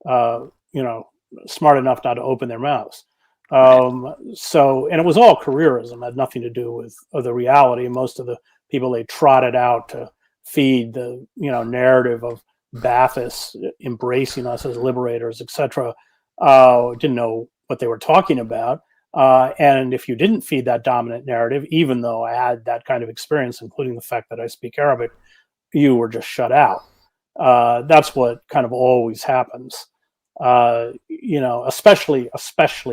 smart enough not to open their mouths. And it was all careerism, had nothing to do with the reality. Most of the people they trotted out to feed the narrative of Baathists embracing us as liberators, etc., didn't know what they were talking about. And if you didn't feed that dominant narrative, even though I had that kind of experience, including the fact that I speak Arabic, you were just shut out. That's what kind of always happens, especially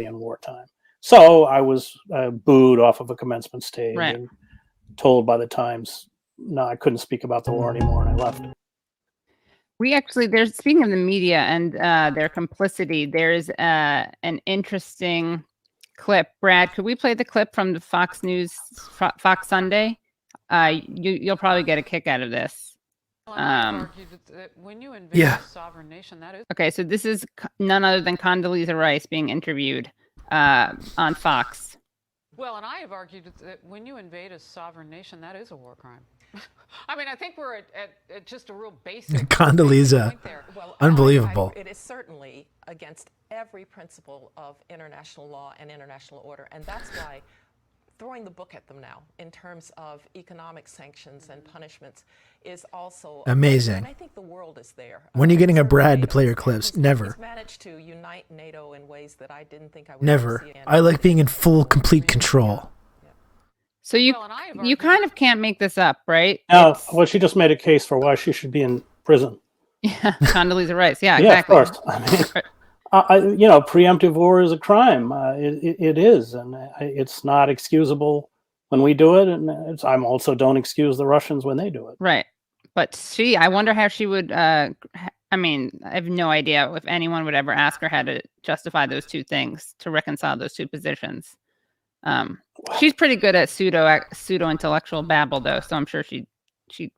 in wartime. So I was booed off of a commencement stage and told by the Times, no, I couldn't speak about the war anymore, and I left. There's, speaking of the media and their complicity, there's an interesting clip. Brad, could we play the clip from the Fox News, Fox Sunday? You'll probably get a kick out of this. When you invade a sovereign nation, that is okay. So this is none other than Condoleezza Rice being interviewed on Fox. Well, and I have argued that when you invade a sovereign nation, that is a war crime. I mean, I think we're at just a real basic Condoleezza. Well, unbelievable. It is certainly against every principle of international law and international order, and that's why throwing the book at them now in terms of economic sanctions and punishments is also amazing. And I think the world is there. When are you getting a Brad to play your clips? Never. He's managed to unite NATO in ways that I didn't think I would Never. see. I like being in full, complete control. So you kind of can't make this up, right? No, well, she just made a case for why she should be in prison. Yeah, Condoleezza Rice. Yeah, exactly. Yeah, of course. I mean, preemptive war is a crime. It is, and it's not excusable when we do it. And I'm also don't excuse the Russians when they do it. Right. But I wonder how she would. I mean, I have no idea if anyone would ever ask her how to justify those two things, to reconcile those two positions. She's pretty good at pseudo intellectual babble, though, so I'm sure she'd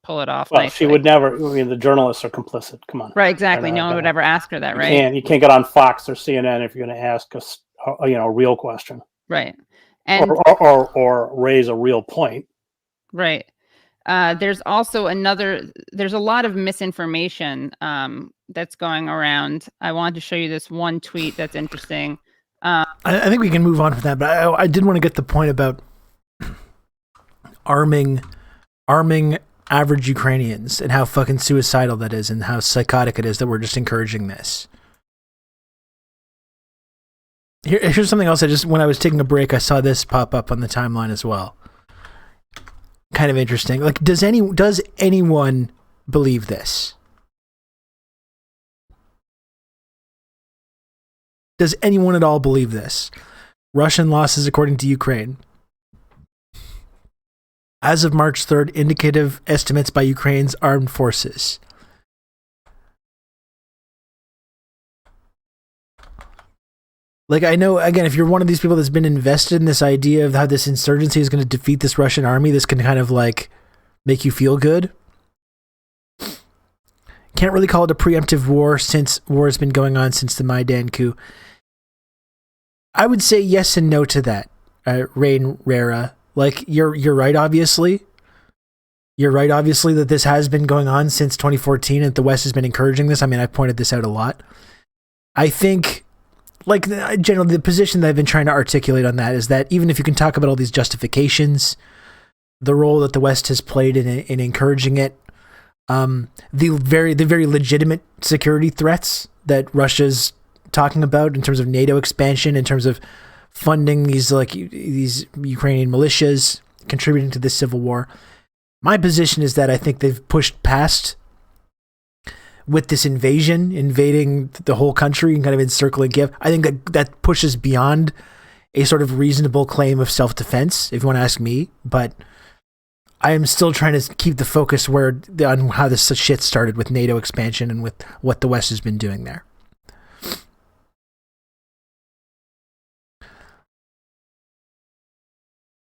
pull it off. Well, nicely. She would never. I mean, the journalists are complicit. Come on. Right, exactly. No one would ever ask her that, right? You can't get on Fox or CNN if you're going to ask a real question. Right. And or raise a real point. Right. There's also there's a lot of misinformation that's going around. I wanted to show you this one tweet that's interesting. I think we can move on from that, but I did want to get the point about arming average Ukrainians and how fucking suicidal that is and how psychotic it is that we're just encouraging this. Here's something else. When I was taking a break, I saw this pop up on the timeline as well. Kind of interesting. Like, does anyone believe this? Does anyone at all believe this? Russian losses according to Ukraine. As of March 3rd, indicative estimates by Ukraine's armed forces. Like, I know, again, if you're one of these people that's been invested in this idea of how this insurgency is going to defeat this Russian army, this can kind of like make you feel good. Can't really call it a preemptive war since war has been going on since the Maidan coup. I would say yes and no to that, Rain Rara. Like, you're right, obviously. You're right, obviously, that this has been going on since 2014 and the West has been encouraging this. I mean, I've pointed this out a lot. I think, like, generally, the position that I've been trying to articulate on that is that even if you can talk about all these justifications, the role that the West has played in encouraging it, the very legitimate security threats that Russia's talking about in terms of NATO expansion, in terms of funding these Ukrainian militias, contributing to this civil war. My position is that I think they've pushed past with this invading the whole country and kind of encircling Kiev. I think that pushes beyond a sort of reasonable claim of self-defense, if you want to ask me. But I am still trying to keep the focus on how this shit started with NATO expansion and with what the West has been doing there.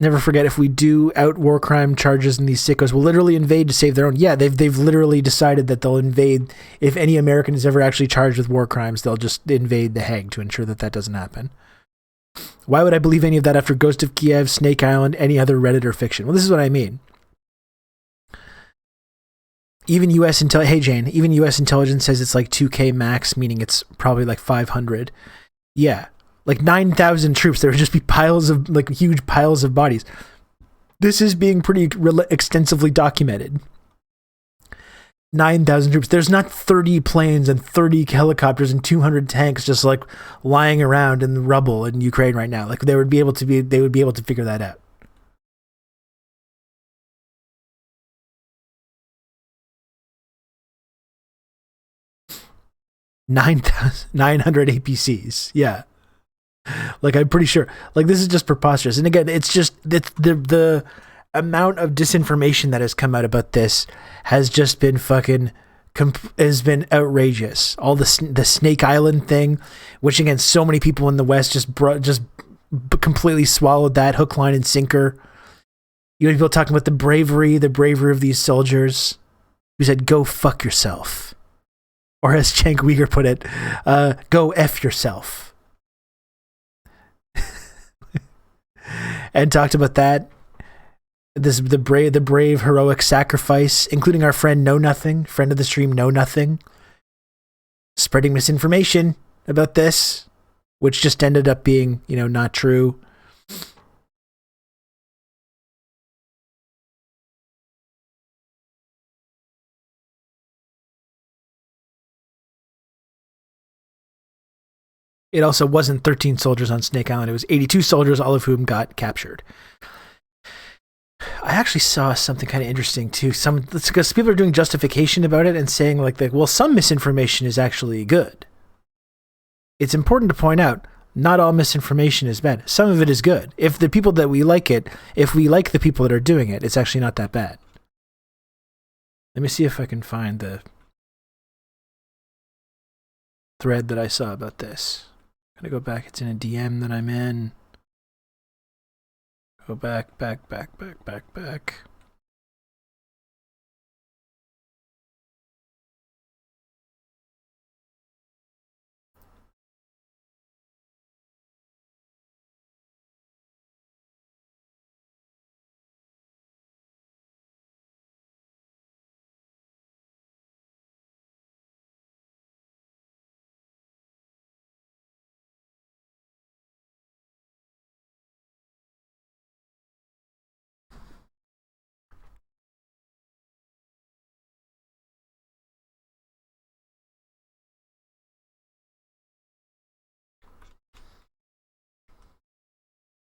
Never forget, if we do out war crime charges and these sickos will literally invade to save their own. Yeah, they've literally decided that they'll invade. If any American is ever actually charged with war crimes, they'll just invade The Hague to ensure that that doesn't happen. Why would I believe any of that after Ghost of Kiev, Snake Island, any other Reddit or fiction? Well, this is what I mean. Even U.S. even U.S. intelligence says it's like 2K max, meaning it's probably like 500. Yeah. Like 9,000 troops. There would just be huge piles of bodies. This is being pretty extensively documented. 9,000 troops. There's not 30 planes and 30 helicopters and 200 tanks just like lying around in the rubble in Ukraine right now. Like they would be able to figure that out. $900 APCs. Yeah. Like, I'm pretty sure. Like, this is just preposterous. And again, it's just the amount of disinformation that has come out about this has just been has been outrageous. All the Snake Island thing, which again, so many people in the West just completely swallowed that hook, line, and sinker. You know, people talking about the bravery of these soldiers who said, "Go fuck yourself," or as Cenk Uygur put it, "Go F yourself." And talked about that. The brave heroic sacrifice, including our friend Know Nothing, friend of the stream Know Nothing, spreading misinformation about this, which just ended up being, not true. It also wasn't 13 soldiers on Snake Island. It was 82 soldiers, all of whom got captured. I actually saw something kind of interesting too. Because people are doing justification about it and saying well, some misinformation is actually good. It's important to point out, not all misinformation is bad. Some of it is good. If the people that we like if we like the people that are doing it, it's actually not that bad. Let me see if I can find the thread that I saw about this. Gotta go back. It's in a DM that I'm in. Go back.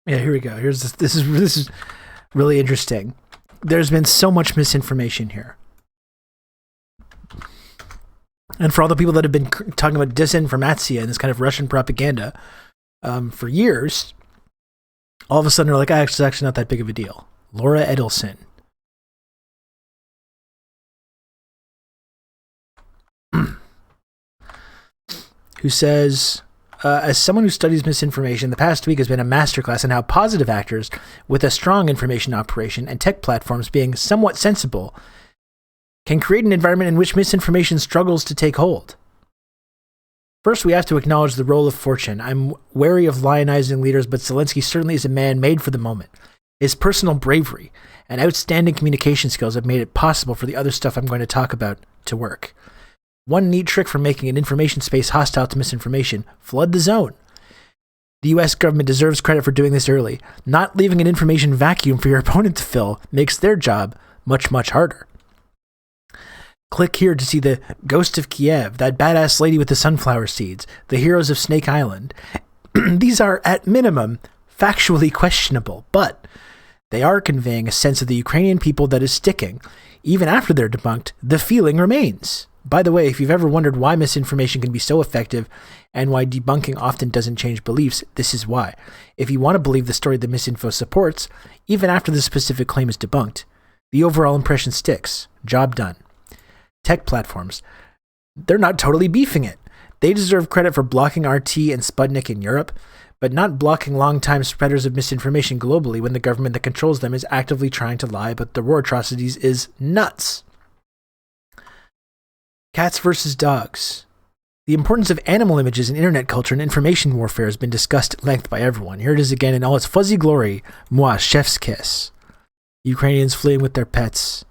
Yeah, here we go. This is really interesting. There's been so much misinformation here. And for all the people that have been talking about disinformatia and this kind of Russian propaganda for years, all of a sudden they're like, it's actually not that big of a deal. Laura Edelson. Who says, as someone who studies misinformation, the past week has been a masterclass in how positive actors with a strong information operation and tech platforms being somewhat sensible can create an environment in which misinformation struggles to take hold. First, we have to acknowledge the role of fortune. I'm wary of lionizing leaders, but Zelensky certainly is a man made for the moment. His personal bravery and outstanding communication skills have made it possible for the other stuff I'm going to talk about to work. One neat trick for making an information space hostile to misinformation: flood the zone. The US government deserves credit for doing this early. Not leaving an information vacuum for your opponent to fill makes their job much, much harder. Click here to see the Ghost of Kiev, that badass lady with the sunflower seeds, the heroes of Snake Island. These are, at minimum, factually questionable, but they are conveying a sense of the Ukrainian people that is sticking. Even after they're debunked, the feeling remains. By the way, if you've ever wondered why misinformation can be so effective and why debunking often doesn't change beliefs, this is why. If you want to believe the story that misinfo supports, even after the specific claim is debunked, the overall impression sticks. Job done. Tech platforms, they're not totally beefing it. They deserve credit for blocking RT and Sputnik in Europe, but not blocking long-time spreaders of misinformation globally when the government that controls them is actively trying to lie about the war atrocities is nuts. Cats versus dogs. The importance of animal images in internet culture and information warfare has been discussed at length by everyone. Here it is again in all its fuzzy glory. Moi, chef's kiss. Ukrainians fleeing with their pets.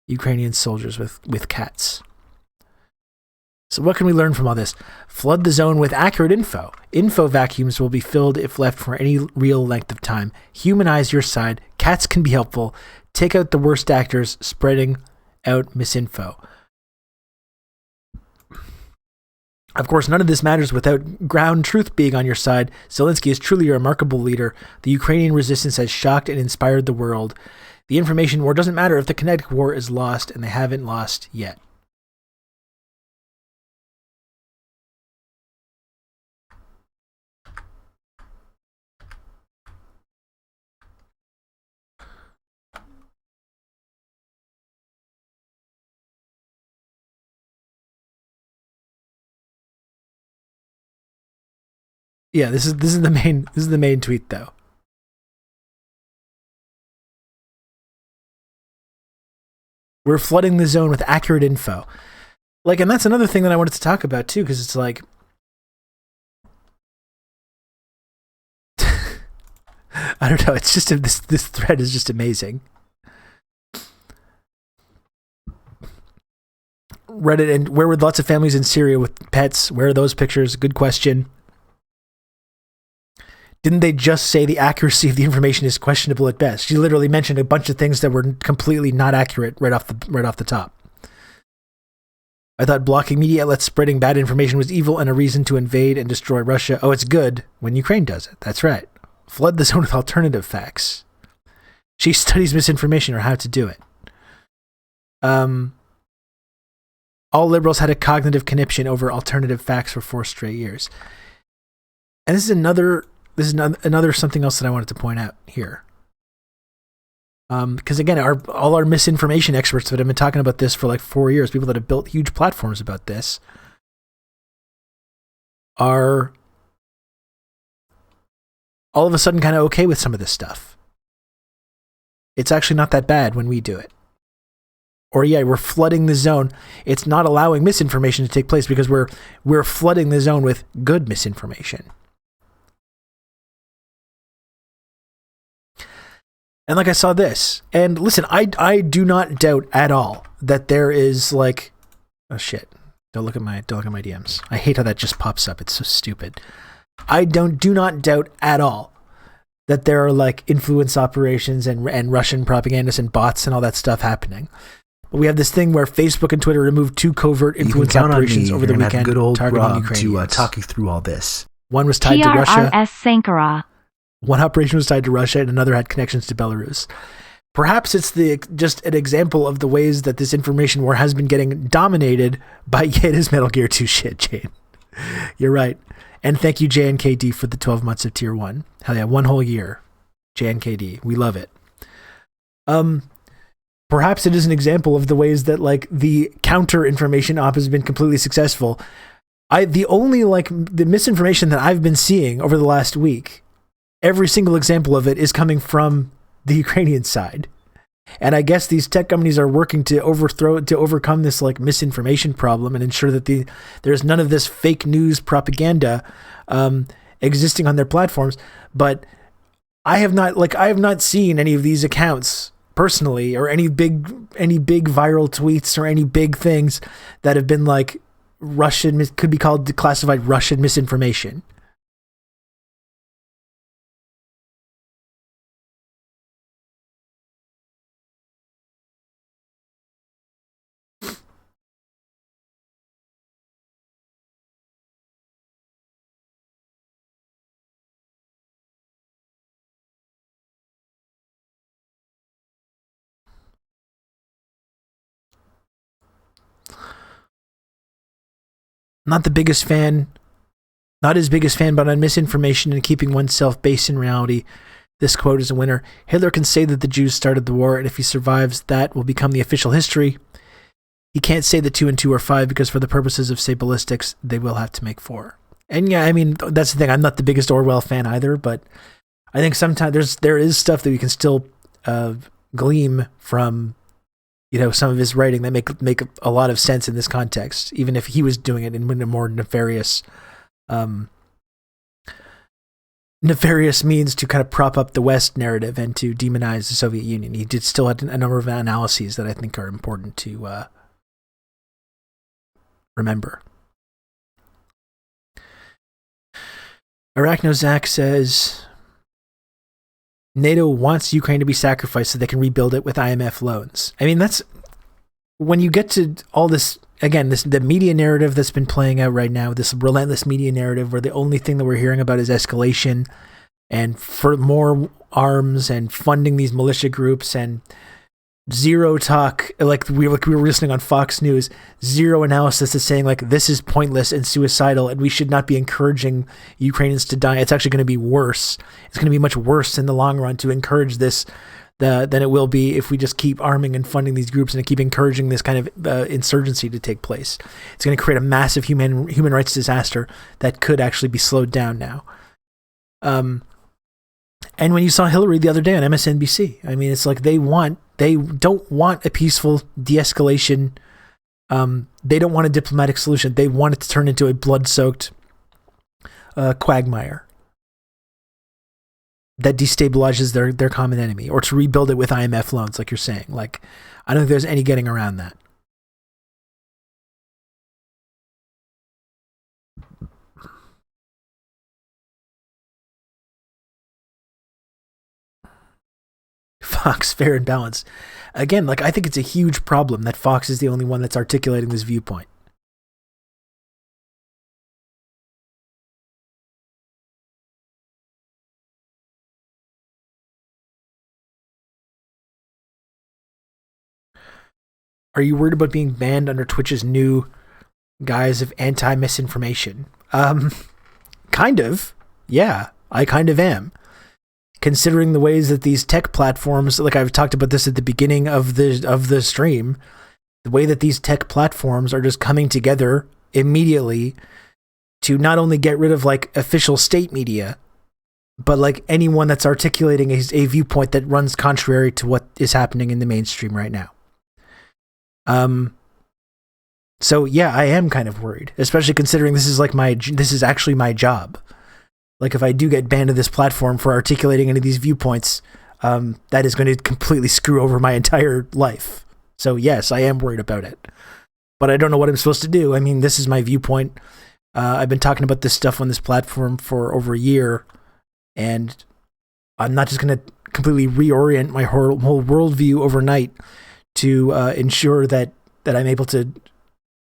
Ukrainian soldiers with cats. So what can we learn from all this? Flood the zone with accurate info. Info vacuums will be filled if left for any real length of time. Humanize your side. Cats can be helpful. Take out the worst actors spreading out misinfo. Of course, none of this matters without ground truth being on your side. Zelensky is truly a remarkable leader. The Ukrainian resistance has shocked and inspired the world. The information war doesn't matter if the kinetic war is lost, and they haven't lost yet. Yeah, this is the main tweet though. We're flooding the zone with accurate info. Like, and that's another thing that I wanted to talk about too, because it's like I don't know, it's just this thread is just amazing. Reddit, and where were lots of families in Syria with pets? Where are those pictures? Good question. Didn't they just say the accuracy of the information is questionable at best? She literally mentioned a bunch of things that were completely not accurate right off the top. I thought blocking media outlets spreading bad information was evil and a reason to invade and destroy Russia. Oh, it's good when Ukraine does it. That's right. Flood the zone with alternative facts. She studies misinformation or how to do it. All liberals had a cognitive conniption over alternative facts for 4 straight years. And this is another something else that I wanted to point out here. Because again, all our misinformation experts that have been talking about this for like 4 years, people that have built huge platforms about this, are all of a sudden kind of okay with some of this stuff. It's actually not that bad when we do it. Or yeah, we're flooding the zone. It's not allowing misinformation to take place because we're flooding the zone with good misinformation. And like I saw this, and listen, I do not doubt at all that there is like, oh shit, don't look at my DMs. I hate how that just pops up. It's so stupid. I do not doubt at all that there are like influence operations and Russian propagandists and bots and all that stuff happening. But we have this thing where Facebook and Twitter removed 2 covert influence operations over the weekend good old targeting Rob Ukrainians. To talk you through all this. One was tied to Russia. TRRS Sankara. One operation was tied to Russia and another had connections to Belarus. Perhaps it's just an example of the ways that this information war has been getting dominated by Yeda's Metal Gear 2 shit, Jane. You're right. And thank you, JNKD, for the 12 months of Tier 1. Hell yeah, 1 whole year. JNKD. We love it. Perhaps it is an example of the ways that like the counter information op has been completely successful. The misinformation that I've been seeing over the last week, every single example of it is coming from the Ukrainian side. And I guess these tech companies are working to overcome this like misinformation problem and ensure that there's none of this fake news propaganda existing on their platforms. But I have not seen any of these accounts personally, or any big viral tweets or any big things that have been like could be called classified Russian misinformation. Not his biggest fan, but on misinformation and keeping oneself based in reality. This quote is a winner. Hitler can say that the Jews started the war, and if he survives, that will become the official history. He can't say that 2 and 2 are 5 because for the purposes of, say, ballistics, they will have to make 4. And yeah, I mean, that's the thing. I'm not the biggest Orwell fan either, but I think sometimes there is stuff that we can still glean from, some of his writing that make a lot of sense in this context, even if he was doing it in a more nefarious means to kind of prop up the West narrative and to demonize the Soviet Union. He did still have a number of analyses that I think are important to remember. Arachnozak says, NATO wants Ukraine to be sacrificed so they can rebuild it with IMF loans. I mean, that's when you get to all this, again, the media narrative that's been playing out right now, this relentless media narrative where the only thing that we're hearing about is escalation and for more arms and funding these militia groups and zero talk, like we were listening on Fox News, zero analysis is saying like this is pointless and suicidal and we should not be encouraging Ukrainians to die. It's actually going to be worse. It's going to be much worse in the long run to encourage this than it will be if we just keep arming and funding these groups and keep encouraging this kind of insurgency to take place. It's going to create a massive human rights disaster that could actually be slowed down now. And when you saw Hillary the other day on MSNBC, I mean, it's like they don't want a peaceful de-escalation. They don't want a diplomatic solution. They want it to turn into a blood-soaked quagmire that destabilizes their common enemy, or to rebuild it with IMF loans, like you're saying. Like, I don't think there's any getting around that. Fox, fair and balanced. Again, like, I think it's a huge problem that Fox is the only one that's articulating this viewpoint. Are you worried about being banned under Twitch's new guise of anti-misinformation? Kind of. Yeah, I kind of am. Considering the ways that these tech platforms, like I've talked about this at the beginning of the stream, the way that these tech platforms are just coming together immediately to not only get rid of like official state media, but like anyone that's articulating a viewpoint that runs contrary to what is happening in the mainstream right now. So yeah, I am kind of worried, especially considering this is actually my job. Like, if I do get banned to this platform for articulating any of these viewpoints, that is going to completely screw over my entire life. So yes, I am worried about it, but I don't know what I'm supposed to do. I mean, this is my viewpoint. I've been talking about this stuff on this platform for over a year, and I'm not just going to completely reorient my whole worldview overnight to ensure that I'm able to,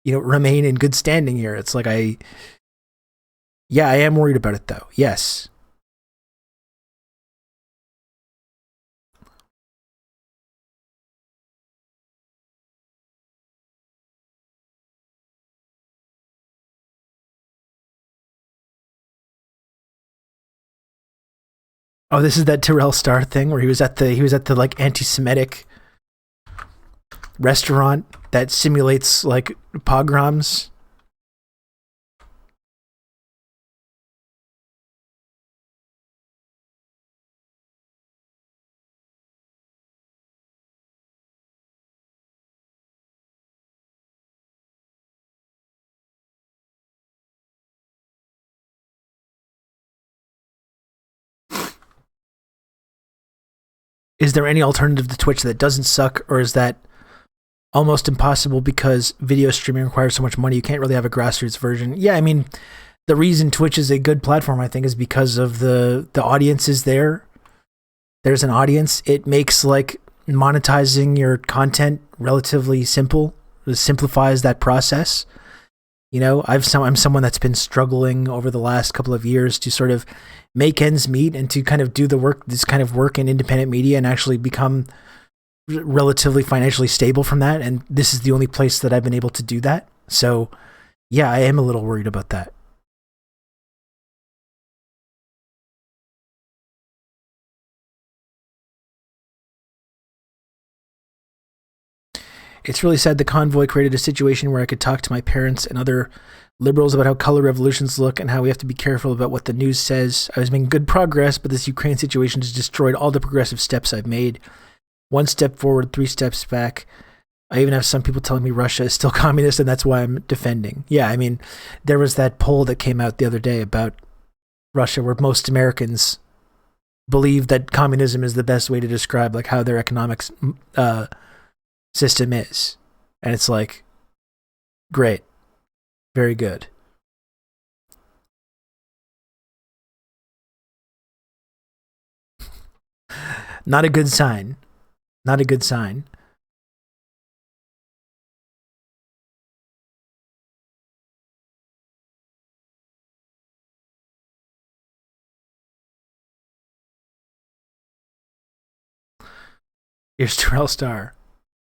remain in good standing here. It's like I am worried about it though. Yes. Oh, this is that Tyrell Star thing where he was at the like anti-Semitic restaurant that simulates like pogroms. Is there any alternative to Twitch that doesn't suck, or is that almost impossible because video streaming requires so much money? You can't really have a grassroots version. Yeah, I mean, the reason Twitch is a good platform, I think, is because of the audience is there. There's an audience. It makes like monetizing your content relatively simple. It simplifies that process. I'm someone that's been struggling over the last couple of years to sort of make ends meet and to kind of do this kind of work in independent media and actually become relatively financially stable from that. And this is the only place that I've been able to do that. So yeah, I am a little worried about that. It's really sad the convoy created a situation where I could talk to my parents and other liberals about how color revolutions look and how we have to be careful about what the news says. I was making good progress, but this Ukraine situation has destroyed all the progressive steps I've made. 1 step forward, 3 steps back. I even have some people telling me Russia is still communist, and that's why I'm defending. Yeah, I mean, there was that poll that came out the other day about Russia where most Americans believe that communism is the best way to describe like how their economic system is. And it's like, great. Very good. Not a good sign. Not a good sign. Here's Terrell Star.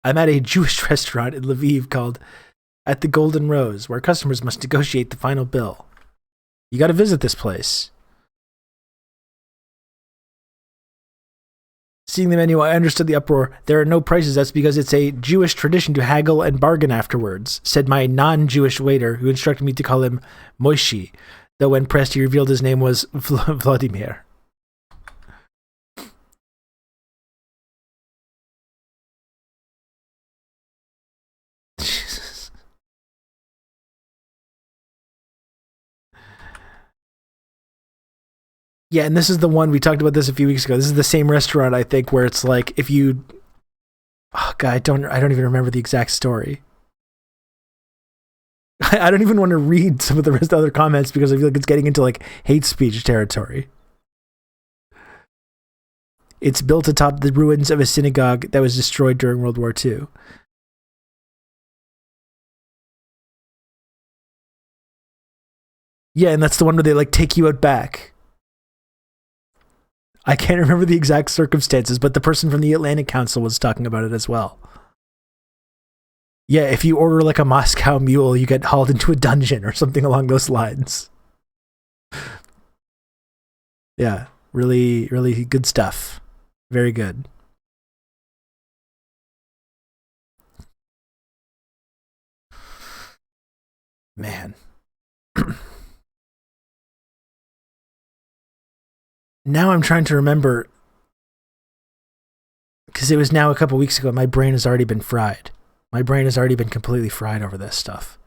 I'm at a Jewish restaurant in Lviv called At the Golden Rose, where customers must negotiate the final bill. You got to visit this place. Seeing the menu, I understood the uproar. There are no prices. That's because it's a Jewish tradition to haggle and bargain afterwards, said my non-Jewish waiter, who instructed me to call him Moishi, though when pressed, he revealed his name was Vladimir. Jesus. Yeah, and this is the one, we talked about this a few weeks ago. This is the same restaurant, I think, where it's like, if you... Oh, God, I don't even remember the exact story. I don't even want to read some of the rest of the other comments because I feel like it's getting into like hate speech territory. It's built atop the ruins of a synagogue that was destroyed during World War II. Yeah, and that's the one where they like take you out back. I can't remember the exact circumstances, but the person from the Atlantic Council was talking about it as well. Yeah, if you order like a Moscow mule, you get hauled into a dungeon or something along those lines. Yeah, really, really good stuff. Very good. Man. Now I'm trying to remember, because it was now a couple weeks ago, my brain has already been fried. My brain has already been completely fried over this stuff.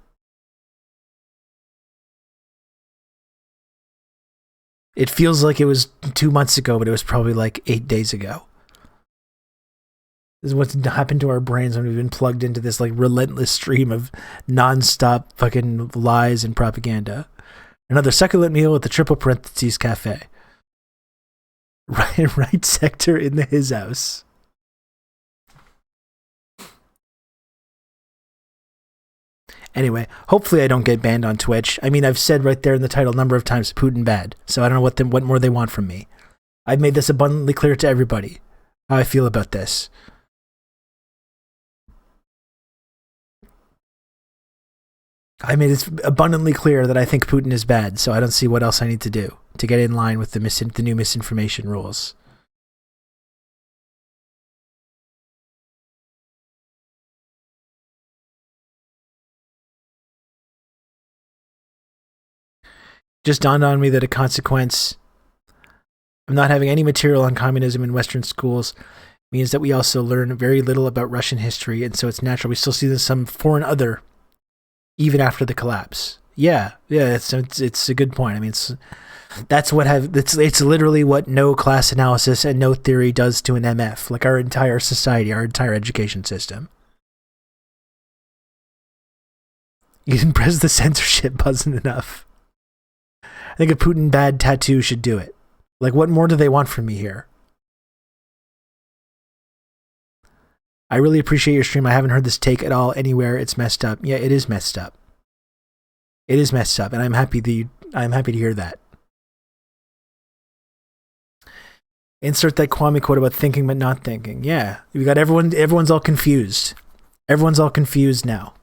It feels like it was 2 months ago, but it was probably like 8 days ago. This is what's happened to our brains when we've been plugged into this like relentless stream of non-stop fucking lies and propaganda. Another succulent meal at the Triple Parentheses Cafe. Right sector in the his house. Anyway, hopefully I don't get banned on Twitch. I mean, I've said right there in the title a number of times, Putin bad. So I don't know what more they want from me. I've made this abundantly clear to everybody how I feel about this. I made it abundantly clear that I think Putin is bad, so I don't see what else I need to do to get in line with the new misinformation rules. Just dawned on me that a consequence of not having any material on communism in Western schools means that we also learn very little about Russian history, and so it's natural we still see some foreign other even after the collapse. Yeah, it's a good point. I mean, it's literally what no class analysis and no theory does to an MF, like our entire society, our entire education system. You didn't press the censorship button enough. I think a Putin bad tattoo should do it. Like, what more do they want from me here? I really appreciate your stream. I haven't heard this take at all anywhere. It's messed up. Yeah, it is messed up. It is messed up, and I'm happy to hear that. Insert that Kwame quote about thinking but not thinking. Yeah, we got everyone's all confused. Everyone's all confused now.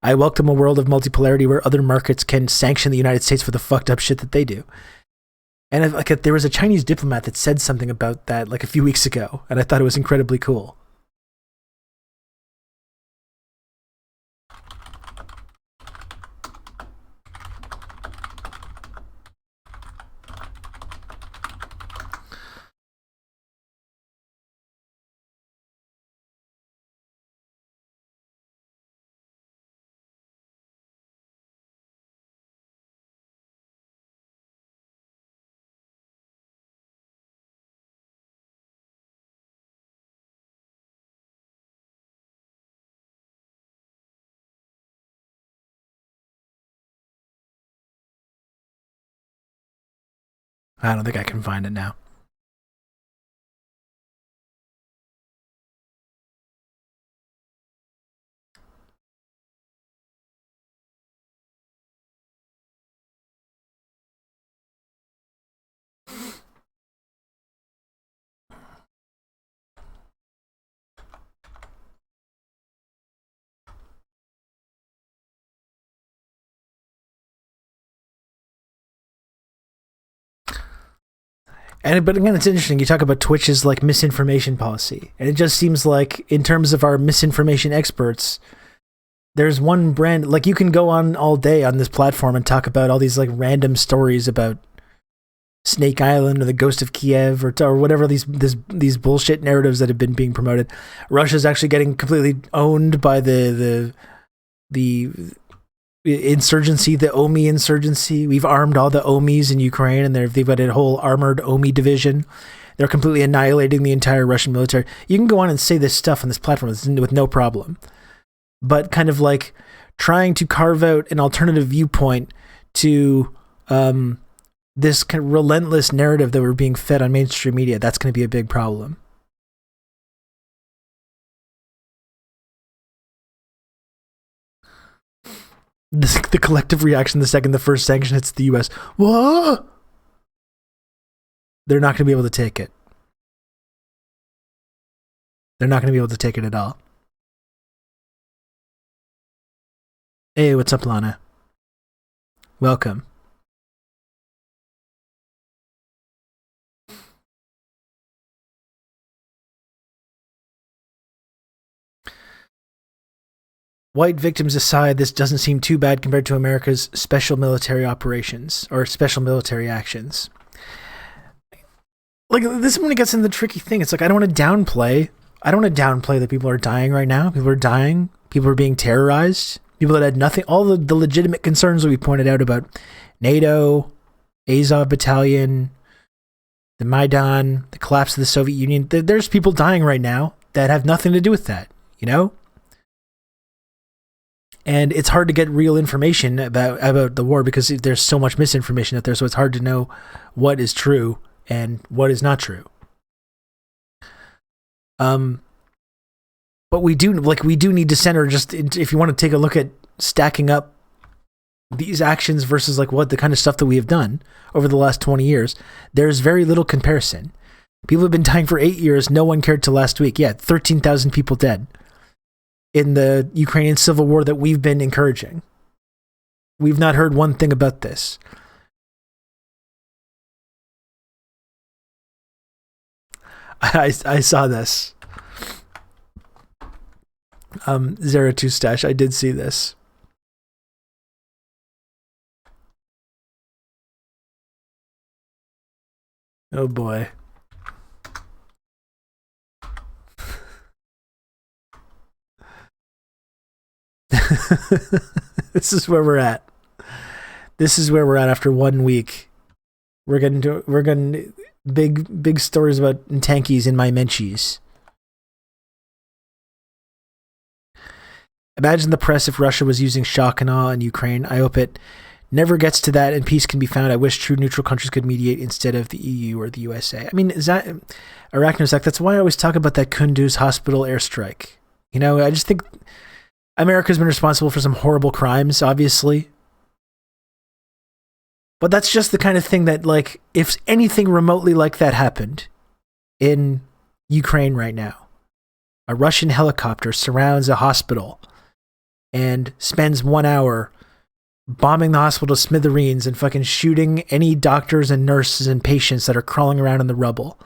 I welcome a world of multipolarity where other markets can sanction the United States for the fucked up shit that they do. And there was a Chinese diplomat that said something about that like a few weeks ago, and I thought it was incredibly cool. I don't think I can find it now. But again, it's interesting. You talk about Twitch's like misinformation policy, and it just seems like, in terms of our misinformation experts, there's one brand. Like, you can go on all day on this platform and talk about all these like random stories about Snake Island or the Ghost of Kiev or whatever these bullshit narratives that have been being promoted. Russia's actually getting completely owned by the insurgency, the Omi insurgency. We've armed all the Omis in Ukraine, and they've got a whole armored Omi division. They're completely annihilating the entire Russian military. You can go on and say this stuff on this platform with no problem. But kind of like trying to carve out an alternative viewpoint to this kind of relentless narrative that we're being fed on mainstream media, that's going to be a big problem. The collective reaction the second the first sanction hits the U.S. Whoa! They're not going to be able to take it. They're not going to be able to take it at all. Hey, what's up, Lana? Welcome. White victims aside, this doesn't seem too bad compared to America's special military operations or special military actions. Like, this is when it gets into the tricky thing. It's like, I don't want to downplay that people are dying right now. People are dying. People are being terrorized. People that had nothing, all the legitimate concerns that we pointed out about NATO, Azov Battalion, the Maidan, the collapse of the Soviet Union. There's people dying right now that have nothing to do with that, you know? And it's hard to get real information about the war because there's so much misinformation out there, so it's hard to know what is true and what is not true. But we do need to center, just if you want to take a look at stacking up these actions versus like what the kind of stuff that we have done over the last 20 years, there's very little comparison. People have been dying for 8 years. No one cared till last week. Yeah, 13,000 people dead in the Ukrainian civil war that we've been encouraging. We've not heard one thing about this. I saw this. Zaratusstash, I did see this. Oh boy. This is where we're at. This is where we're at after 1 week. We're getting big stories about tankies in my menchies. Imagine the press if Russia was using shock and awe in Ukraine. I hope it never gets to that and peace can be found. I wish true neutral countries could mediate instead of the EU or the USA. I mean, is that Arachnosac? That's why I always talk about that Kunduz hospital airstrike. You know, I just think America's been responsible for some horrible crimes, obviously. But that's just the kind of thing that, like, if anything remotely like that happened in Ukraine right now, a Russian helicopter surrounds a hospital and spends 1 hour bombing the hospital to smithereens and fucking shooting any doctors and nurses and patients that are crawling around in the rubble.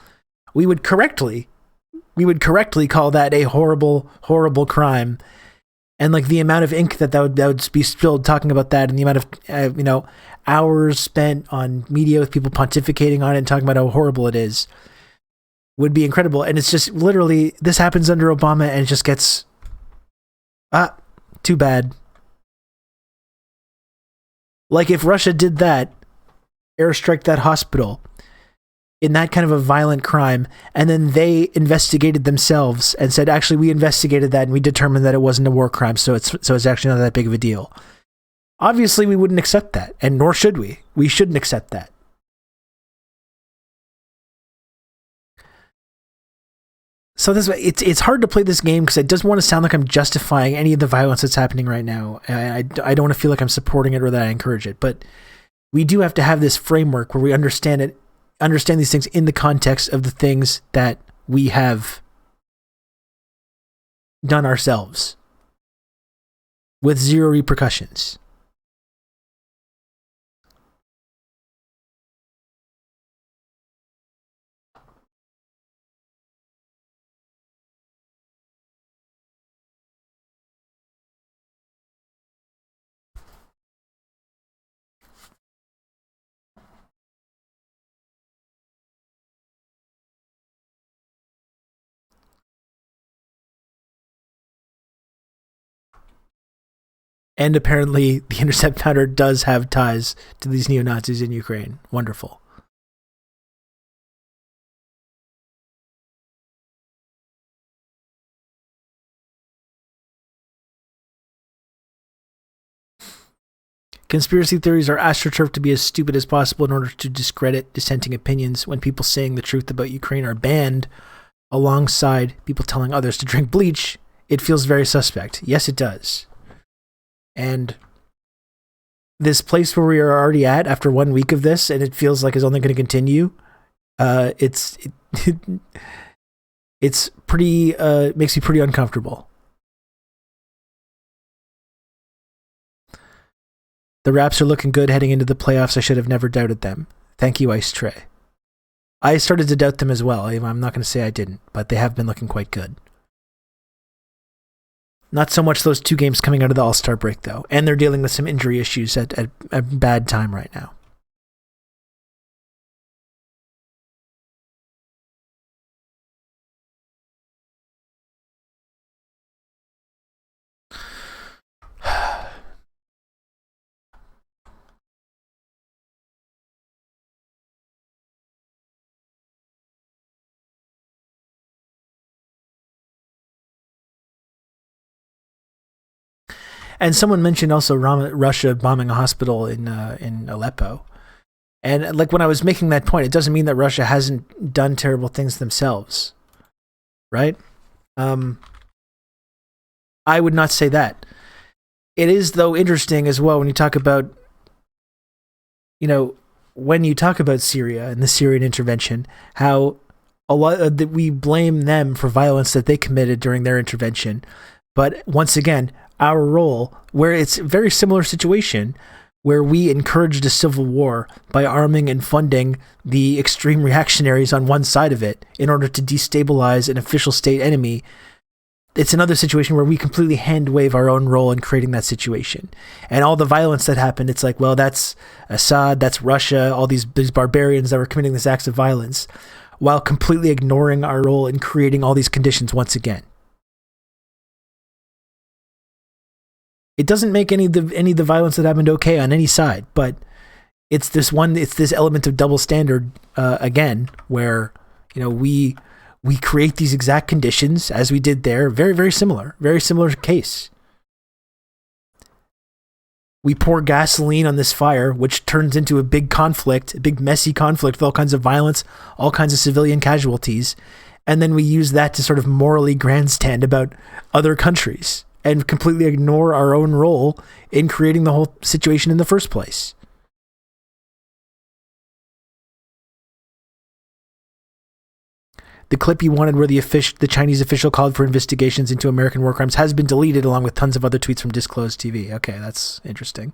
We would correctly call that a horrible, horrible crime. And like the amount of ink that would be spilled talking about that, and the amount of hours spent on media with people pontificating on it and talking about how horrible it is would be incredible. And it's just literally, this happens under Obama and it just gets too bad. Like if Russia did that, airstrike that hospital in that kind of a violent crime, and then they investigated themselves and said, actually, we investigated that and we determined that it wasn't a war crime, so it's actually not that big of a deal. Obviously, we wouldn't accept that, and nor should we. We shouldn't accept that. So this it's hard to play this game because it doesn't want to sound like I'm justifying any of the violence that's happening right now. I don't want to feel like I'm supporting it or that I encourage it. But we do have to have this framework where we understand these things in the context of the things that we have done ourselves with zero repercussions. And apparently the Intercept founder does have ties to these neo-Nazis in Ukraine. Wonderful. Conspiracy theories are astroturfed to be as stupid as possible in order to discredit dissenting opinions. When people saying the truth about Ukraine are banned alongside people telling others to drink bleach, it feels very suspect. Yes, it does. And this place where we are already at after 1 week of this, and it feels like it's only going to continue, it's pretty, makes me pretty uncomfortable. The Raps are looking good heading into the playoffs. I should have never doubted them. Thank you, Ice Trey. I started to doubt them as well. I'm not going to say I didn't, but they have been looking quite good. Not so much those 2 games coming out of the All-Star break, though. And they're dealing with some injury issues at a bad time right now. And someone mentioned also Russia bombing a hospital in Aleppo. And like when I was making that point, it doesn't mean that Russia hasn't done terrible things themselves, right? I would not say that. It is, though, interesting as well when you talk about, when you talk about Syria and the Syrian intervention, how a lot that we blame them for violence that they committed during their intervention. But once again, our role, where it's a very similar situation, where we encouraged a civil war by arming and funding the extreme reactionaries on one side of it in order to destabilize an official state enemy. It's another situation where we completely hand wave our own role in creating that situation. And all the violence that happened, it's like, well, that's Assad, that's Russia, all these barbarians that were committing these acts of violence, while completely ignoring our role in creating all these conditions once again. It doesn't make any of the violence that happened okay on any side, but it's this element of double standard again, where we create these exact conditions as we did there, very very similar case. We pour gasoline on this fire, which turns into a big conflict, a big messy conflict with all kinds of violence, all kinds of civilian casualties, and then we use that to sort of morally grandstand about other countries and completely ignore our own role in creating the whole situation in the first place. The clip you wanted where the Chinese official called for investigations into American war crimes has been deleted along with tons of other tweets from Disclosed TV. Okay, that's interesting.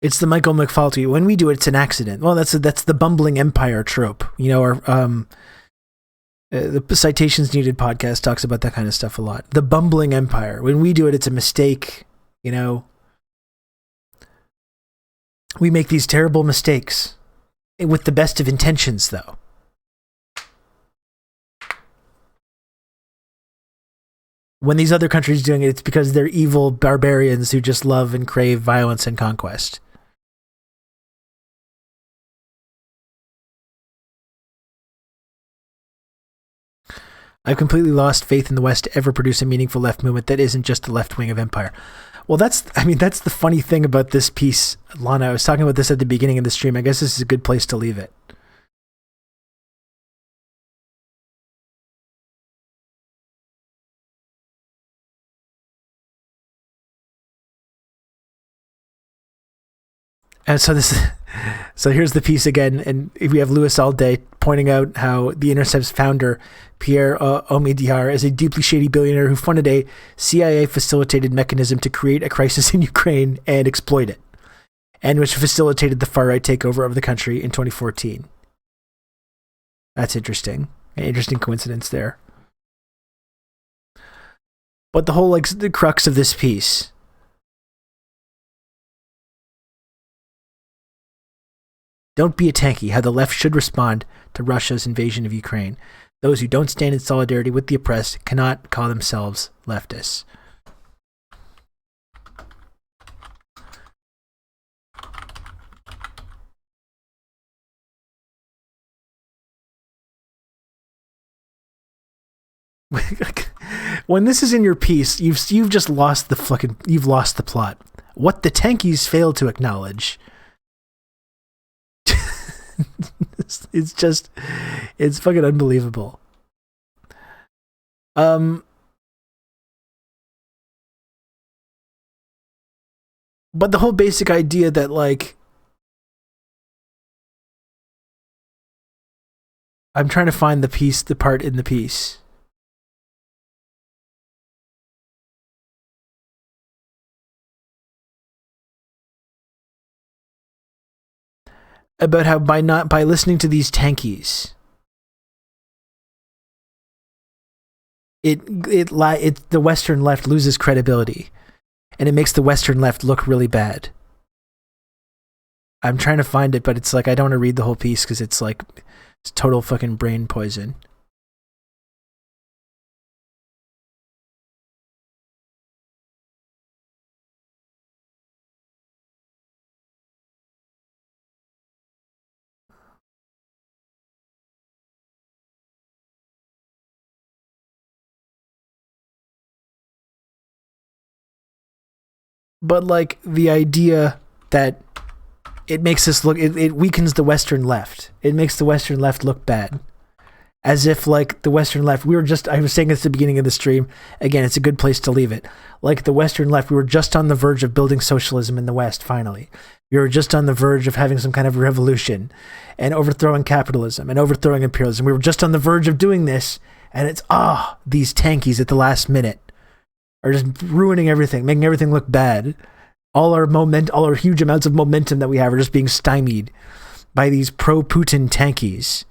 It's the Michael McFalty. When we do it, it's an accident. Well, that's the bumbling empire trope. The Citations Needed podcast talks about that kind of stuff a lot. The bumbling empire. When we do it, it's a mistake. We make these terrible mistakes with the best of intentions, though. When these other countries are doing it, it's because they're evil barbarians who just love and crave violence and conquest. I've completely lost faith in the West to ever produce a meaningful left movement that isn't just the left wing of empire. Well, that's the funny thing about this piece, Lana. I was talking about this at the beginning of the stream. I guess this is a good place to leave it. And so here's the piece again, and we have Louis all day pointing out how The Intercept's founder, Pierre Omidyar, is a deeply shady billionaire who funded a CIA-facilitated mechanism to create a crisis in Ukraine and exploit it, and which facilitated the far-right takeover of the country in 2014. That's interesting. An interesting coincidence there. But the whole, the crux of this piece... Don't be a tanky, how the left should respond to Russia's invasion of Ukraine. Those who don't stand in solidarity with the oppressed cannot call themselves leftists. When this is in your piece, you've just lost you've lost the plot. What the tankies fail to acknowledge... it's fucking unbelievable. But the whole basic idea that I'm trying to find the part in the piece. About how by listening to these tankies, the Western left loses credibility, and it makes the Western left look really bad. I'm trying to find it, but it's I don't want to read the whole piece because it's total fucking brain poison. But the idea that it makes us look, it weakens the Western left. It makes the Western left look bad. As if the Western left, I was saying this at the beginning of the stream, again, it's a good place to leave it. The Western left, we were just on the verge of building socialism in the West, finally. We were just on the verge of having some kind of revolution and overthrowing capitalism and overthrowing imperialism. We were just on the verge of doing this, and it's, these tankies at the last minute are just ruining everything, making everything look bad. All our huge amounts of momentum that we have are just being stymied by these pro-Putin tankies.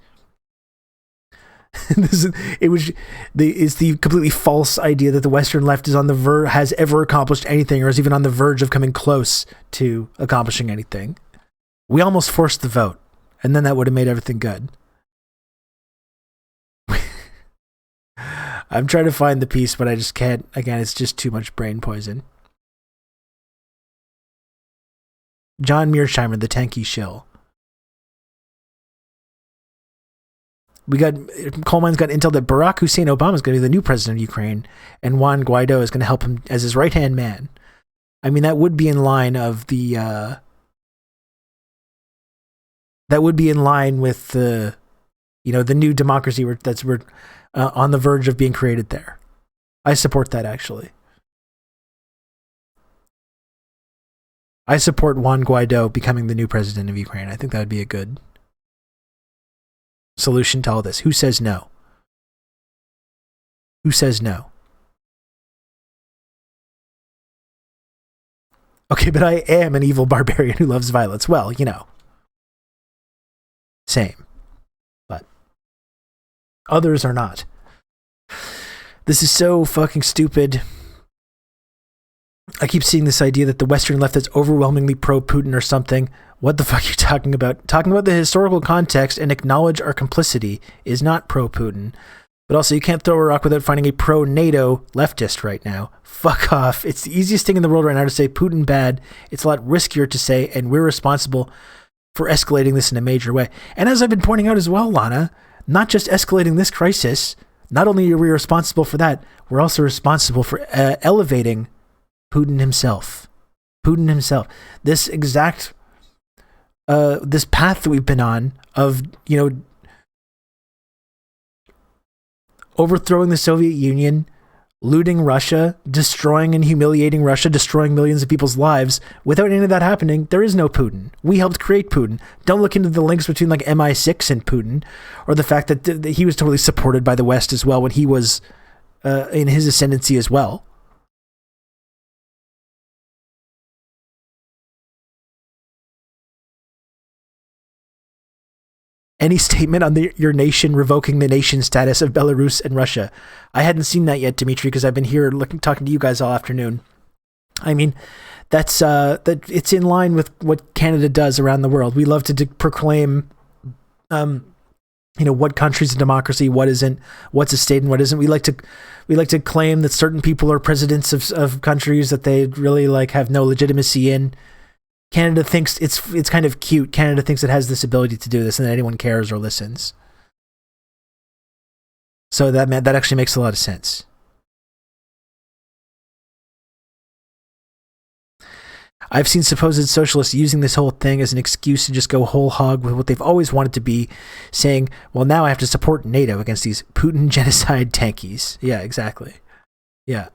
It's the completely false idea that the Western left is has ever accomplished anything or is even on the verge of coming close to accomplishing anything. We almost forced the vote, and then that would have made everything good. I'm trying to find the piece, but I just can't. Again, it's just too much brain poison. John Mearsheimer, the tanky shill. Coal Mine's got intel that Barack Hussein Obama is going to be the new president of Ukraine, and Juan Guaido is going to help him as his right-hand man. I mean, that would be in line of the... that would be in line with the new democracy that's on the verge of being created there. I support that, actually. I support Juan Guaido becoming the new president of Ukraine. I think that would be a good solution to all this. Who says no? Who says no? Okay, but I am an evil barbarian who loves violence. Well, same. But others are not. This is so fucking stupid. I keep seeing this idea that the Western left is overwhelmingly pro-Putin or something. What the fuck are you talking about? Talking about the historical context and acknowledge our complicity is not pro-Putin. But also, you can't throw a rock without finding a pro-NATO leftist right now. Fuck off. It's the easiest thing in the world right now to say Putin bad. It's a lot riskier to say, and we're responsible for escalating this in a major way. And as I've been pointing out as well, Lana, not just escalating this crisis, Not only are we responsible for that, we're also responsible for elevating Putin himself. Putin himself. This exact this path that we've been on of, overthrowing the Soviet Union, looting Russia, destroying and humiliating Russia, destroying millions of people's lives. Without any of that happening, there is no Putin. We helped create Putin. Don't look into the links between like MI6 and Putin, or the fact that he was totally supported by the West as well when he was in his ascendancy as well. Any statement on your nation revoking the nation status of Belarus and Russia? I hadn't seen that yet, Dimitri, because I've been here talking to you guys all afternoon. I mean, that's that it's in line with what Canada does around the world. We love to proclaim, what country's a democracy, what isn't, what's a state and what isn't. We like to claim that certain people are presidents of countries that they really like have no legitimacy in. Canada thinks it's kind of cute. Canada thinks it has this ability to do this, and that anyone cares or listens. So that actually makes a lot of sense. I've seen supposed socialists using this whole thing as an excuse to just go whole hog with what they've always wanted to be, saying, well, now I have to support NATO against these Putin genocide tankies. Yeah, exactly. Yeah.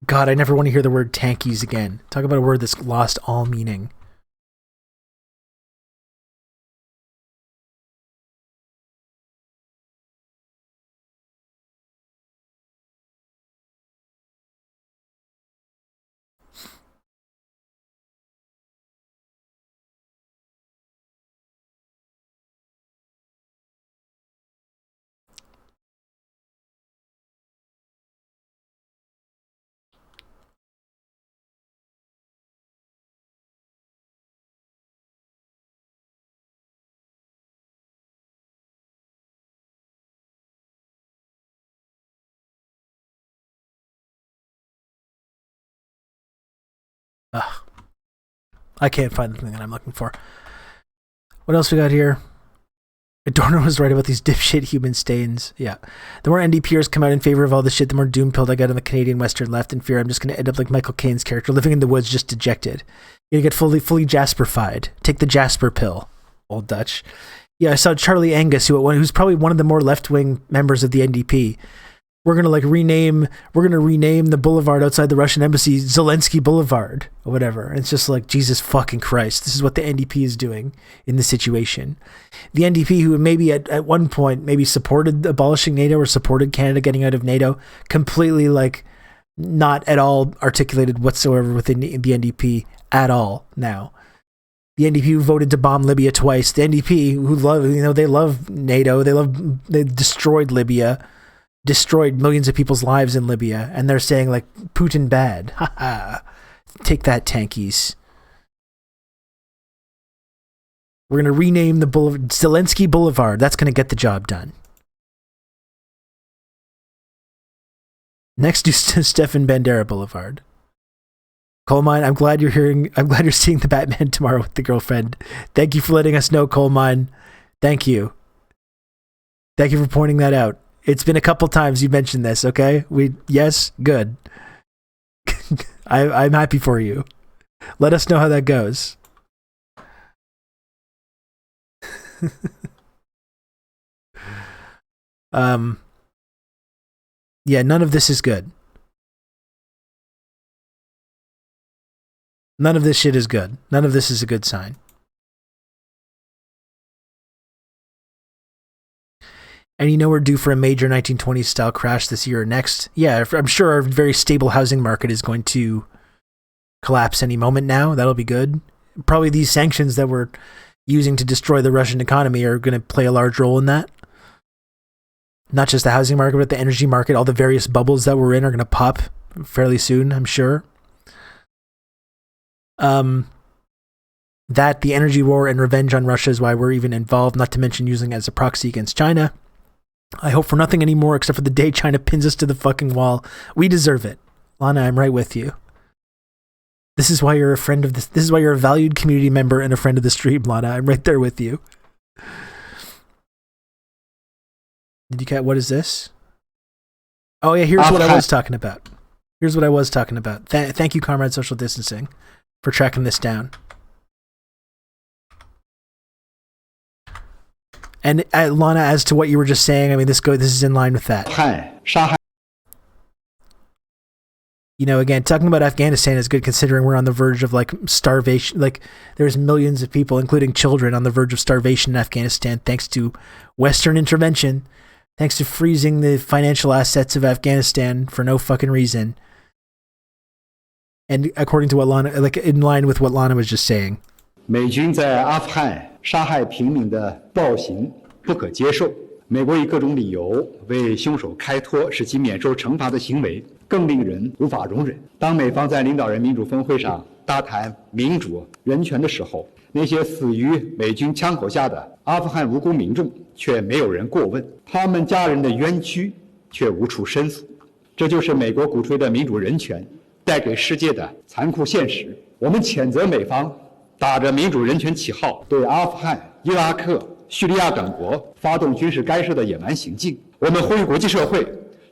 God, I never want to hear the word tankies again. Talk about a word that's lost all meaning. Ugh. I can't find the thing that I'm looking for. What else we got here? Adorno was right about these dipshit human stains. Yeah. The more NDPers come out in favor of all this shit, the more doom-pilled I get on the Canadian Western left, in fear I'm just going to end up like Michael Caine's character, living in the woods just dejected. You're going to get fully Jasper-fied. Take the Jasper pill, old Dutch. Yeah, I saw Charlie Angus, who's probably one of the more left-wing members of the NDP. We're gonna rename the boulevard outside the Russian embassy Zelensky Boulevard or whatever. And it's just like, Jesus fucking Christ, this is what the NDP is doing in this situation. The NDP, who maybe at one point maybe supported abolishing NATO or supported Canada getting out of NATO, completely like not at all articulated whatsoever within the NDP at all now. The NDP who voted to bomb Libya twice, the NDP who they love NATO, they destroyed Libya, destroyed millions of people's lives in Libya, and they're saying like Putin bad. Ha ha. Take that, tankies. We're going to rename the boulevard Zelensky Boulevard. That's going to get the job done. Next to Stefan Bandera Boulevard. Coal Mine, I'm glad you're seeing the Batman tomorrow with the girlfriend. Thank you for letting us know, Coal Mine. Thank you. Thank you for pointing that out. It's been a couple times you mentioned this, okay? Yes? Good. I'm happy for you. Let us know how that goes. Yeah, none of this is good. None of this shit is good. None of this is a good sign. And we're due for a major 1920s style crash this year or next. Yeah, I'm sure our very stable housing market is going to collapse any moment now. That'll be good. Probably these sanctions that we're using to destroy the Russian economy are going to play a large role in that. Not just the housing market, but the energy market. All the various bubbles that we're in are going to pop fairly soon, I'm sure. That, the energy war and revenge on Russia is why we're even involved, not to mention using it as a proxy against China. I hope for nothing anymore except for the day China pins us to the fucking wall. We deserve it. Lana, I'm right with you. This is why you're a friend of this. This is why you're a valued community member and a friend of the stream, Lana. I'm right there with you. Did you catch? What is this? Oh yeah, here's what I was talking about. Here's what I was talking about. Thank you, Comrade Social Distancing, for tracking this down. And Lana, as to what you were just saying, I mean, this is in line with that. You know, again, talking about Afghanistan is good considering we're on the verge of like starvation. Like there's millions of people, including children, on the verge of starvation in Afghanistan thanks to Western intervention, thanks to freezing the financial assets of Afghanistan for no fucking reason. And according to what Lana, like in line with what Lana was just saying. 美军在阿富汗杀害平民的暴行不可接受。美国以各种理由为凶手开脱，使其免受惩罚的行为更令人无法容忍。当美方在领导人民主峰会上大谈民主人权的时候，那些死于美军枪口下的阿富汗无辜民众却没有人过问，他们家人的冤屈却无处申诉。这就是美国鼓吹的民主人权带给世界的残酷现实。我们谴责美方打着民主人权旗号，对阿富汗、伊拉克、叙利亚等国发动军事干涉的野蛮行径。我们呼吁国际社会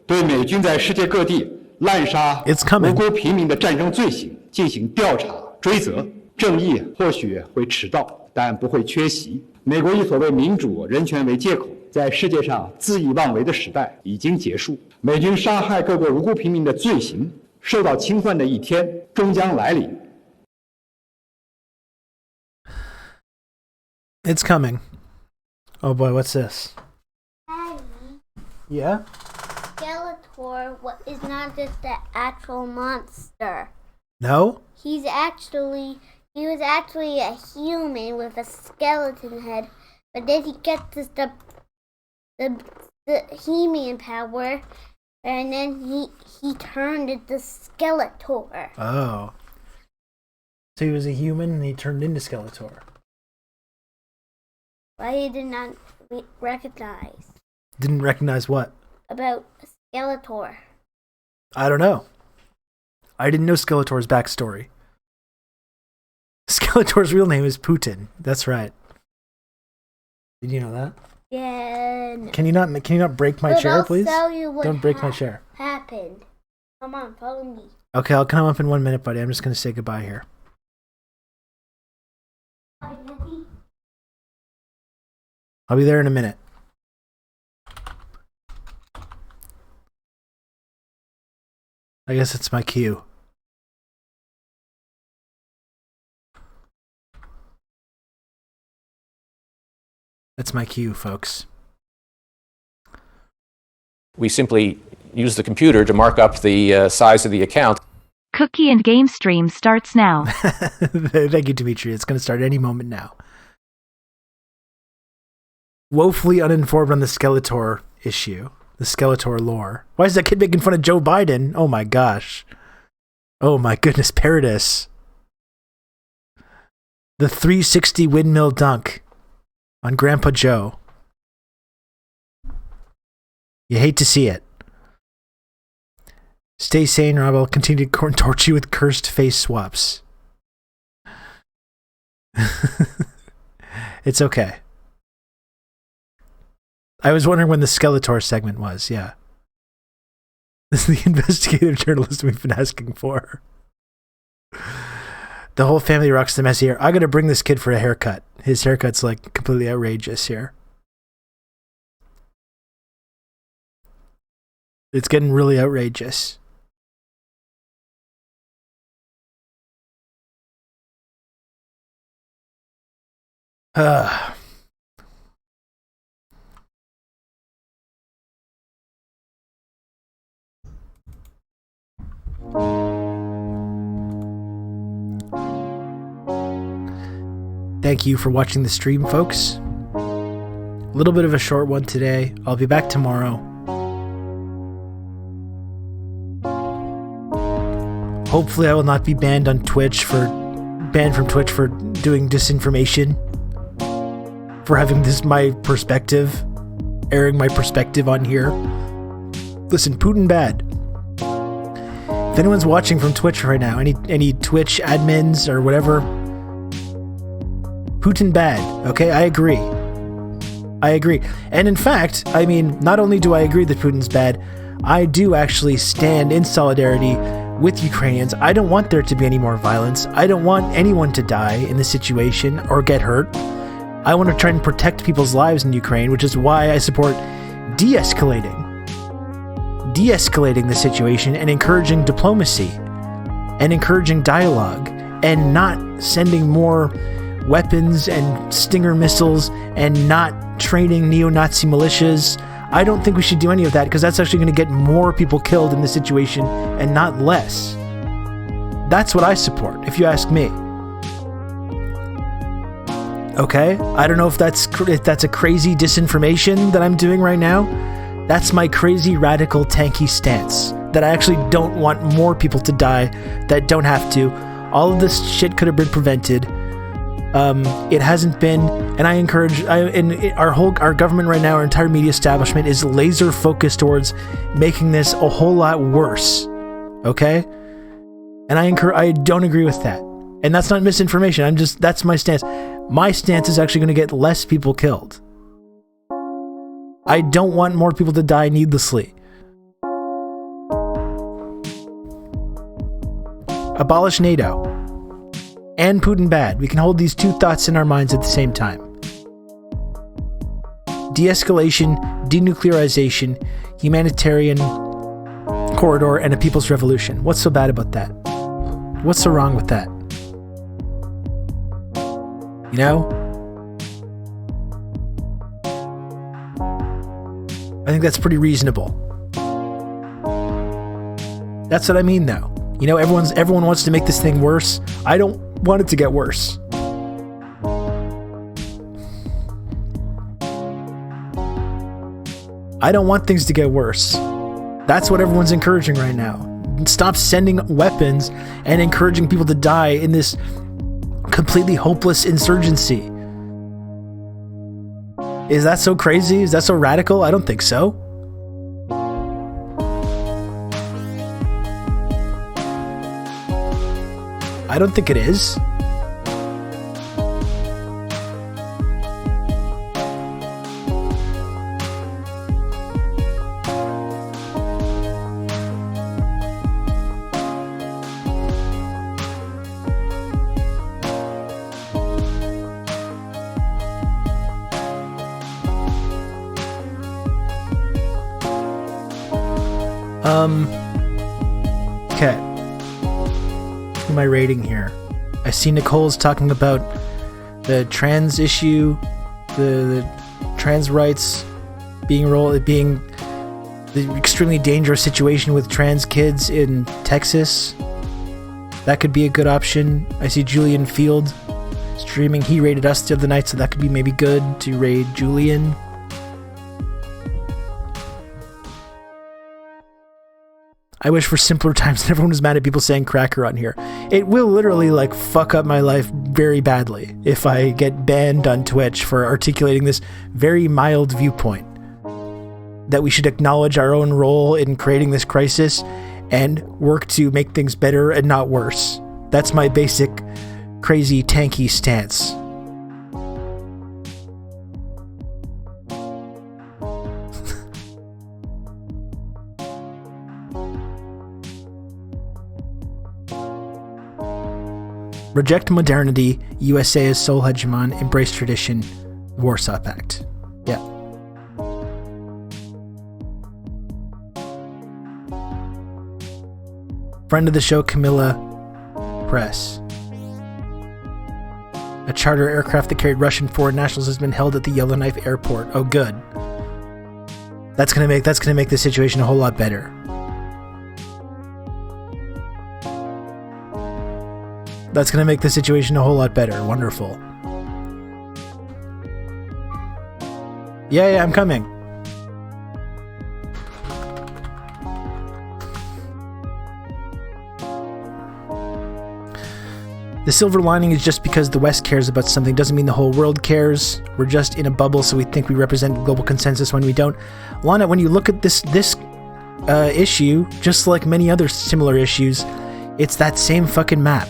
对美军在世界各地滥杀无辜平民的战争罪行进行调查追责。正义或许会迟到，但不会缺席。美国以所谓民主人权为借口，在世界上恣意妄为的时代已经结束。美军杀害各个无辜平民的罪行受到清算的一天终将来临。It's coming. Oh boy, what's this? Daddy, Yeah? Skeletor is not just the actual monster. No? He was actually a human with a skeleton head, but then he gets the He-Man power, and then he turned into Skeletor. Oh. So he was a human and he turned into Skeletor. Why you did not recognize? Didn't recognize what? About Skeletor. I don't know. I didn't know Skeletor's backstory. Skeletor's real name is Putin. That's right. Did you know that? Yeah. No. Can you not break my chair, please? Tell you what Don't break my chair. Happened. Come on, follow me. Okay, I'll come up in 1 minute, buddy. I'm just going to say goodbye here. I'll be there in a minute. I guess it's my cue. That's my cue, folks. We simply use the computer to mark up the size of the account. Cookie and game stream starts now. Thank you, Dimitri. It's going to start any moment now. Woefully uninformed on the Skeletor issue. The Skeletor lore. Why is that kid making fun of Joe Biden? Oh my gosh. Oh my goodness, Paradis. The 360 windmill dunk on Grandpa Joe. You hate to see it. Stay sane or I will continue to torture you with cursed face swaps. It's okay. I was wondering when the Skeletor segment was, yeah. This is the investigative journalist we've been asking for. The whole family rocks the mess here. I gotta bring this kid for a haircut. His haircut's like completely outrageous here. It's getting really outrageous. Thank you for watching the stream, folks. A little bit of a short one today. I'll be back tomorrow. Hopefully I will not be banned from Twitch for doing disinformation. For having my perspective. Airing my perspective on here. Listen, Putin bad. If anyone's watching from Twitch right now, any Twitch admins or whatever, Putin bad, okay? I agree. And in fact, I mean, not only do I agree that Putin's bad, I do actually stand in solidarity with Ukrainians. I don't want there to be any more violence. I don't want anyone to die in this situation or get hurt. I want to try and protect people's lives in Ukraine, which is why I support de-escalating the situation and encouraging diplomacy and encouraging dialogue and not sending more weapons and Stinger missiles and not training neo-Nazi militias. I don't think we should do any of that because that's actually going to get more people killed in this situation and not less. That's what I support, if you ask me. Okay? I don't know if that's a crazy disinformation that I'm doing right now. That's my crazy, radical, tanky stance. That I actually don't want more people to die that don't have to. All of this shit could have been prevented. It hasn't been, and I encourage, our government right now, our entire media establishment is laser focused towards making this a whole lot worse. Okay? And I don't agree with that. And that's not misinformation. That's my stance. My stance is actually going to get less people killed. I don't want more people to die needlessly. Abolish NATO. And Putin bad. We can hold these two thoughts in our minds at the same time. De-escalation, denuclearization, humanitarian corridor, and a people's revolution. What's so bad about that? What's so wrong with that? You know? I think that's pretty reasonable. That's what I mean, though. You know, everyone wants to make this thing worse. I don't want it to get worse. I don't want things to get worse. That's what everyone's encouraging right now. Stop sending weapons and encouraging people to die in this completely hopeless insurgency. Is that so crazy? Is that so radical? I don't think so. I don't think it is. Okay. My rating here. I see Nicole's talking about the trans issue, the trans rights being the extremely dangerous situation with trans kids in Texas. That could be a good option. I see Julian Field streaming. He raided us the other night, so that could be maybe good to raid Julian. I wish for simpler times that everyone was mad at people saying cracker on here. It will literally fuck up my life very badly if I get banned on Twitch for articulating this very mild viewpoint. That we should acknowledge our own role in creating this crisis and work to make things better and not worse. That's my basic, crazy, tanky stance. Reject modernity, USA as sole hegemon, embrace tradition, Warsaw Pact. Yeah. Friend of the show, Camilla Press. A charter aircraft that carried Russian foreign nationals has been held at the Yellowknife Airport. Oh, good. That's gonna make the situation a whole lot better. That's going to make the situation a whole lot better. Wonderful. Yeah, I'm coming. The silver lining is just because the West cares about something doesn't mean the whole world cares. We're just in a bubble, so we think we represent global consensus when we don't. Lana, when you look at this issue, just like many other similar issues, it's that same fucking map.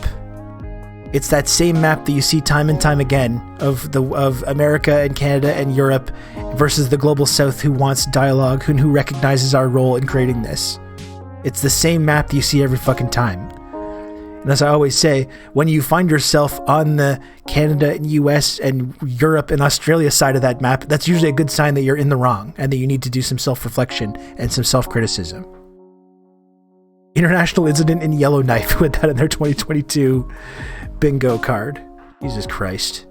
It's that same map that you see time and time again of America and Canada and Europe versus the global South, who wants dialogue, who recognizes our role in creating this. It's the same map that you see every fucking time. And as I always say, when you find yourself on the Canada and US and Europe and Australia side of that map, that's usually a good sign that you're in the wrong and that you need to do some self-reflection and some self-criticism. International Incident in Yellowknife with that in their 2022 bingo card. Jesus Christ.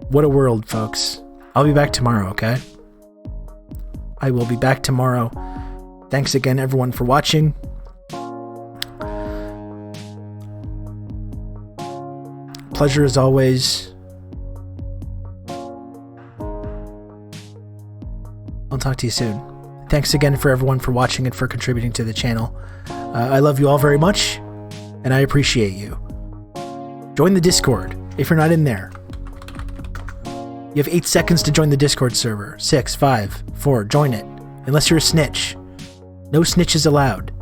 What a world, folks. I'll be back tomorrow, okay? I will be back tomorrow. Thanks again, everyone, for watching. Pleasure as always. I'll talk to you soon. Thanks again for everyone for watching and for contributing to the channel. I love you all very much, and I appreciate you. Join the Discord if you're not in there. You have 8 seconds to join the Discord server. 6, 5, 4, join it. Unless you're a snitch. No snitches allowed.